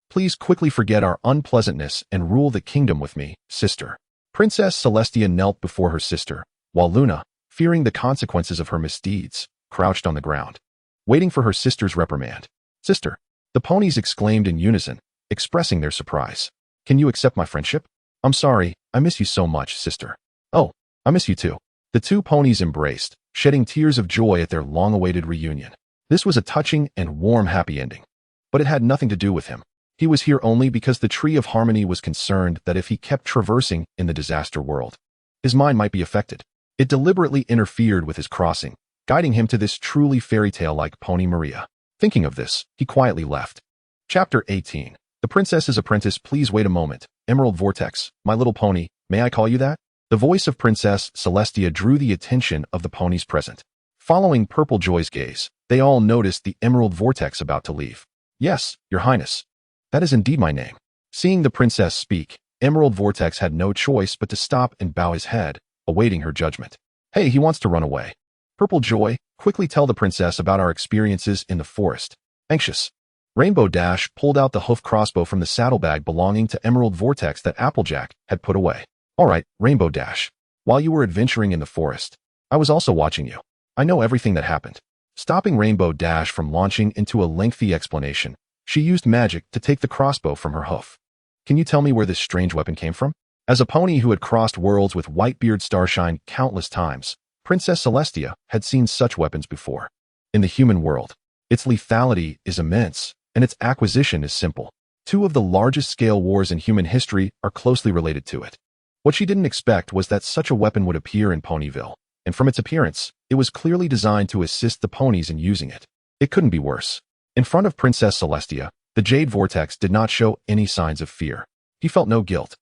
Please quickly forget our unpleasantness and rule the kingdom with me, sister. Princess Celestia knelt before her sister, while Luna, fearing the consequences of her misdeeds, crouched on the ground, waiting for her sister's reprimand. Sister, the ponies exclaimed in unison, expressing their surprise. Can you accept my friendship? I'm sorry, I miss you so much, sister. Oh, I miss you too. The two ponies embraced, shedding tears of joy at their long-awaited reunion. This was a touching and warm happy ending. But it had nothing to do with him. He was here only because the Tree of Harmony was concerned that if he kept traversing in the disaster world, his mind might be affected. It deliberately interfered with his crossing, guiding him to this truly fairy tale-like Pony Maria. Thinking of this, he quietly left. Chapter 18. The Princess's Apprentice. Please wait a moment. Emerald Vortex, my little pony, may I call you that? The voice of Princess Celestia drew the attention of the ponies present. Following Purple Joy's gaze, they all noticed the Emerald Vortex about to leave. Yes, Your Highness. That is indeed my name. Seeing the princess speak, Emerald Vortex had no choice but to stop and bow his head, awaiting her judgment. Hey, he wants to run away. Purple Joy, quickly tell the princess about our experiences in the forest. Anxious. Rainbow Dash pulled out the hoof crossbow from the saddlebag belonging to Emerald Vortex that Applejack had put away. All right, Rainbow Dash. While you were adventuring in the forest, I was also watching you. I know everything that happened. Stopping Rainbow Dash from launching into a lengthy explanation, she used magic to take the crossbow from her hoof. Can you tell me where this strange weapon came from? As a pony who had crossed worlds with Whitebeard Starshine countless times, Princess Celestia had seen such weapons before. In the human world, its lethality is immense, and its acquisition is simple. Two of the largest scale wars in human history are closely related to it. What she didn't expect was that such a weapon would appear in Ponyville, and from its appearance, it was clearly designed to assist the ponies in using it. It couldn't be worse. In front of Princess Celestia, the Jade Vortex did not show any signs of fear. He felt no guilt.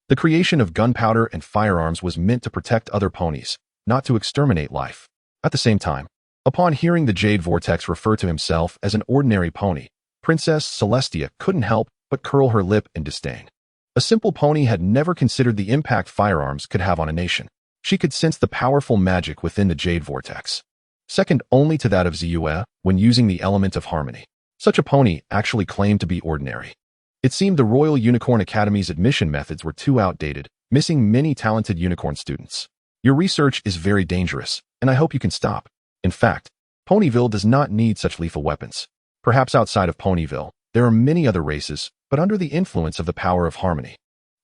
The creation of gunpowder and firearms was meant to protect other ponies, not to exterminate life. At the same time, upon hearing the Jade Vortex refer to himself as an ordinary pony, Princess Celestia couldn't help but curl her lip in disdain. A simple pony had never considered the impact firearms could have on a nation. She could sense the powerful magic within the Jade Vortex, second only to that of Ziyue when using the element of harmony. Such a pony actually claimed to be ordinary. It seemed the Royal Unicorn Academy's admission methods were too outdated, missing many talented unicorn students. Your research is very dangerous, and I hope you can stop. In fact, Ponyville does not need such lethal weapons. Perhaps outside of Ponyville, there are many other races, but under the influence of the power of harmony.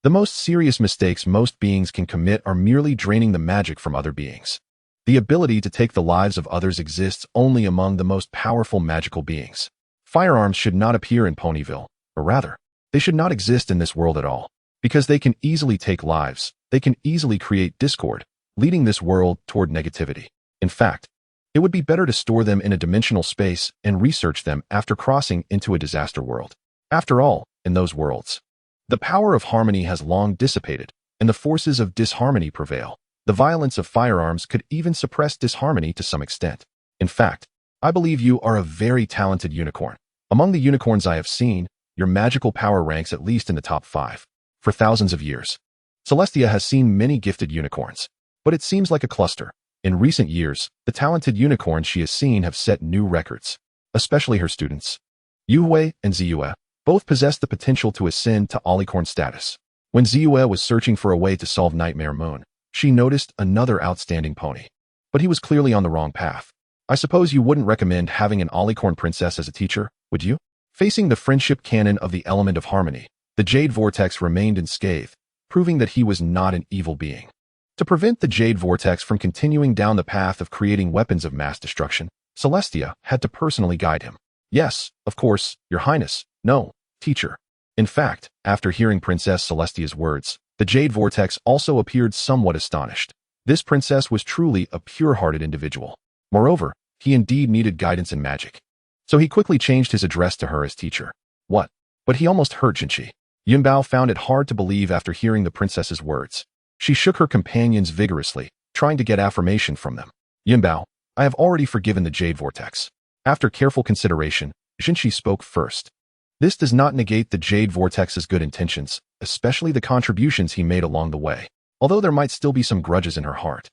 The most serious mistakes most beings can commit are merely draining the magic from other beings. The ability to take the lives of others exists only among the most powerful magical beings. Firearms should not appear in Ponyville, or rather, they should not exist in this world at all. Because they can easily take lives, they can easily create discord, leading this world toward negativity. In fact, it would be better to store them in a dimensional space and research them after crossing into a disaster world. After all, in those worlds, the power of harmony has long dissipated, and the forces of disharmony prevail. The violence of firearms could even suppress disharmony to some extent. In fact, I believe you are a very talented unicorn. Among the unicorns I have seen, your magical power ranks at least in the top 5. For thousands of years, Celestia has seen many gifted unicorns, but it seems like a cluster. In recent years, the talented unicorns she has seen have set new records, especially her students. Yuhui and Ziyue both possess the potential to ascend to Alicorn status. When Ziyue was searching for a way to solve Nightmare Moon, she noticed another outstanding pony. But he was clearly on the wrong path. I suppose you wouldn't recommend having an Alicorn princess as a teacher, would you? Facing the friendship canon of the element of harmony, the Jade Vortex remained unscathed, proving that he was not an evil being. To prevent the Jade Vortex from continuing down the path of creating weapons of mass destruction, Celestia had to personally guide him. Yes, of course, Your Highness. No, teacher. In fact, after hearing Princess Celestia's words, the Jade Vortex also appeared somewhat astonished. This princess was truly a pure-hearted individual. Moreover, he indeed needed guidance in magic. So he quickly changed his address to her as teacher. What? But he almost hurt Jinchi. Yunbao found it hard to believe after hearing the princess's words. She shook her companions vigorously, trying to get affirmation from them. Yunbao, I have already forgiven the Jade Vortex. After careful consideration, Jinchi spoke first. This does not negate the Jade Vortex's good intentions, especially the contributions he made along the way, although there might still be some grudges in her heart.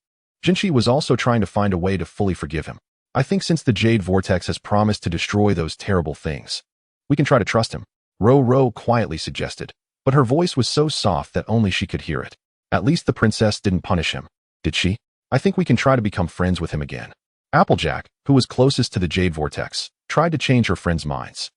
Jinchi was also trying to find a way to fully forgive him. I think since the Jade Vortex has promised to destroy those terrible things, we can try to trust him. Ro quietly suggested, but her voice was so soft that only she could hear it. At least the princess didn't punish him, did she? I think we can try to become friends with him again. Applejack, who was closest to the Jade Vortex, tried to change her friends' minds.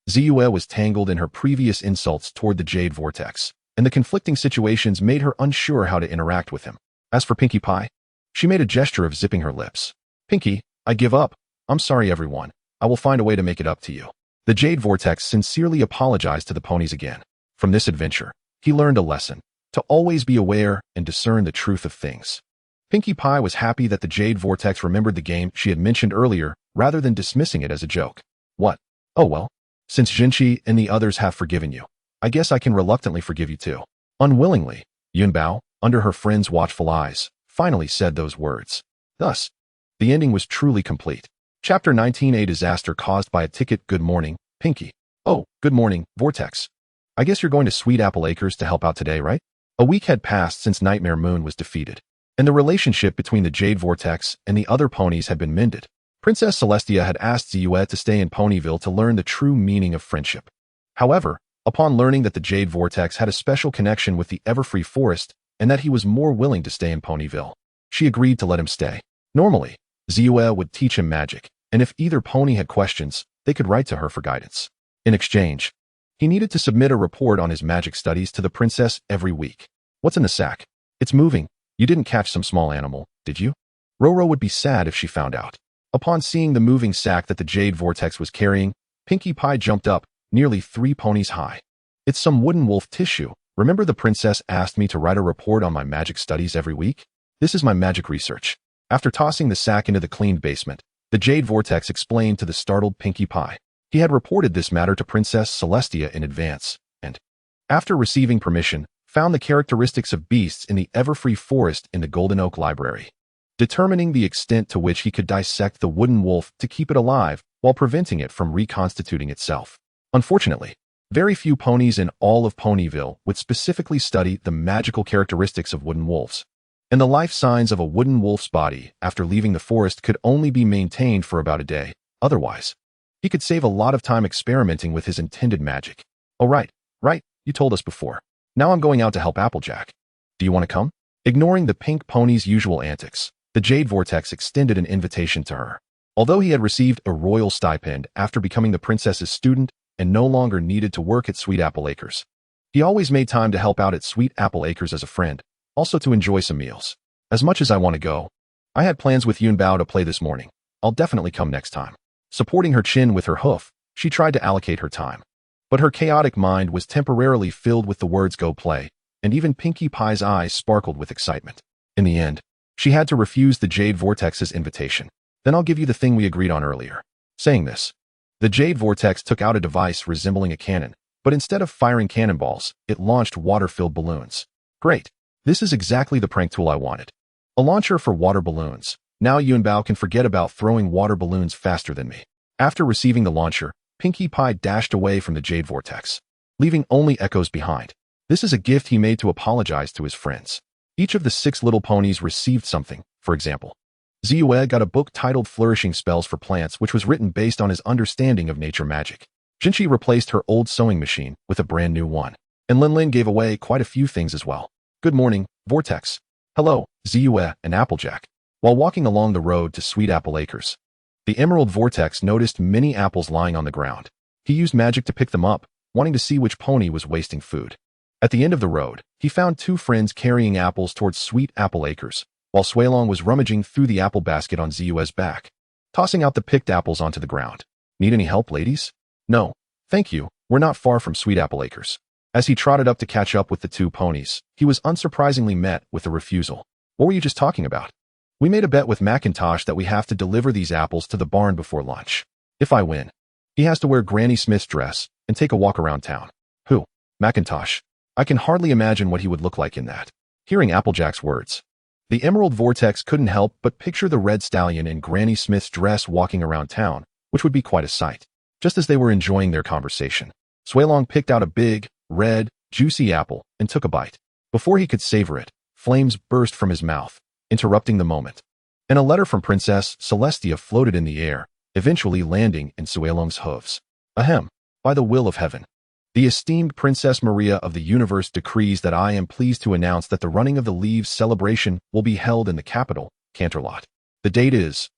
Ziyue was tangled in her previous insults toward the Jade Vortex, and the conflicting situations made her unsure how to interact with him. As for Pinkie Pie, she made a gesture of zipping her lips. Pinkie, I give up. I'm sorry everyone. I will find a way to make it up to you. The Jade Vortex sincerely apologized to the ponies again. From this adventure, he learned a lesson, to always be aware and discern the truth of things. Pinkie Pie was happy that the Jade Vortex remembered the game she had mentioned earlier rather than dismissing it as a joke. What? Oh well. Since Jinchi and the others have forgiven you, I guess I can reluctantly forgive you too. Unwillingly, Yunbao, under her friend's watchful eyes, finally said those words. Thus, the ending was truly complete. Chapter 19: A disaster caused by a ticket. Good morning, Pinkie. Oh, good morning, Vortex. I guess you're going to Sweet Apple Acres to help out today, right? A week had passed since Nightmare Moon was defeated, and the relationship between the Jade Vortex and the other ponies had been mended. Princess Celestia had asked Ziyue to stay in Ponyville to learn the true meaning of friendship. However, upon learning that the Jade Vortex had a special connection with the Everfree Forest and that he was more willing to stay in Ponyville, she agreed to let him stay. Normally, Ziyue would teach him magic, and if either pony had questions, they could write to her for guidance. In exchange, he needed to submit a report on his magic studies to the princess every week. What's in the sack? It's moving. You didn't catch some small animal, did you? Roro would be sad if she found out. Upon seeing the moving sack that the Jade Vortex was carrying, Pinkie Pie jumped up, nearly 3 ponies high. It's some wooden wolf tissue. Remember the princess asked me to write a report on my magic studies every week? This is my magic research. After tossing the sack into the cleaned basement, the Jade Vortex explained to the startled Pinkie Pie. He had reported this matter to Princess Celestia in advance, and, after receiving permission, found the characteristics of beasts in the Everfree Forest in the Golden Oak Library, determining the extent to which he could dissect the wooden wolf to keep it alive while preventing it from reconstituting itself. Unfortunately, very few ponies in all of Ponyville would specifically study the magical characteristics of wooden wolves, and the life signs of a wooden wolf's body after leaving the forest could only be maintained for about a day. Otherwise, he could save a lot of time experimenting with his intended magic. Oh, right, you told us before. Now I'm going out to help Applejack. Do you want to come? Ignoring the pink pony's usual antics, the Jade Vortex extended an invitation to her. Although he had received a royal stipend after becoming the princess's student and no longer needed to work at Sweet Apple Acres, he always made time to help out at Sweet Apple Acres as a friend, also to enjoy some meals. As much as I want to go, I had plans with Yunbao to play this morning. I'll definitely come next time. Supporting her chin with her hoof, she tried to allocate her time. But her chaotic mind was temporarily filled with the words "go play," and even Pinkie Pie's eyes sparkled with excitement. In the end, she had to refuse the Jade Vortex's invitation. Then I'll give you the thing we agreed on earlier. Saying this, the Jade Vortex took out a device resembling a cannon, but instead of firing cannonballs, it launched water-filled balloons. Great. This is exactly the prank tool I wanted. A launcher for water balloons. Now Yunbao can forget about throwing water balloons faster than me. After receiving the launcher, Pinkie Pie dashed away from the Jade Vortex, leaving only echoes behind. This is a gift he made to apologize to his friends. Each of the 6 little ponies received something. For example, Ziyue got a book titled Flourishing Spells for Plants, which was written based on his understanding of nature magic. Jinchi replaced her old sewing machine with a brand new one. And Linlin gave away quite a few things as well. Good morning, Vortex. Hello, Ziyue and Applejack. While walking along the road to Sweet Apple Acres, the Emerald Vortex noticed many apples lying on the ground. He used magic to pick them up, wanting to see which pony was wasting food. At the end of the road, he found 2 friends carrying apples towards Sweet Apple Acres, while Suelong was rummaging through the apple basket on Ziyue's back, tossing out the picked apples onto the ground. Need any help, ladies? No, thank you, we're not far from Sweet Apple Acres. As he trotted up to catch up with the 2 ponies, he was unsurprisingly met with a refusal. What were you just talking about? We made a bet with Macintosh that we have to deliver these apples to the barn before lunch. If I win, he has to wear Granny Smith's dress and take a walk around town. Who? Macintosh. I can hardly imagine what he would look like in that. Hearing Applejack's words, the Emerald Vortex couldn't help but picture the red stallion in Granny Smith's dress walking around town, which would be quite a sight. Just as they were enjoying their conversation, Suelong picked out a big, red, juicy apple and took a bite. Before he could savor it, flames burst from his mouth, interrupting the moment. And a letter from Princess Celestia floated in the air, eventually landing in Suelong's hooves. Ahem. By the will of heaven, the esteemed Princess Maria of the universe decrees that I am pleased to announce that the running of the leaves celebration will be held in the capital, Canterlot. The date is,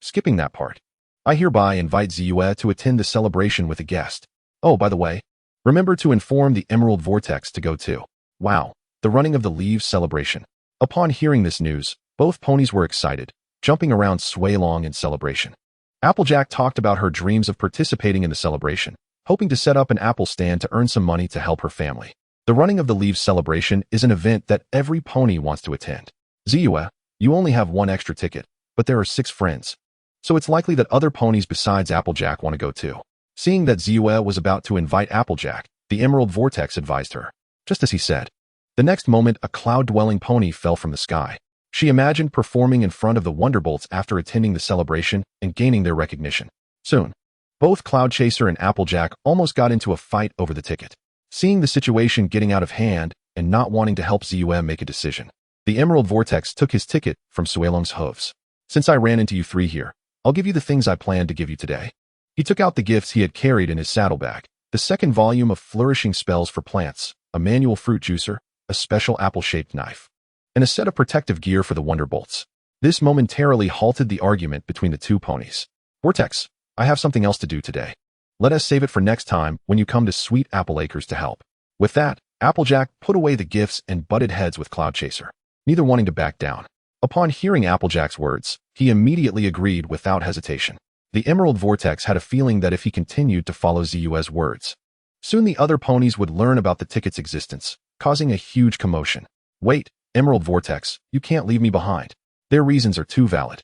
skipping that part. I hereby invite Ziyue to attend the celebration with a guest. Oh, by the way, remember to inform the Emerald Vortex to go too. Wow, the running of the leaves celebration. Upon hearing this news, both ponies were excited, jumping around Suelong in celebration. Applejack talked about her dreams of participating in the celebration, hoping to set up an apple stand to earn some money to help her family. The running of the leaves celebration is an event that every pony wants to attend. Ziyue, you only have 1 extra ticket, but there are 6 friends, so it's likely that other ponies besides Applejack want to go too. Seeing that Ziyue was about to invite Applejack, the Emerald Vortex advised her. Just as he said. The next moment, a cloud-dwelling pony fell from the sky. She imagined performing in front of the Wonderbolts after attending the celebration and gaining their recognition. Soon, both Cloud Chaser and Applejack almost got into a fight over the ticket. Seeing the situation getting out of hand and not wanting to help Ziyue make a decision, the Emerald Vortex took his ticket from Suelong's hooves. Since I ran into you 3 here, I'll give you the things I planned to give you today. He took out the gifts he had carried in his saddlebag. The second volume of Flourishing Spells for Plants, a manual fruit juicer, a special apple-shaped knife, and a set of protective gear for the Wonderbolts. This momentarily halted the argument between the two ponies. Vortex, I have something else to do today. Let us save it for next time when you come to Sweet Apple Acres to help. With that, Applejack put away the gifts and butted heads with Cloud Chaser, neither wanting to back down. Upon hearing Applejack's words, he immediately agreed without hesitation. The Emerald Vortex had a feeling that if he continued to follow Zu's words, soon the other ponies would learn about the ticket's existence, causing a huge commotion. Wait, Emerald Vortex, you can't leave me behind. Their reasons are too valid.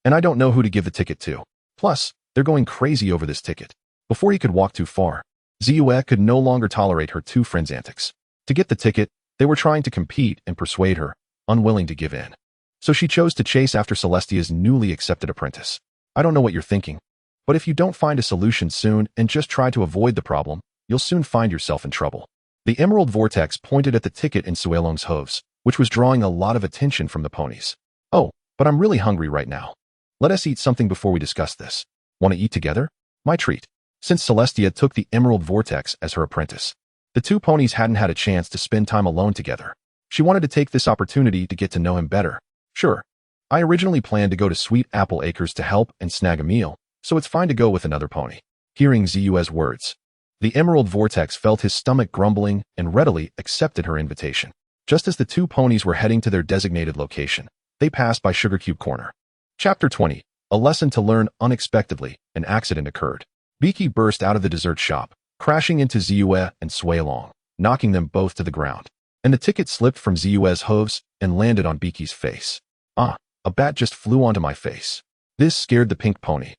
And I don't know who to give the ticket to. Plus, they're going crazy over this ticket. Before he could walk too far, Zu could no longer tolerate her two friends' antics. To get the ticket, they were trying to compete and persuade her, unwilling to give in. So she chose to chase after Celestia's newly accepted apprentice. I don't know what you're thinking, but if you don't find a solution soon and just try to avoid the problem, you'll soon find yourself in trouble. The Emerald Vortex pointed at the ticket in Suelong's hooves, which was drawing a lot of attention from the ponies. Oh, but I'm really hungry right now. Let us eat something before we discuss this. Want to eat together? My treat. Since Celestia took the Emerald Vortex as her apprentice, the two ponies hadn't had a chance to spend time alone together. She wanted to take this opportunity to get to know him better. Sure, I originally planned to go to Sweet Apple Acres to help and snag a meal, so it's fine to go with another pony. Hearing Zu's words, the Emerald Vortex felt his stomach grumbling and readily accepted her invitation. Just as the two ponies were heading to their designated location, they passed by Sugar Cube Corner. Chapter 20. A lesson to learn. Unexpectedly, an accident occurred. Beaky burst out of the dessert shop, crashing into Zu and Suelong, knocking them both to the ground. And the ticket slipped from Zu's hooves and landed on Beaky's face. Ah, a bat just flew onto my face. This scared the pink pony,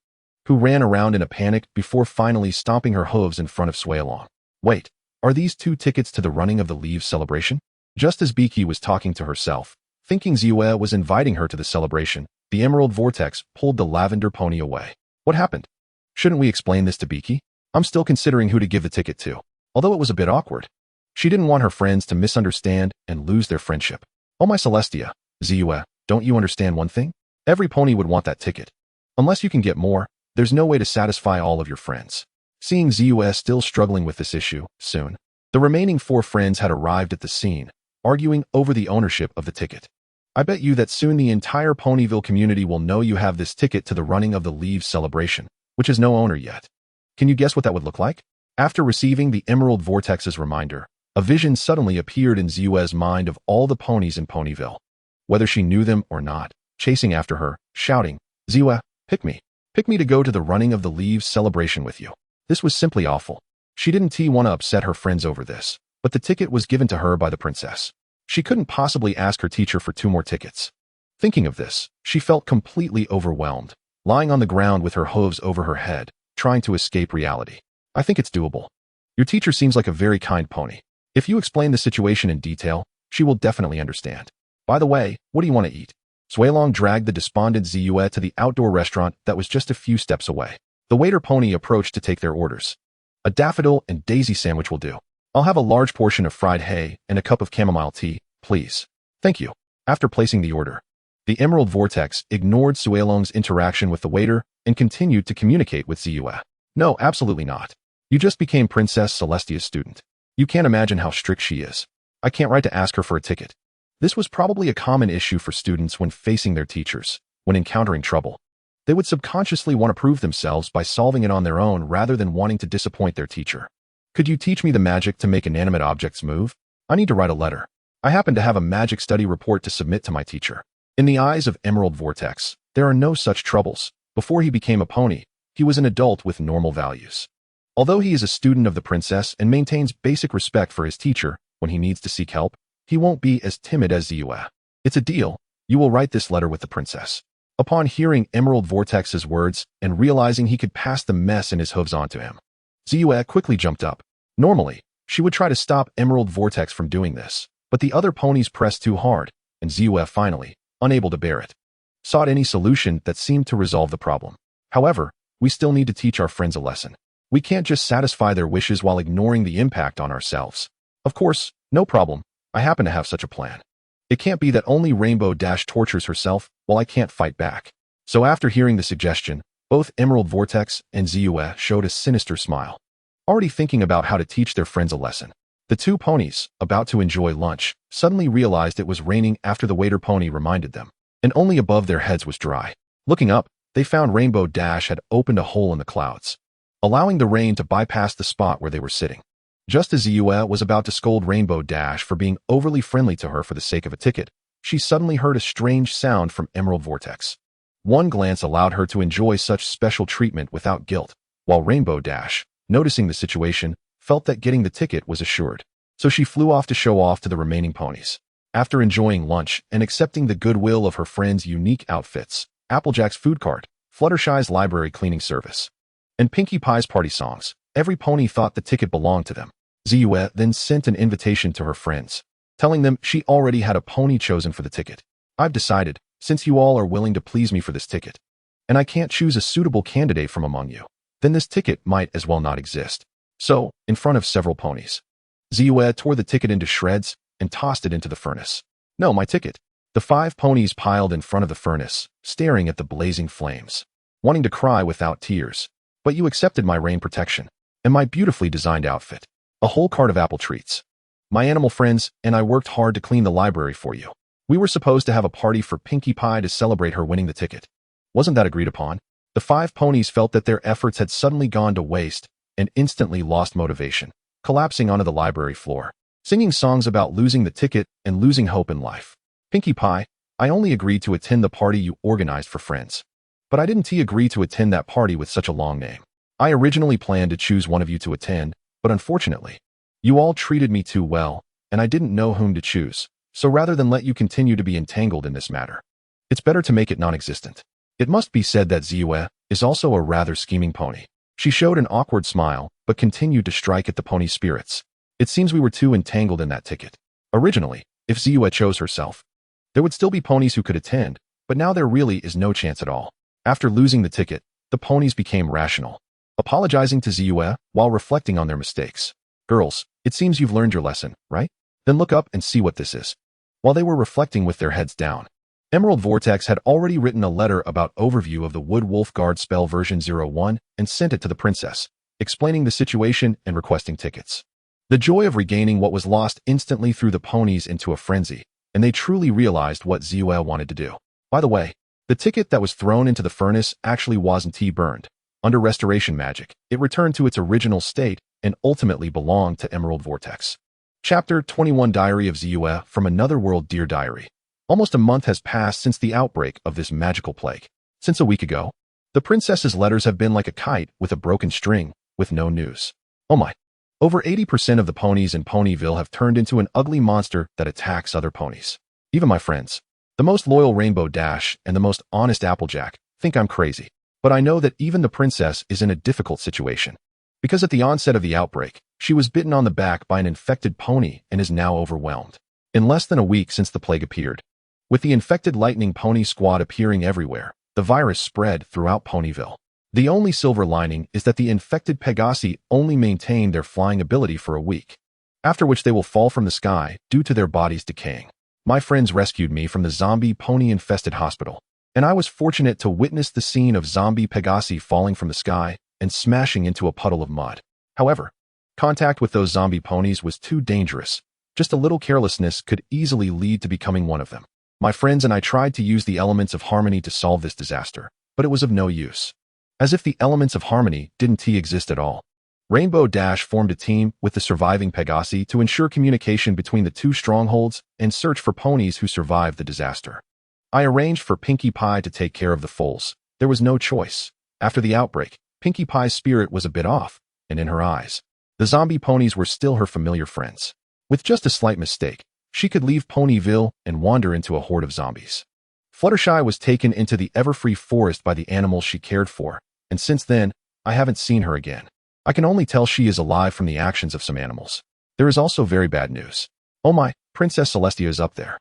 who ran around in a panic before finally stomping her hooves in front of Suelong. Wait, are these two tickets to the running of the leaves celebration? Just as Beaky was talking to herself, thinking Zu was inviting her to the celebration, the Emerald Vortex pulled the lavender pony away. What happened? Shouldn't we explain this to Beaky? I'm still considering who to give the ticket to, although it was a bit awkward. She didn't want her friends to misunderstand and lose their friendship. Oh my Celestia, Zu, don't you understand one thing? Every pony would want that ticket. Unless you can get more, there's no way to satisfy all of your friends. Seeing Zu still struggling with this issue, soon, the remaining four friends had arrived at the scene, arguing over the ownership of the ticket. I bet you that soon the entire Ponyville community will know you have this ticket to the running of the leaves celebration, which has no owner yet. Can you guess what that would look like? After receiving the Emerald Vortex's reminder, a vision suddenly appeared in Zu's mind of all the ponies in Ponyville. Whether she knew them or not, chasing after her, shouting, Zu, pick me to go to the running of the leaves celebration with you. This was simply awful. She didn't want to upset her friends over this, but the ticket was given to her by the princess. She couldn't possibly ask her teacher for 2 more tickets. Thinking of this, she felt completely overwhelmed, lying on the ground with her hooves over her head, trying to escape reality. I think it's doable. Your teacher seems like a very kind pony. If you explain the situation in detail, she will definitely understand. By the way, what do you want to eat? Suelong dragged the despondent Zu to the outdoor restaurant that was just a few steps away. The waiter pony approached to take their orders. A daffodil and daisy sandwich will do. I'll have a large portion of fried hay and a cup of chamomile tea, please. Thank you. After placing the order, the Emerald Vortex ignored Suelong's interaction with the waiter and continued to communicate with Zu. No, absolutely not. You just became Princess Celestia's student. You can't imagine how strict she is. I can't write to ask her for a ticket. This was probably a common issue for students when facing their teachers. When encountering trouble, they would subconsciously want to prove themselves by solving it on their own rather than wanting to disappoint their teacher. Could you teach me the magic to make inanimate objects move? I need to write a letter. I happen to have a magic study report to submit to my teacher. In the eyes of Emerald Vortex, there are no such troubles. Before he became a pony, he was an adult with normal values. Although he is a student of the princess and maintains basic respect for his teacher, when he needs to seek help, he won't be as timid as Zu. It's a deal. You will write this letter with the princess. Upon hearing Emerald Vortex's words and realizing he could pass the mess in his hooves onto him, Zu quickly jumped up. Normally, she would try to stop Emerald Vortex from doing this, but the other ponies pressed too hard, and Zu finally, unable to bear it, sought any solution that seemed to resolve the problem. However, we still need to teach our friends a lesson. We can't just satisfy their wishes while ignoring the impact on ourselves. Of course, no problem. I happen to have such a plan. It can't be that only Rainbow Dash tortures herself while I can't fight back. So after hearing the suggestion, both Emerald Vortex and Ziyue showed a sinister smile, already thinking about how to teach their friends a lesson. The two ponies, about to enjoy lunch, suddenly realized it was raining after the waiter pony reminded them, and only above their heads was dry. Looking up, they found Rainbow Dash had opened a hole in the clouds, allowing the rain to bypass the spot where they were sitting. Just as Ziyue was about to scold Rainbow Dash for being overly friendly to her for the sake of a ticket, she suddenly heard a strange sound from Emerald Vortex. One glance allowed her to enjoy such special treatment without guilt, while Rainbow Dash, noticing the situation, felt that getting the ticket was assured. So she flew off to show off to the remaining ponies. After enjoying lunch and accepting the goodwill of her friends' unique outfits, Applejack's food cart, Fluttershy's library cleaning service, and Pinkie Pie's party songs, every pony thought the ticket belonged to them. Ziyue then sent an invitation to her friends, telling them she already had a pony chosen for the ticket. I've decided, since you all are willing to please me for this ticket, and I can't choose a suitable candidate from among you, then this ticket might as well not exist. So, in front of several ponies, Ziyue tore the ticket into shreds and tossed it into the furnace. No, my ticket. The 5 ponies piled in front of the furnace, staring at the blazing flames, wanting to cry without tears. But you accepted my rain protection and my beautifully designed outfit, a whole cart of apple treats. My animal friends and I worked hard to clean the library for you. We were supposed to have a party for Pinkie Pie to celebrate her winning the ticket. Wasn't that agreed upon? The 5 ponies felt that their efforts had suddenly gone to waste and instantly lost motivation, collapsing onto the library floor, singing songs about losing the ticket and losing hope in life. Pinkie Pie, I only agreed to attend the party you organized for friends. But I didn't agree to attend that party with such a long name. I originally planned to choose one of you to attend, but unfortunately, you all treated me too well, and I didn't know whom to choose. So rather than let you continue to be entangled in this matter, it's better to make it non-existent. It must be said that Ziyue is also a rather scheming pony. She showed an awkward smile, but continued to strike at the pony's spirits. It seems we were too entangled in that ticket. Originally, if Ziyue chose herself, there would still be ponies who could attend, but now there really is no chance at all. After losing the ticket, the ponies became rational, apologizing to Ziyue while reflecting on their mistakes. Girls, it seems you've learned your lesson, right? Then look up and see what this is. While they were reflecting with their heads down, Emerald Vortex had already written a letter about overview of the Wood Wolf Guard spell version 01 and sent it to the princess, explaining the situation and requesting tickets. The joy of regaining what was lost instantly threw the ponies into a frenzy, and they truly realized what Ziyue wanted to do. By the way, the ticket that was thrown into the furnace actually wasn't burned. Under restoration magic, it returned to its original state and ultimately belonged to Emerald Vortex. Chapter 21 Diary of Ziyue from Another World. Dear Diary. Almost a month has passed since the outbreak of this magical plague. Since a week ago, the princess's letters have been like a kite with a broken string, with no news. Oh my. Over 80% of the ponies in Ponyville have turned into an ugly monster that attacks other ponies. Even my friends, the most loyal Rainbow Dash and the most honest Applejack, think I'm crazy. But I know that even the princess is in a difficult situation. Because at the onset of the outbreak, she was bitten on the back by an infected pony and is now overwhelmed. In less than a week since the plague appeared, with the infected lightning pony squad appearing everywhere, the virus spread throughout Ponyville. The only silver lining is that the infected Pegasi only maintain their flying ability for a week, after which they will fall from the sky due to their bodies decaying. My friends rescued me from the zombie pony-infested hospital, and I was fortunate to witness the scene of zombie Pegasi falling from the sky and smashing into a puddle of mud. However, contact with those zombie ponies was too dangerous. Just a little carelessness could easily lead to becoming one of them. My friends and I tried to use the elements of harmony to solve this disaster, but it was of no use. As if the elements of harmony didn't exist at all. Rainbow Dash formed a team with the surviving Pegasi to ensure communication between the two strongholds and search for ponies who survived the disaster. I arranged for Pinkie Pie to take care of the foals. There was no choice. After the outbreak, Pinkie Pie's spirit was a bit off, and in her eyes, the zombie ponies were still her familiar friends. With just a slight mistake, she could leave Ponyville and wander into a horde of zombies. Fluttershy was taken into the Everfree forest by the animals she cared for, and since then, I haven't seen her again. I can only tell she is alive from the actions of some animals. There is also very bad news. Oh my, Princess Celestia is up there.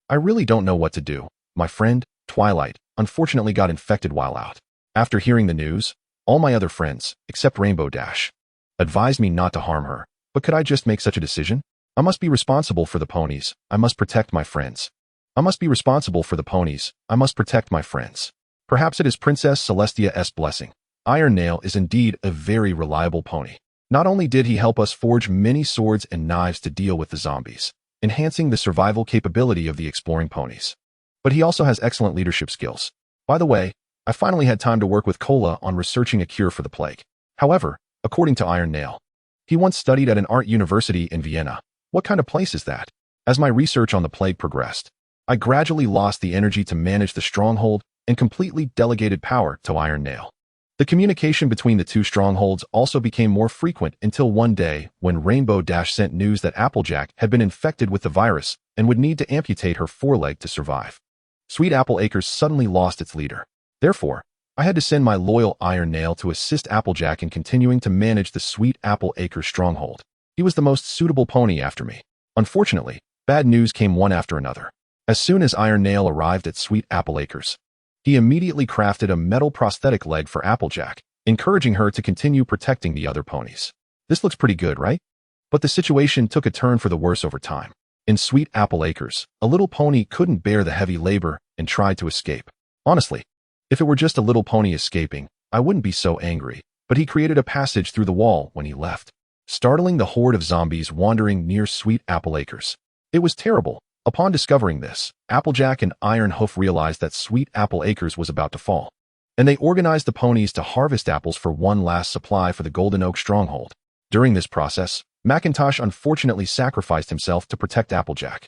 I really don't know what to do. My friend, Twilight, unfortunately got infected while out. After hearing the news, all my other friends, except Rainbow Dash, advised me not to harm her. But could I just make such a decision? I must be responsible for the ponies. I must protect my friends. I must be responsible for the ponies. I must protect my friends. Perhaps it is Princess Celestia's blessing. Iron Nail is indeed a very reliable pony. Not only did he help us forge many swords and knives to deal with the zombies, enhancing the survival capability of the exploring ponies, but he also has excellent leadership skills. By the way, I finally had time to work with Cola on researching a cure for the plague. However, according to Iron Nail, he once studied at an art university in Vienna. What kind of place is that? As my research on the plague progressed, I gradually lost the energy to manage the stronghold and completely delegated power to Iron Nail. The communication between the two strongholds also became more frequent until one day when Rainbow Dash sent news that Applejack had been infected with the virus and would need to amputate her foreleg to survive. Sweet Apple Acres suddenly lost its leader. Therefore, I had to send my loyal Iron Nail to assist Applejack in continuing to manage the Sweet Apple Acres stronghold. He was the most suitable pony after me. Unfortunately, bad news came one after another. As soon as Iron Nail arrived at Sweet Apple Acres, he immediately crafted a metal prosthetic leg for Applejack, encouraging her to continue protecting the other ponies. This looks pretty good, right? But the situation took a turn for the worse over time. In Sweet Apple Acres, a little pony couldn't bear the heavy labor and tried to escape. Honestly, if it were just a little pony escaping, I wouldn't be so angry, but he created a passage through the wall when he left, startling the horde of zombies wandering near Sweet Apple Acres. It was terrible. Upon discovering this, Applejack and Iron Hoof realized that Sweet Apple Acres was about to fall, and they organized the ponies to harvest apples for one last supply for the Golden Oak stronghold. During this process, Macintosh unfortunately sacrificed himself to protect Applejack.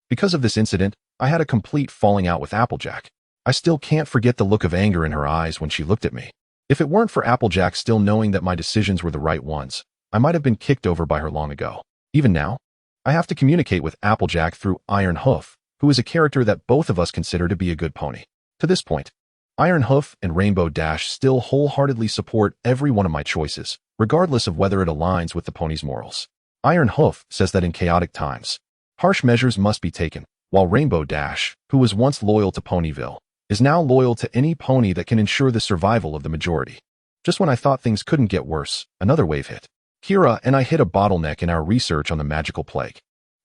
Because of this incident, I had a complete falling out with Applejack. I still can't forget the look of anger in her eyes when she looked at me. If it weren't for Applejack still knowing that my decisions were the right ones, I might have been kicked over by her long ago. Even now, I have to communicate with Applejack through Iron Hoof, who is a character that both of us consider to be a good pony. To this point, Iron Hoof and Rainbow Dash still wholeheartedly support every one of my choices, regardless of whether it aligns with the pony's morals. Iron Hoof says that in chaotic times, harsh measures must be taken, while Rainbow Dash, who was once loyal to Ponyville, is now loyal to any pony that can ensure the survival of the majority. Just when I thought things couldn't get worse, another wave hit. Kira and I hit a bottleneck in our research on the magical plague.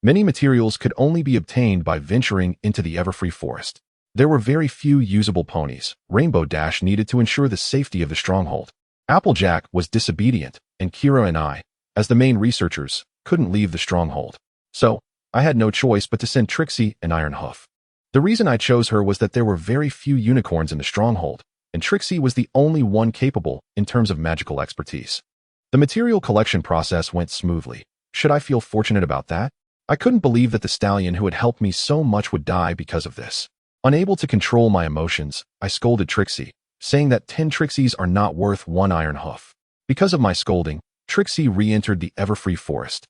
Many materials could only be obtained by venturing into the Everfree Forest. There were very few usable ponies. Rainbow Dash needed to ensure the safety of the stronghold. Applejack was disobedient, and Kira and I, as the main researchers, couldn't leave the stronghold. So, I had no choice but to send Trixie and Iron Hoof. The reason I chose her was that there were very few unicorns in the stronghold, and Trixie was the only one capable in terms of magical expertise. The material collection process went smoothly. Should I feel fortunate about that? I couldn't believe that the stallion who had helped me so much would die because of this. Unable to control my emotions, I scolded Trixie, saying that 10 Trixies are not worth 1 Iron Hoof. Because of my scolding, Trixie re-entered the Everfree Forest,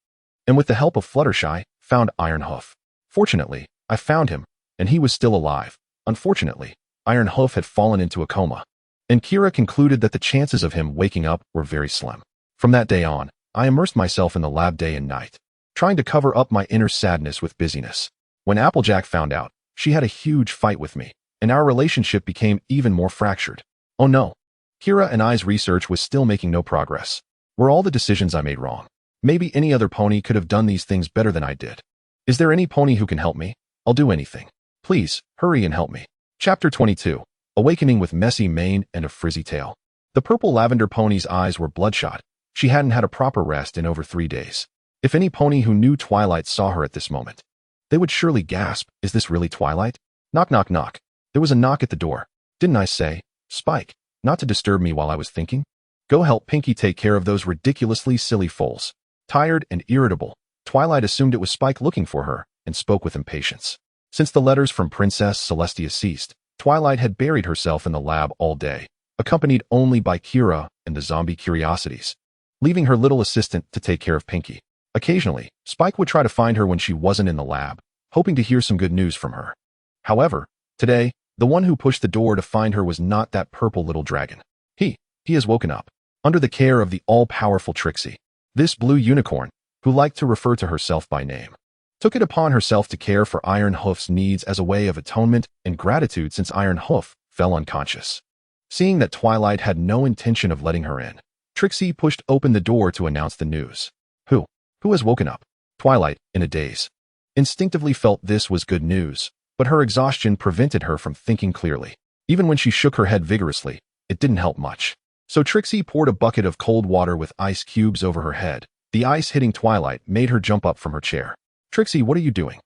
and with the help of Fluttershy, found Iron Hoof. Fortunately, I found him, and he was still alive. Unfortunately, Iron Hoof had fallen into a coma, and Kira concluded that the chances of him waking up were very slim. From that day on, I immersed myself in the lab day and night, trying to cover up my inner sadness with busyness. When Applejack found out, she had a huge fight with me, and our relationship became even more fractured. Oh no. Kira and I's research was still making no progress. Were all the decisions I made wrong? Maybe any other pony could have done these things better than I did. Is there any pony who can help me? I'll do anything. Please, hurry and help me. Chapter 22. Awakening with Messy Mane and a Frizzy Tail. The purple lavender pony's eyes were bloodshot. She hadn't had a proper rest in over 3 days. If any pony who knew Twilight saw her at this moment, they would surely gasp, is this really Twilight? Knock, knock, knock. There was a knock at the door. Didn't I say, Spike, not to disturb me while I was thinking? Go help Pinky take care of those ridiculously silly foals. Tired and irritable, Twilight assumed it was Spike looking for her and spoke with impatience. Since the letters from Princess Celestia ceased, Twilight had buried herself in the lab all day, accompanied only by Kira and the zombie curiosities, leaving her little assistant to take care of Pinky. Occasionally, Spike would try to find her when she wasn't in the lab, hoping to hear some good news from her. However, today, the one who pushed the door to find her was not that purple little dragon. He has woken up, under the care of the all-powerful Trixie. This blue unicorn, who liked to refer to herself by name, took it upon herself to care for Iron Hoof's needs as a way of atonement and gratitude since Iron Hoof fell unconscious. Seeing that Twilight had no intention of letting her in, Trixie pushed open the door to announce the news. Who has woken up? Twilight, in a daze, instinctively felt this was good news, but her exhaustion prevented her from thinking clearly. Even when she shook her head vigorously, it didn't help much. So Trixie poured a bucket of cold water with ice cubes over her head. The ice hitting Twilight made her jump up from her chair. "Trixie, what are you doing?"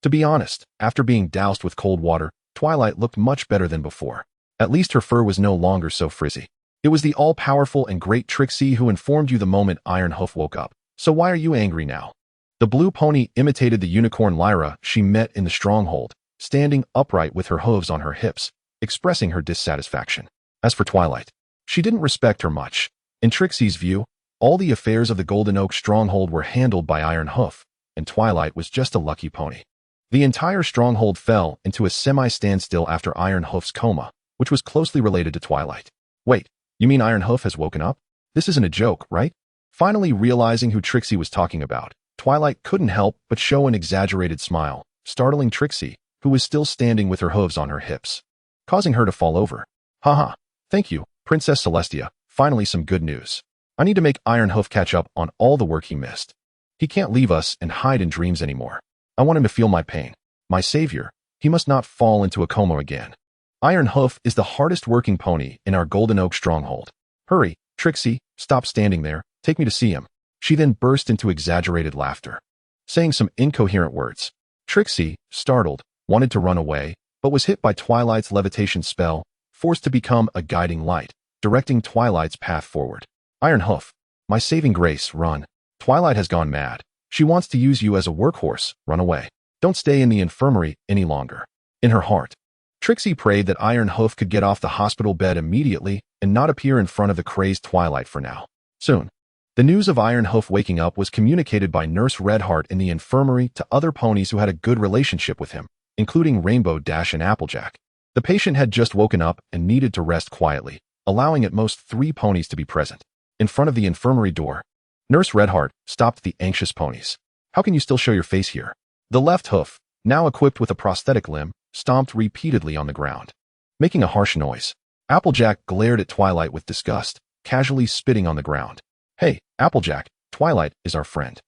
To be honest, after being doused with cold water, Twilight looked much better than before. At least her fur was no longer so frizzy. It was the all-powerful and great Trixie who informed you the moment Iron Hoof woke up. So why are you angry now? The blue pony imitated the unicorn Lyra she met in the stronghold, standing upright with her hooves on her hips, expressing her dissatisfaction. As for Twilight, she didn't respect her much. In Trixie's view, all the affairs of the Golden Oak stronghold were handled by Iron Hoof, and Twilight was just a lucky pony. The entire stronghold fell into a semi-standstill after Iron Hoof's coma, which was closely related to Twilight. Wait, you mean Iron Hoof has woken up? This isn't a joke, right? Finally realizing who Trixie was talking about, Twilight couldn't help but show an exaggerated smile, startling Trixie, who was still standing with her hooves on her hips, causing her to fall over. Haha, thank you, Princess Celestia, finally some good news. I need to make Iron Hoof catch up on all the work he missed. He can't leave us and hide in dreams anymore. I want him to feel my pain. My savior, he must not fall into a coma again. Iron Hoof is the hardest working pony in our Golden Oak stronghold. Hurry, Trixie, stop standing there, take me to see him. She then burst into exaggerated laughter, saying some incoherent words. Trixie, startled, wanted to run away, but was hit by Twilight's levitation spell, forced to become a guiding light, directing Twilight's path forward. Iron Hoof, my saving grace, run. Twilight has gone mad. She wants to use you as a workhorse, run away. Don't stay in the infirmary any longer. In her heart, Trixie prayed that Iron Hoof could get off the hospital bed immediately and not appear in front of the crazed Twilight for now. Soon, the news of Iron Hoof waking up was communicated by Nurse Redheart in the infirmary to other ponies who had a good relationship with him, including Rainbow Dash and Applejack. The patient had just woken up and needed to rest quietly, allowing at most 3 ponies to be present. In front of the infirmary door, Nurse Redheart stopped the anxious ponies. How can you still show your face here? The left hoof, now equipped with a prosthetic limb, stomped repeatedly on the ground, making a harsh noise. Applejack glared at Twilight with disgust, casually spitting on the ground. Hey, Applejack, Twilight is our friend.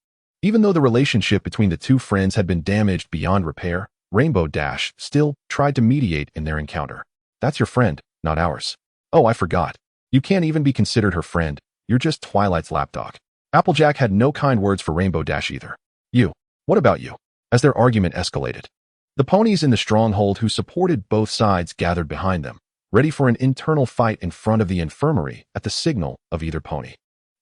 Even though the relationship between the two friends had been damaged beyond repair, Rainbow Dash still tried to mediate in their encounter. That's your friend, not ours. Oh, I forgot. You can't even be considered her friend. You're just Twilight's lapdog. Applejack had no kind words for Rainbow Dash either. You. What about you? As their argument escalated, the ponies in the stronghold who supported both sides gathered behind them, ready for an internal fight in front of the infirmary at the signal of either pony.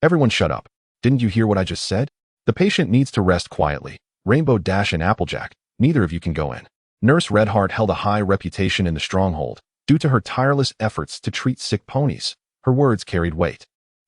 Everyone shut up. Didn't you hear what I just said? The patient needs to rest quietly. Rainbow Dash and Applejack, neither of you can go in. Nurse Redheart held a high reputation in the stronghold due to her tireless efforts to treat sick ponies. Her words carried weight,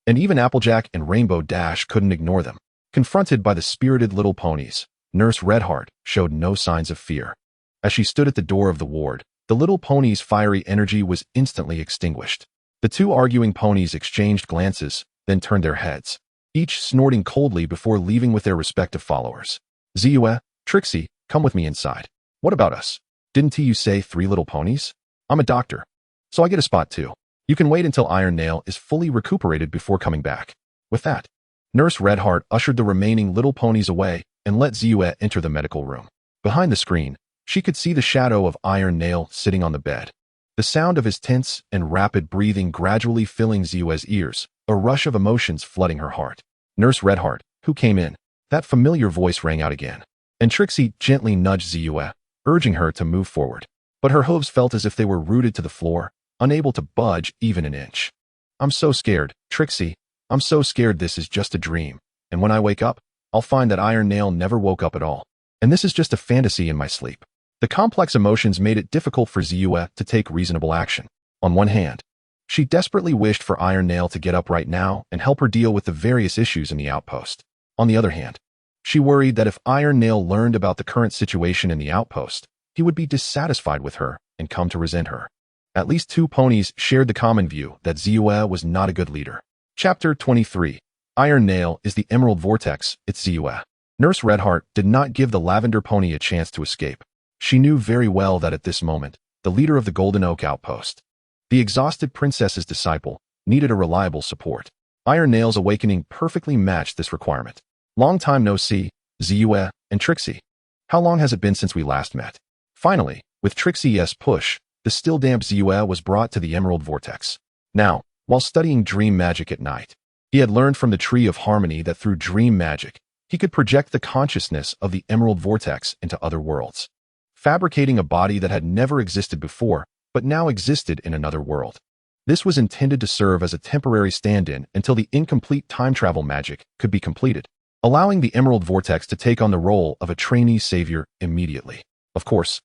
and even Applejack and Rainbow Dash couldn't ignore them. Confronted by the spirited little ponies, Nurse Redheart showed no signs of fear. As she stood at the door of the ward, the little pony's fiery energy was instantly extinguished. The two arguing ponies exchanged glances, then turned their heads, each snorting coldly before leaving with their respective followers. Ziyue, Trixie, come with me inside. What about us? Didn't you say 3 little ponies? I'm a doctor, so I get a spot too. You can wait until Iron Nail is fully recuperated before coming back. With that, Nurse Redheart ushered the remaining little ponies away and let Ziyue enter the medical room. Behind the screen, she could see the shadow of Iron Nail sitting on the bed. The sound of his tense and rapid breathing gradually filling Ziyue's ears, a rush of emotions flooding her heart. Nurse Redheart, who came in? That familiar voice rang out again, and Trixie gently nudged Ziyue, urging her to move forward. But her hooves felt as if they were rooted to the floor, unable to budge even an inch. I'm so scared, Trixie. I'm so scared this is just a dream, and when I wake up, I'll find that Iron Nail never woke up at all, and this is just a fantasy in my sleep. The complex emotions made it difficult for Ziyue to take reasonable action. On one hand, she desperately wished for Iron Nail to get up right now and help her deal with the various issues in the outpost. On the other hand, she worried that if Iron Nail learned about the current situation in the outpost, he would be dissatisfied with her and come to resent her. At least 2 ponies shared the common view that Ziyue was not a good leader. Chapter 23. Iron Nail is the Emerald Vortex, it's Ziyue. Nurse Redheart did not give the Lavender Pony a chance to escape. She knew very well that at this moment, the leader of the Golden Oak outpost, the exhausted princess's disciple, needed a reliable support. Iron Nail's awakening perfectly matched this requirement. Long time no see, Ziyue and Trixie. How long has it been since we last met? Finally, with Trixie's push, the the still-damp Ziyue was brought to the Emerald Vortex. Now, while studying dream magic at night, he had learned from the Tree of Harmony that through dream magic, he could project the consciousness of the Emerald Vortex into other worlds, fabricating a body that had never existed before, but now existed in another world. This was intended to serve as a temporary stand-in until the incomplete time travel magic could be completed, allowing the Emerald Vortex to take on the role of a trainee savior immediately. Of course,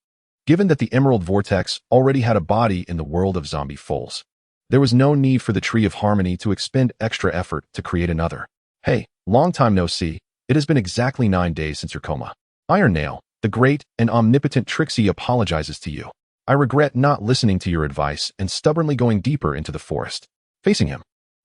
given that the Emerald Vortex already had a body in the world of zombie foals, there was no need for the Tree of Harmony to expend extra effort to create another. Hey, long time no see. It has been exactly 9 days since your coma. Iron Nail, the great and omnipotent Trixie, apologizes to you. I regret not listening to your advice and stubbornly going deeper into the forest. Facing him,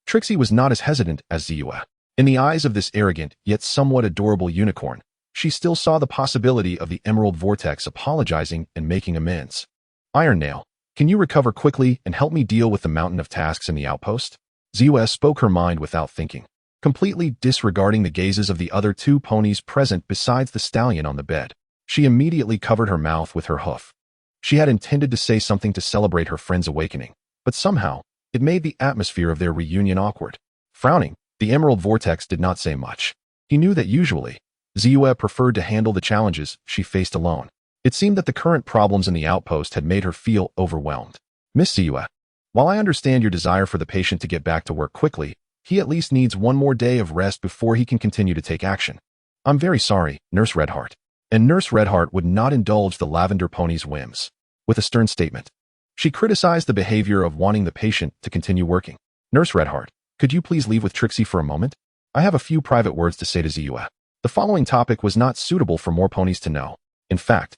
Trixie was not as hesitant as Ziyue. In the eyes of this arrogant yet somewhat adorable unicorn, she still saw the possibility of the Emerald Vortex apologizing and making amends. Iron Nail, can you recover quickly and help me deal with the mountain of tasks in the outpost? Ziyue spoke her mind without thinking, completely disregarding the gazes of the other 2 ponies present besides the stallion on the bed. She immediately covered her mouth with her hoof. She had intended to say something to celebrate her friend's awakening, but somehow, it made the atmosphere of their reunion awkward. Frowning, the Emerald Vortex did not say much. He knew that usually, Ziyue preferred to handle the challenges she faced alone. It seemed that the current problems in the outpost had made her feel overwhelmed. Miss Ziyue, while I understand your desire for the patient to get back to work quickly, he at least needs 1 more day of rest before he can continue to take action. I'm very sorry, Nurse Redheart. And Nurse Redheart would not indulge the lavender pony's whims. With a stern statement, she criticized the behavior of wanting the patient to continue working. Nurse Redheart, could you please leave with Trixie for a moment? I have a few private words to say to Ziyue. The following topic was not suitable for more ponies to know. In fact,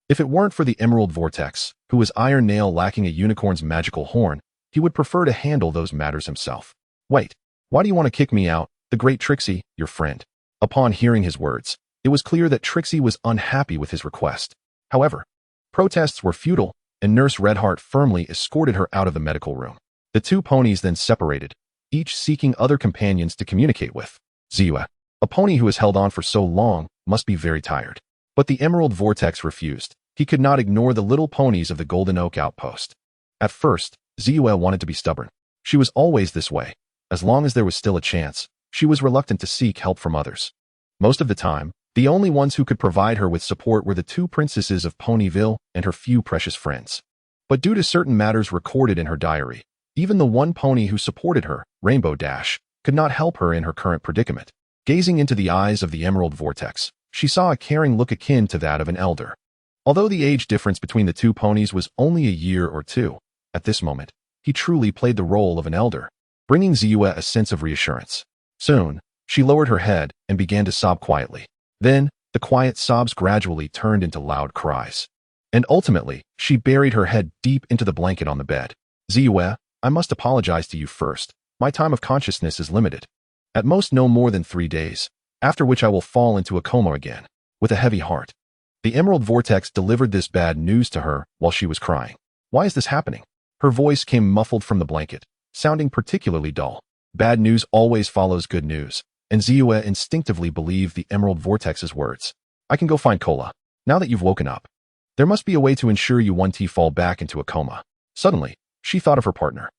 if it weren't for the Emerald Vortex, who was Iron Nail lacking a unicorn's magical horn, he would prefer to handle those matters himself. Wait, why do you want to kick me out, the great Trixie, your friend? Upon hearing his words, it was clear that Trixie was unhappy with his request. However, protests were futile, and Nurse Redheart firmly escorted her out of the medical room. The 2 ponies then separated, each seeking other companions to communicate with. Ziyue, a pony who has held on for so long, must be very tired. But the Emerald Vortex refused. He could not ignore the little ponies of the Golden Oak outpost. At first, Ziyue wanted to be stubborn. She was always this way. As long as there was still a chance, she was reluctant to seek help from others. Most of the time, the only ones who could provide her with support were the 2 princesses of Ponyville and her few precious friends. But due to certain matters recorded in her diary, even the 1 pony who supported her, Rainbow Dash, could not help her in her current predicament. Gazing into the eyes of the Emerald Vortex, she saw a caring look akin to that of an elder. Although the age difference between the 2 ponies was only a year or 2, at this moment, he truly played the role of an elder, bringing Ziyue a sense of reassurance. Soon, she lowered her head and began to sob quietly. Then, the quiet sobs gradually turned into loud cries. And ultimately, she buried her head deep into the blanket on the bed. Ziyue, I must apologize to you first. My time of consciousness is limited. At most no more than 3 days, after which I will fall into a coma again, with a heavy heart. The Emerald Vortex delivered this bad news to her while she was crying. Why is this happening? Her voice came muffled from the blanket, sounding particularly dull. Bad news always follows good news, and Ziyue instinctively believed the Emerald Vortex's words. I can go find Cola. Now that you've woken up, there must be a way to ensure you won't fall back into a coma. Suddenly, she thought of her partner,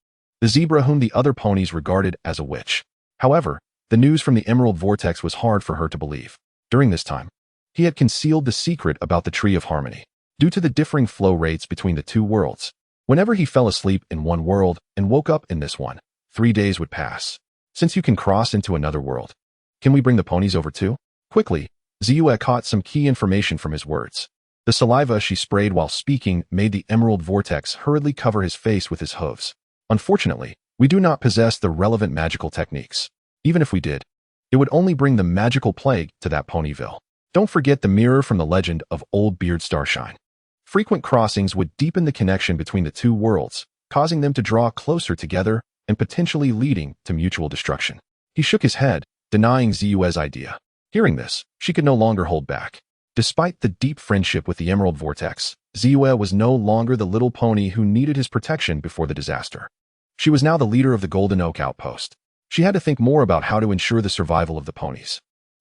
the zebra whom the other ponies regarded as a witch. However, the news from the Emerald Vortex was hard for her to believe. During this time, he had concealed the secret about the Tree of Harmony. Due to the differing flow rates between the 2 worlds, whenever he fell asleep in one world and woke up in this one, 3 days would pass. Since you can cross into another world, can we bring the ponies over too? Quickly, Ziyue caught some key information from his words. The saliva she sprayed while speaking made the Emerald Vortex hurriedly cover his face with his hooves. Unfortunately, we do not possess the relevant magical techniques. Even if we did, it would only bring the magical plague to that Ponyville. Don't forget the mirror from the legend of Old Beard Starshine. Frequent crossings would deepen the connection between the 2 worlds, causing them to draw closer together and potentially leading to mutual destruction. He shook his head, denying Ziyue's idea. Hearing this, she could no longer hold back. Despite the deep friendship with the Emerald Vortex, Ziyue was no longer the little pony who needed his protection before the disaster. She was now the leader of the Golden Oak outpost. She had to think more about how to ensure the survival of the ponies.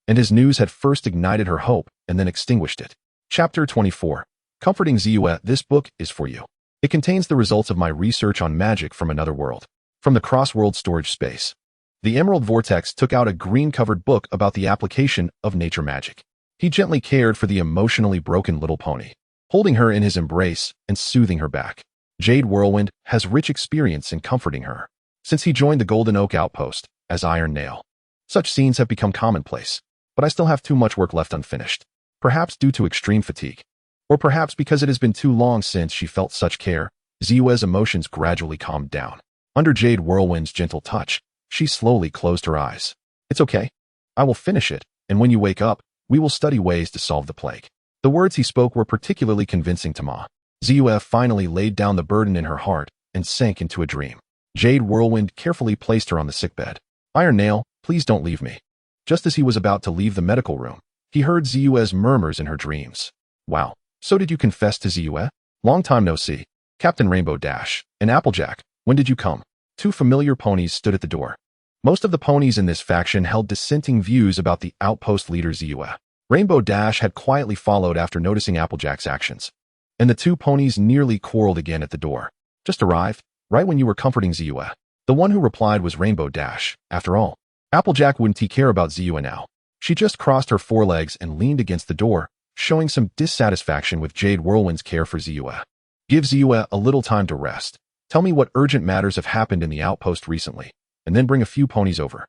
And his news had first ignited her hope and then extinguished it. Chapter 24. Comforting Ziyue, this book is for you. It contains the results of my research on magic from another world, from the cross-world storage space. The Emerald Vortex took out a green-covered book about the application of nature magic. He gently cared for the emotionally broken little pony, holding her in his embrace and soothing her back. Jade Whirlwind has rich experience in comforting her, since he joined the Golden Oak Outpost as Iron Nail. Such scenes have become commonplace, but I still have too much work left unfinished, perhaps due to extreme fatigue. Or perhaps because it has been too long since she felt such care. Ziyue's emotions gradually calmed down. Under Jade Whirlwind's gentle touch, she slowly closed her eyes. It's okay. I will finish it, and when you wake up, we will study ways to solve the plague. The words he spoke were particularly convincing to Ma. Ziyue finally laid down the burden in her heart and sank into a dream. Jade Whirlwind carefully placed her on the sickbed. Iron Nail, please don't leave me. Just as he was about to leave the medical room, he heard Ziyue's murmurs in her dreams. Wow, so did you confess to Ziyue? Long time no see. Captain Rainbow Dash and Applejack, when did you come? Two familiar ponies stood at the door. Most of the ponies in this faction held dissenting views about the outpost leader Ziyue. Rainbow Dash had quietly followed after noticing Applejack's actions, and the two ponies nearly quarreled again at the door. Just arrived, right when you were comforting Ziyue. The one who replied was Rainbow Dash. After all, Applejack wouldn't care about Ziyue now. She just crossed her forelegs and leaned against the door, showing some dissatisfaction with Jade Whirlwind's care for Ziyue. Give Ziyue a little time to rest. Tell me what urgent matters have happened in the outpost recently, and then bring a few ponies over.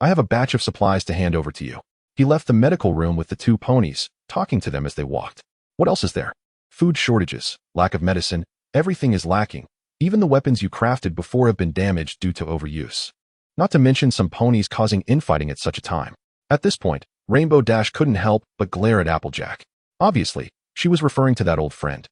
I have a batch of supplies to hand over to you. He left the medical room with the two ponies, talking to them as they walked. What else is there? Food shortages, lack of medicine, everything is lacking. Even the weapons you crafted before have been damaged due to overuse. Not to mention some ponies causing infighting at such a time. At this point, Rainbow Dash couldn't help but glare at Applejack. Obviously, she was referring to that old friend,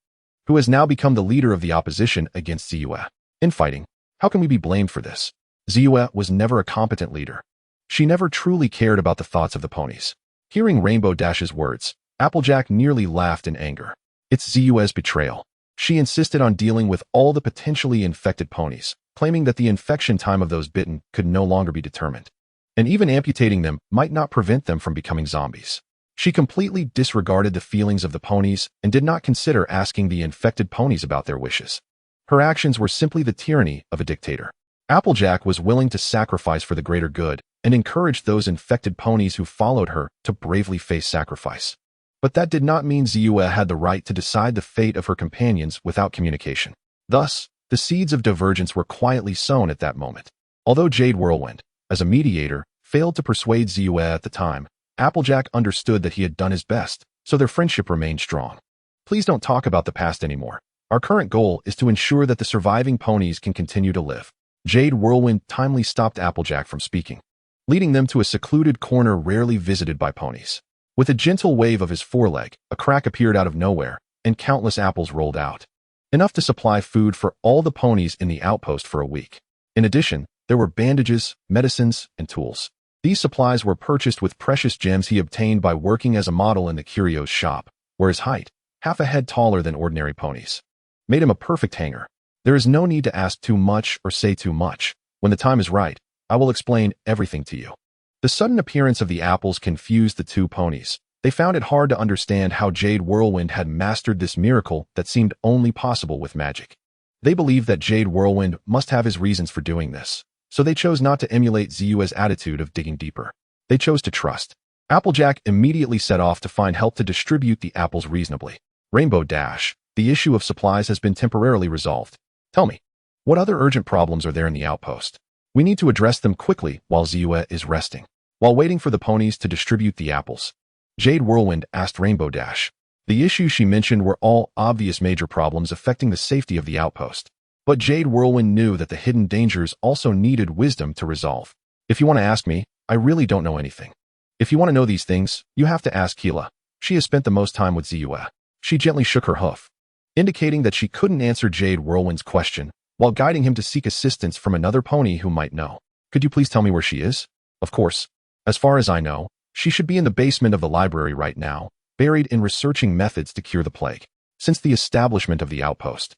who has now become the leader of the opposition against Ziyue. Infighting? How can we be blamed for this? Ziyue was never a competent leader. She never truly cared about the thoughts of the ponies. Hearing Rainbow Dash's words, Applejack nearly laughed in anger. It's Ziyue's betrayal. She insisted on dealing with all the potentially infected ponies, claiming that the infection time of those bitten could no longer be determined, and even amputating them might not prevent them from becoming zombies. She completely disregarded the feelings of the ponies and did not consider asking the infected ponies about their wishes. Her actions were simply the tyranny of a dictator. Applejack was willing to sacrifice for the greater good and encouraged those infected ponies who followed her to bravely face sacrifice. But that did not mean Ziyue had the right to decide the fate of her companions without communication. Thus, the seeds of divergence were quietly sown at that moment. Although Jade Whirlwind, as a mediator, failed to persuade Ziyue at the time, Applejack understood that he had done his best, so their friendship remained strong. Please don't talk about the past anymore. Our current goal is to ensure that the surviving ponies can continue to live. Jade Whirlwind timely stopped Applejack from speaking, leading them to a secluded corner rarely visited by ponies. With a gentle wave of his foreleg, a crack appeared out of nowhere, and countless apples rolled out. Enough to supply food for all the ponies in the outpost for a week. In addition, there were bandages, medicines, and tools. These supplies were purchased with precious gems he obtained by working as a model in the curios shop, where his height, half a head taller than ordinary ponies, made him a perfect hanger. There is no need to ask too much or say too much. When the time is right, I will explain everything to you. The sudden appearance of the apples confused the two ponies. They found it hard to understand how Jade Whirlwind had mastered this miracle that seemed only possible with magic. They believed that Jade Whirlwind must have his reasons for doing this, so they chose not to emulate Ziyue's attitude of digging deeper. They chose to trust. Applejack immediately set off to find help to distribute the apples reasonably. Rainbow Dash, the issue of supplies has been temporarily resolved. Tell me, what other urgent problems are there in the outpost? We need to address them quickly while Ziyue is resting. While waiting for the ponies to distribute the apples, Jade Whirlwind asked Rainbow Dash. The issues she mentioned were all obvious major problems affecting the safety of the outpost. But Jade Whirlwind knew that the hidden dangers also needed wisdom to resolve. If you want to ask me, I really don't know anything. If you want to know these things, you have to ask Keela. She has spent the most time with Ziyue. She gently shook her hoof, indicating that she couldn't answer Jade Whirlwind's question, while guiding him to seek assistance from another pony who might know. Could you please tell me where she is? Of course. As far as I know, she should be in the basement of the library right now, buried in researching methods to cure the plague. Since the establishment of the outpost,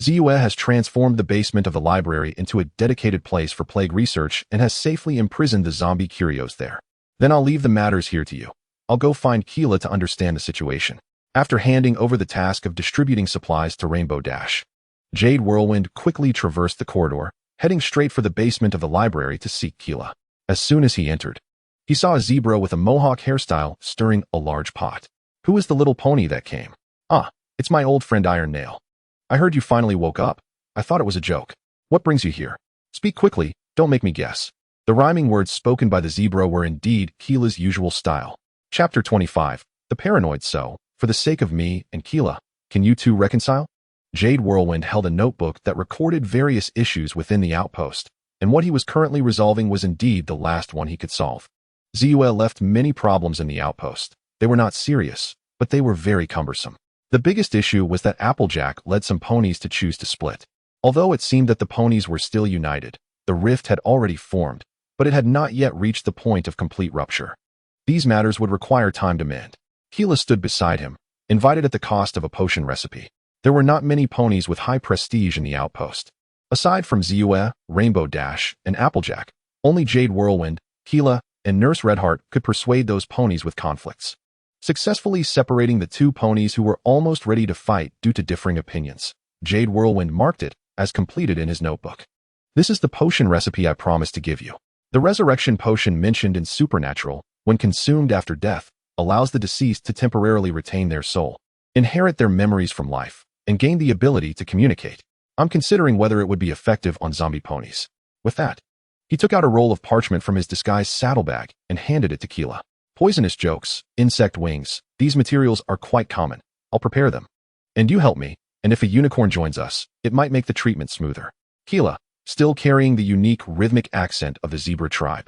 Ziyue has transformed the basement of the library into a dedicated place for plague research and has safely imprisoned the zombie curios there. Then I'll leave the matters here to you. I'll go find Keela to understand the situation. After handing over the task of distributing supplies to Rainbow Dash, Jade Whirlwind quickly traversed the corridor, heading straight for the basement of the library to seek Keela. As soon as he entered, he saw a zebra with a mohawk hairstyle stirring a large pot. Who is the little pony that came? Ah, it's my old friend Iron Nail. I heard you finally woke up. I thought it was a joke. What brings you here? Speak quickly, don't make me guess. The rhyming words spoken by the zebra were indeed Keela's usual style. Chapter 25. The Paranoid. So, for the sake of me and Keela, can you two reconcile? Jade Whirlwind held a notebook that recorded various issues within the outpost, and what he was currently resolving was indeed the last one he could solve. Ziyue left many problems in the outpost. They were not serious, but they were very cumbersome. The biggest issue was that Applejack led some ponies to choose to split. Although it seemed that the ponies were still united, the rift had already formed, but it had not yet reached the point of complete rupture. These matters would require time to mend. Keela stood beside him, invited at the cost of a potion recipe. There were not many ponies with high prestige in the outpost. Aside from Ziyue, Rainbow Dash, and Applejack, only Jade Whirlwind, Keela, and Nurse Redheart could persuade those ponies with conflicts, successfully separating the two ponies who were almost ready to fight due to differing opinions. Jade Whirlwind marked it as completed in his notebook. This is the potion recipe I promised to give you. The resurrection potion mentioned in Supernatural, when consumed after death, allows the deceased to temporarily retain their soul, inherit their memories from life, and gain the ability to communicate. I'm considering whether it would be effective on zombie ponies. With that, he took out a roll of parchment from his disguised saddlebag and handed it to Keela. Poisonous jokes, insect wings, these materials are quite common. I'll prepare them. And you help me, and if a unicorn joins us, it might make the treatment smoother. Keela, still carrying the unique rhythmic accent of the zebra tribe,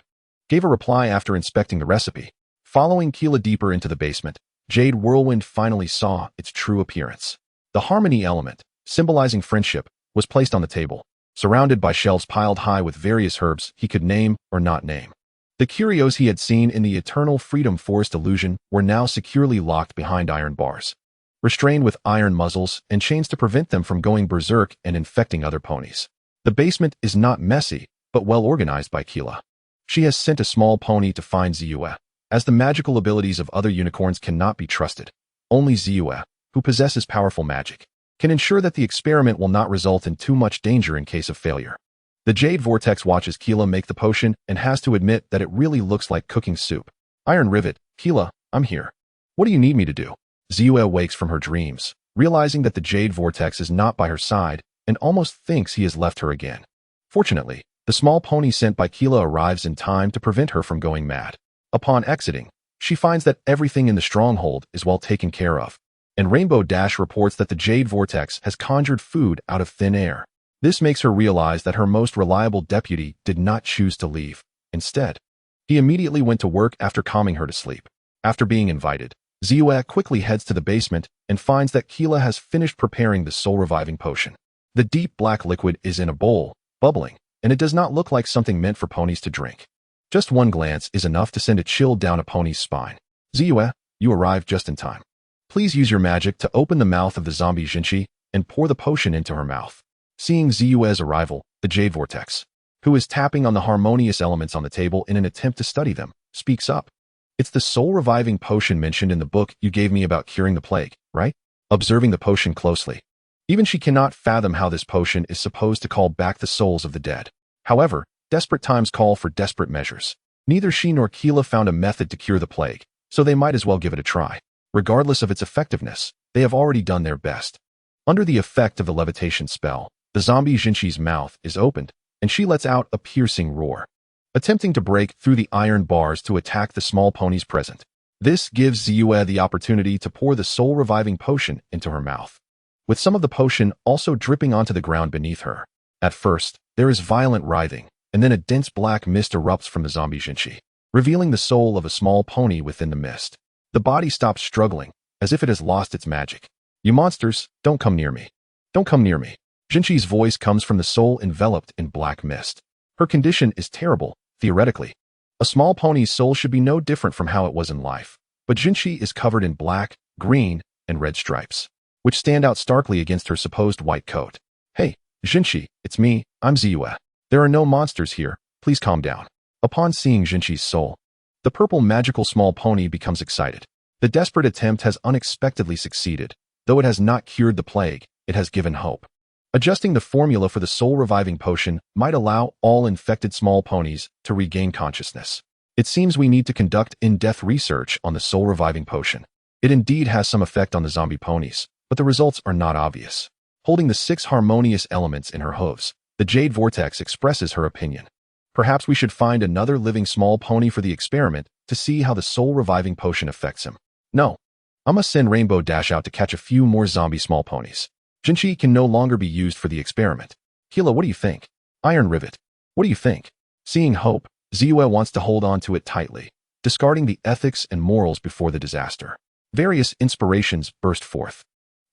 gave a reply after inspecting the recipe. Following Keela deeper into the basement, Jade Whirlwind finally saw its true appearance. The harmony element, symbolizing friendship, was placed on the table, surrounded by shelves piled high with various herbs he could name or not name. The curios he had seen in the Eternal Freedom Forest illusion were now securely locked behind iron bars, restrained with iron muzzles and chains to prevent them from going berserk and infecting other ponies. The basement is not messy, but well organized by Keela. She has sent a small pony to find Ziyue, as the magical abilities of other unicorns cannot be trusted. Only Ziyue, who possesses powerful magic, can ensure that the experiment will not result in too much danger in case of failure. The Jade Vortex watches Keela make the potion and has to admit that it really looks like cooking soup. Iron Rivet, Keela, I'm here. What do you need me to do? Ziyue wakes from her dreams, realizing that the Jade Vortex is not by her side and almost thinks he has left her again. Fortunately, the small pony sent by Keela arrives in time to prevent her from going mad. Upon exiting, she finds that everything in the stronghold is well taken care of, and Rainbow Dash reports that the Jade Vortex has conjured food out of thin air. This makes her realize that her most reliable deputy did not choose to leave. Instead, he immediately went to work after calming her to sleep. After being invited, Ziyue quickly heads to the basement and finds that Keela has finished preparing the soul-reviving potion. The deep black liquid is in a bowl, bubbling, and it does not look like something meant for ponies to drink. Just one glance is enough to send a chill down a pony's spine. Ziyue, you arrived just in time. Please use your magic to open the mouth of the zombie Jinchi and pour the potion into her mouth. Seeing Ziyue's arrival, the Jade Vortex, who is tapping on the harmonious elements on the table in an attempt to study them, speaks up. It's the soul-reviving potion mentioned in the book you gave me about curing the plague, right? Observing the potion closely. Even she cannot fathom how this potion is supposed to call back the souls of the dead. However, desperate times call for desperate measures. Neither she nor Keela found a method to cure the plague, so they might as well give it a try. Regardless of its effectiveness, they have already done their best. Under the effect of the levitation spell, the zombie Jinchi's mouth is opened, and she lets out a piercing roar, attempting to break through the iron bars to attack the small ponies present. This gives Ziyue the opportunity to pour the soul-reviving potion into her mouth, with some of the potion also dripping onto the ground beneath her. At first, there is violent writhing, and then a dense black mist erupts from the zombie Jinchi, revealing the soul of a small pony within the mist. The body stops struggling, as if it has lost its magic. You monsters, don't come near me. Don't come near me. Jinchi's voice comes from the soul enveloped in black mist. Her condition is terrible, theoretically. A small pony's soul should be no different from how it was in life, but Jinchi is covered in black, green, and red stripes, which stand out starkly against her supposed white coat. Hey, Jinchi, it's me, I'm Ziyue. There are no monsters here, please calm down. Upon seeing Jinchi's soul, the purple magical small pony becomes excited. The desperate attempt has unexpectedly succeeded. Though it has not cured the plague, it has given hope. Adjusting the formula for the soul-reviving potion might allow all infected small ponies to regain consciousness. It seems we need to conduct in-depth research on the soul-reviving potion. It indeed has some effect on the zombie ponies, but the results are not obvious. Holding the 6 harmonious elements in her hooves, the Jade Vortex expresses her opinion. Perhaps we should find another living small pony for the experiment to see how the soul-reviving potion affects him. No, I must send Rainbow Dash out to catch a few more zombie small ponies. Jinchi can no longer be used for the experiment. Kila, what do you think? Iron Rivet, what do you think? Seeing hope, Ziyue wants to hold on to it tightly, discarding the ethics and morals before the disaster. Various inspirations burst forth.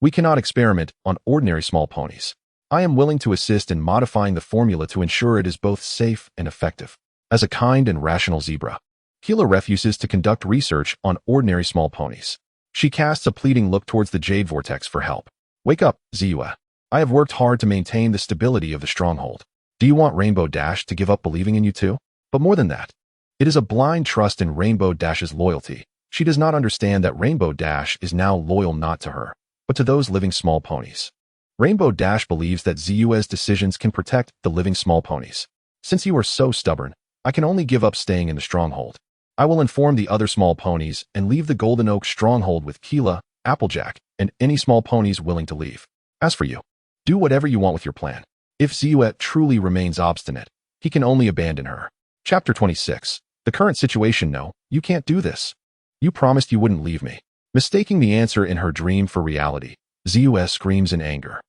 We cannot experiment on ordinary small ponies. I am willing to assist in modifying the formula to ensure it is both safe and effective. As a kind and rational zebra, Kila refuses to conduct research on ordinary small ponies. She casts a pleading look towards the Jade Vortex for help. Wake up, Ziyue. I have worked hard to maintain the stability of the stronghold. Do you want Rainbow Dash to give up believing in you too? But more than that, it is a blind trust in Rainbow Dash's loyalty. She does not understand that Rainbow Dash is now loyal not to her, but to those living small ponies. Rainbow Dash believes that Ziyue's decisions can protect the living small ponies. Since you are so stubborn, I can only give up staying in the stronghold. I will inform the other small ponies and leave the Golden Oak stronghold with Kila, Applejack, and any small ponies willing to leave. As for you, do whatever you want with your plan. If Ziyue truly remains obstinate, he can only abandon her. Chapter 26. The current situation. No, you can't do this. You promised you wouldn't leave me. Mistaking the answer in her dream for reality, Ziyue screams in anger.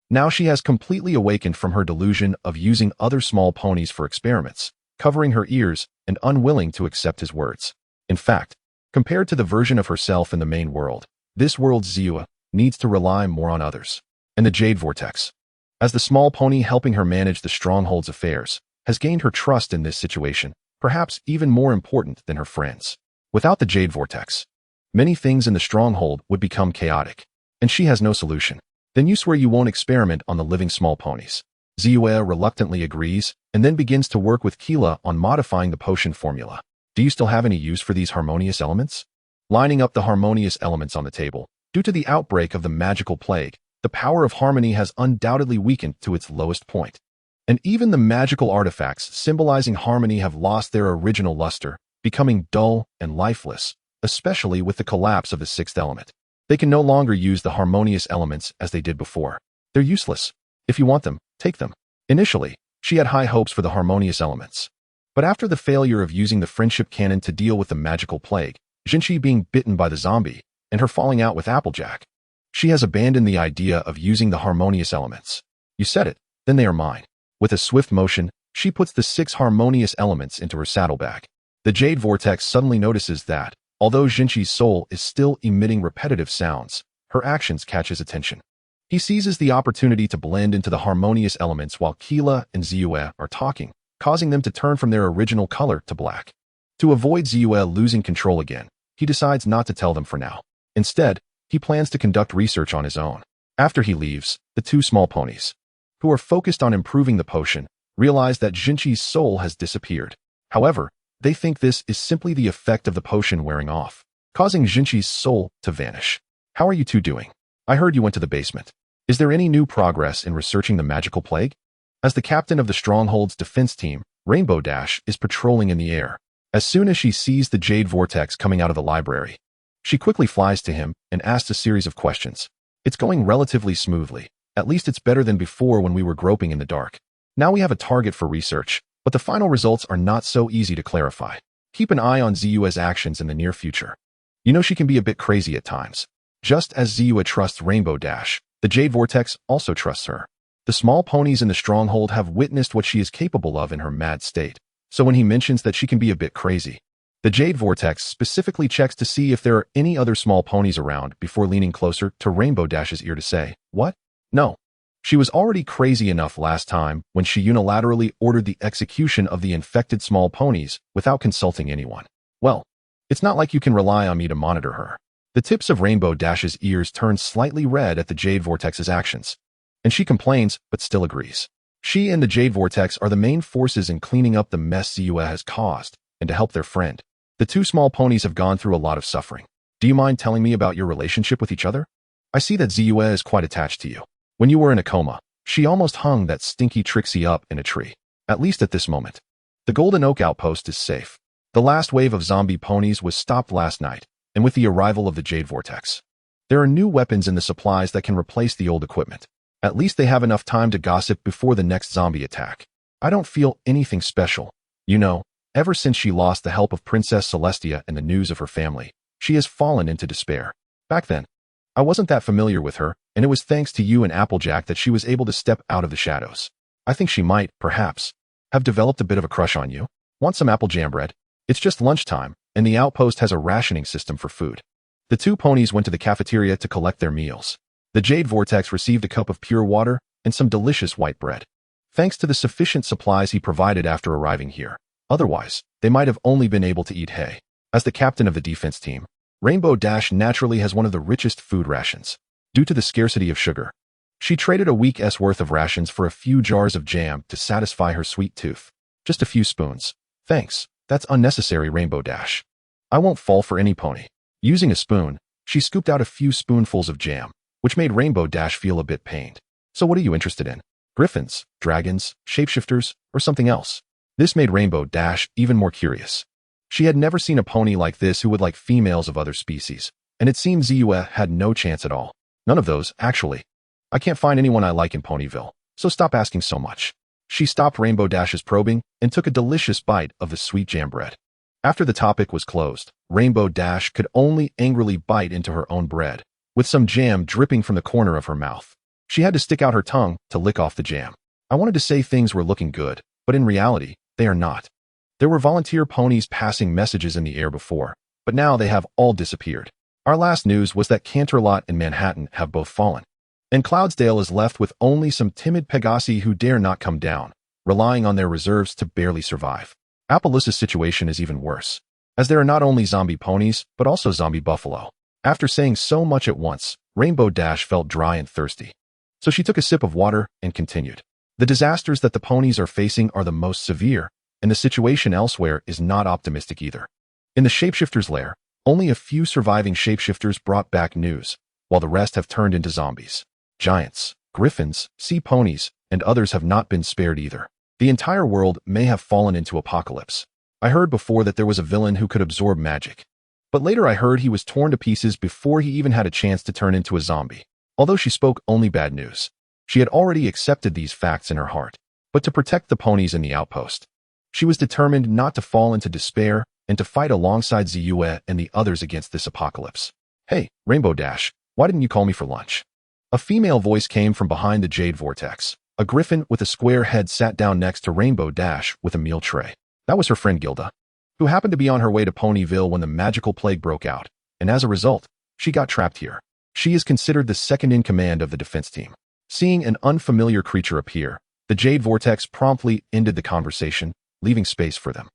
Now she has completely awakened from her delusion of using other small ponies for experiments, covering her ears and unwilling to accept his words. In fact, compared to the version of herself in the main world, this world's Ziyue needs to rely more on others. And the Jade Vortex, as the small pony helping her manage the stronghold's affairs, has gained her trust in this situation, perhaps even more important than her friends. Without the Jade Vortex, many things in the stronghold would become chaotic, and she has no solution. Then you swear you won't experiment on the living small ponies. Ziyue reluctantly agrees, and then begins to work with Kila on modifying the potion formula. Do you still have any use for these harmonious elements? Lining up the harmonious elements on the table, due to the outbreak of the magical plague, the power of harmony has undoubtedly weakened to its lowest point. And even the magical artifacts symbolizing harmony have lost their original luster, becoming dull and lifeless, especially with the collapse of the 6th element. They can no longer use the harmonious elements as they did before. They're useless. If you want them, take them. Initially, she had high hopes for the harmonious elements. But after the failure of using the friendship cannon to deal with the magical plague, Jinchi being bitten by the zombie, and her falling out with Applejack, she has abandoned the idea of using the harmonious elements. You said it, then they are mine. With a swift motion, she puts the 6 harmonious elements into her saddlebag. The Jade Vortex suddenly notices that, although Jinchi's soul is still emitting repetitive sounds, her actions catch his attention. He seizes the opportunity to blend into the harmonious elements while Kila and Ziyue are talking, causing them to turn from their original color to black. To avoid Ziyue losing control again, he decides not to tell them for now. Instead, he plans to conduct research on his own. After he leaves, the 2 small ponies, who are focused on improving the potion, realize that Jinchi's soul has disappeared. However, they think this is simply the effect of the potion wearing off, causing Jinchi's soul to vanish. How are you 2 doing? I heard you went to the basement. Is there any new progress in researching the magical plague? As the captain of the Stronghold's defense team, Rainbow Dash is patrolling in the air. As soon as she sees the Jade Vortex coming out of the library, she quickly flies to him and asks a series of questions. It's going relatively smoothly. At least it's better than before when we were groping in the dark. Now we have a target for research, but the final results are not so easy to clarify. Keep an eye on Ziyue's actions in the near future. You know she can be a bit crazy at times. Just as Ziyue trusts Rainbow Dash, the Jade Vortex also trusts her. The small ponies in the stronghold have witnessed what she is capable of in her mad state. So when he mentions that she can be a bit crazy, the Jade Vortex specifically checks to see if there are any other small ponies around before leaning closer to Rainbow Dash's ear to say, "What? No." She was already crazy enough last time when she unilaterally ordered the execution of the infected small ponies without consulting anyone. Well, it's not like you can rely on me to monitor her. The tips of Rainbow Dash's ears turn slightly red at the Jade Vortex's actions, and she complains but still agrees. She and the Jade Vortex are the main forces in cleaning up the mess Ziyue has caused, and to help their friend. The 2 small ponies have gone through a lot of suffering. Do you mind telling me about your relationship with each other? I see that Ziyue is quite attached to you. When you were in a coma, She almost hung that stinky Trixie up in a tree. At least at this moment. The Golden Oak outpost is safe. The last wave of zombie ponies was stopped last night, and with the arrival of the Jade Vortex. There are new weapons in the supplies that can replace the old equipment. At least they have enough time to gossip before the next zombie attack. I don't feel anything special. You know, ever since she lost the help of Princess Celestia and the news of her family, she has fallen into despair. Back then, I wasn't that familiar with her, and it was thanks to you and Applejack that she was able to step out of the shadows. I think she might, perhaps, have developed a bit of a crush on you. Want some apple jam bread? It's just lunchtime, and the outpost has a rationing system for food. The two ponies went to the cafeteria to collect their meals. The Jade Vortex received a cup of pure water and some delicious white bread. Thanks to the sufficient supplies he provided after arriving here. Otherwise, they might have only been able to eat hay. As the captain of the defense team, Rainbow Dash naturally has one of the richest food rations. Due to the scarcity of sugar, she traded a week's worth of rations for a few jars of jam to satisfy her sweet tooth. Just a few spoons. Thanks. That's unnecessary, Rainbow Dash. I won't fall for any pony. Using a spoon, she scooped out a few spoonfuls of jam, which made Rainbow Dash feel a bit pained. So what are you interested in? Griffins, dragons, shapeshifters, or something else? This made Rainbow Dash even more curious. She had never seen a pony like this who would like females of other species, and it seemed Ziyue had no chance at all. None of those, actually. I can't find anyone I like in Ponyville, so stop asking so much. She stopped Rainbow Dash's probing and took a delicious bite of the sweet jam bread. After the topic was closed, Rainbow Dash could only angrily bite into her own bread, with some jam dripping from the corner of her mouth. She had to stick out her tongue to lick off the jam. I wanted to say things were looking good, but in reality, they are not. There were volunteer ponies passing messages in the air before, but now they have all disappeared. Our last news was that Canterlot and Manhattan have both fallen. And Cloudsdale is left with only some timid Pegasi who dare not come down, relying on their reserves to barely survive. Appaloos's situation is even worse, as there are not only zombie ponies, but also zombie buffalo. After saying so much at once, Rainbow Dash felt dry and thirsty. So she took a sip of water and continued. The disasters that the ponies are facing are the most severe, and the situation elsewhere is not optimistic either. In the shapeshifter's lair, only a few surviving shapeshifters brought back news, while the rest have turned into zombies. Giants, griffins, sea ponies, and others have not been spared either. The entire world may have fallen into apocalypse. I heard before that there was a villain who could absorb magic. But later I heard he was torn to pieces before he even had a chance to turn into a zombie. Although she spoke only bad news, she had already accepted these facts in her heart. But to protect the ponies in the outpost, she was determined not to fall into despair and to fight alongside Ziyue and the others against this apocalypse. Hey, Rainbow Dash, why didn't you call me for lunch? A female voice came from behind the Jade Vortex. A griffin with a square head sat down next to Rainbow Dash with a meal tray. That was her friend Gilda, who happened to be on her way to Ponyville when the magical plague broke out, and as a result, she got trapped here. She is considered the second in command of the defense team. Seeing an unfamiliar creature appear, the Jade Vortex promptly ended the conversation, leaving space for them.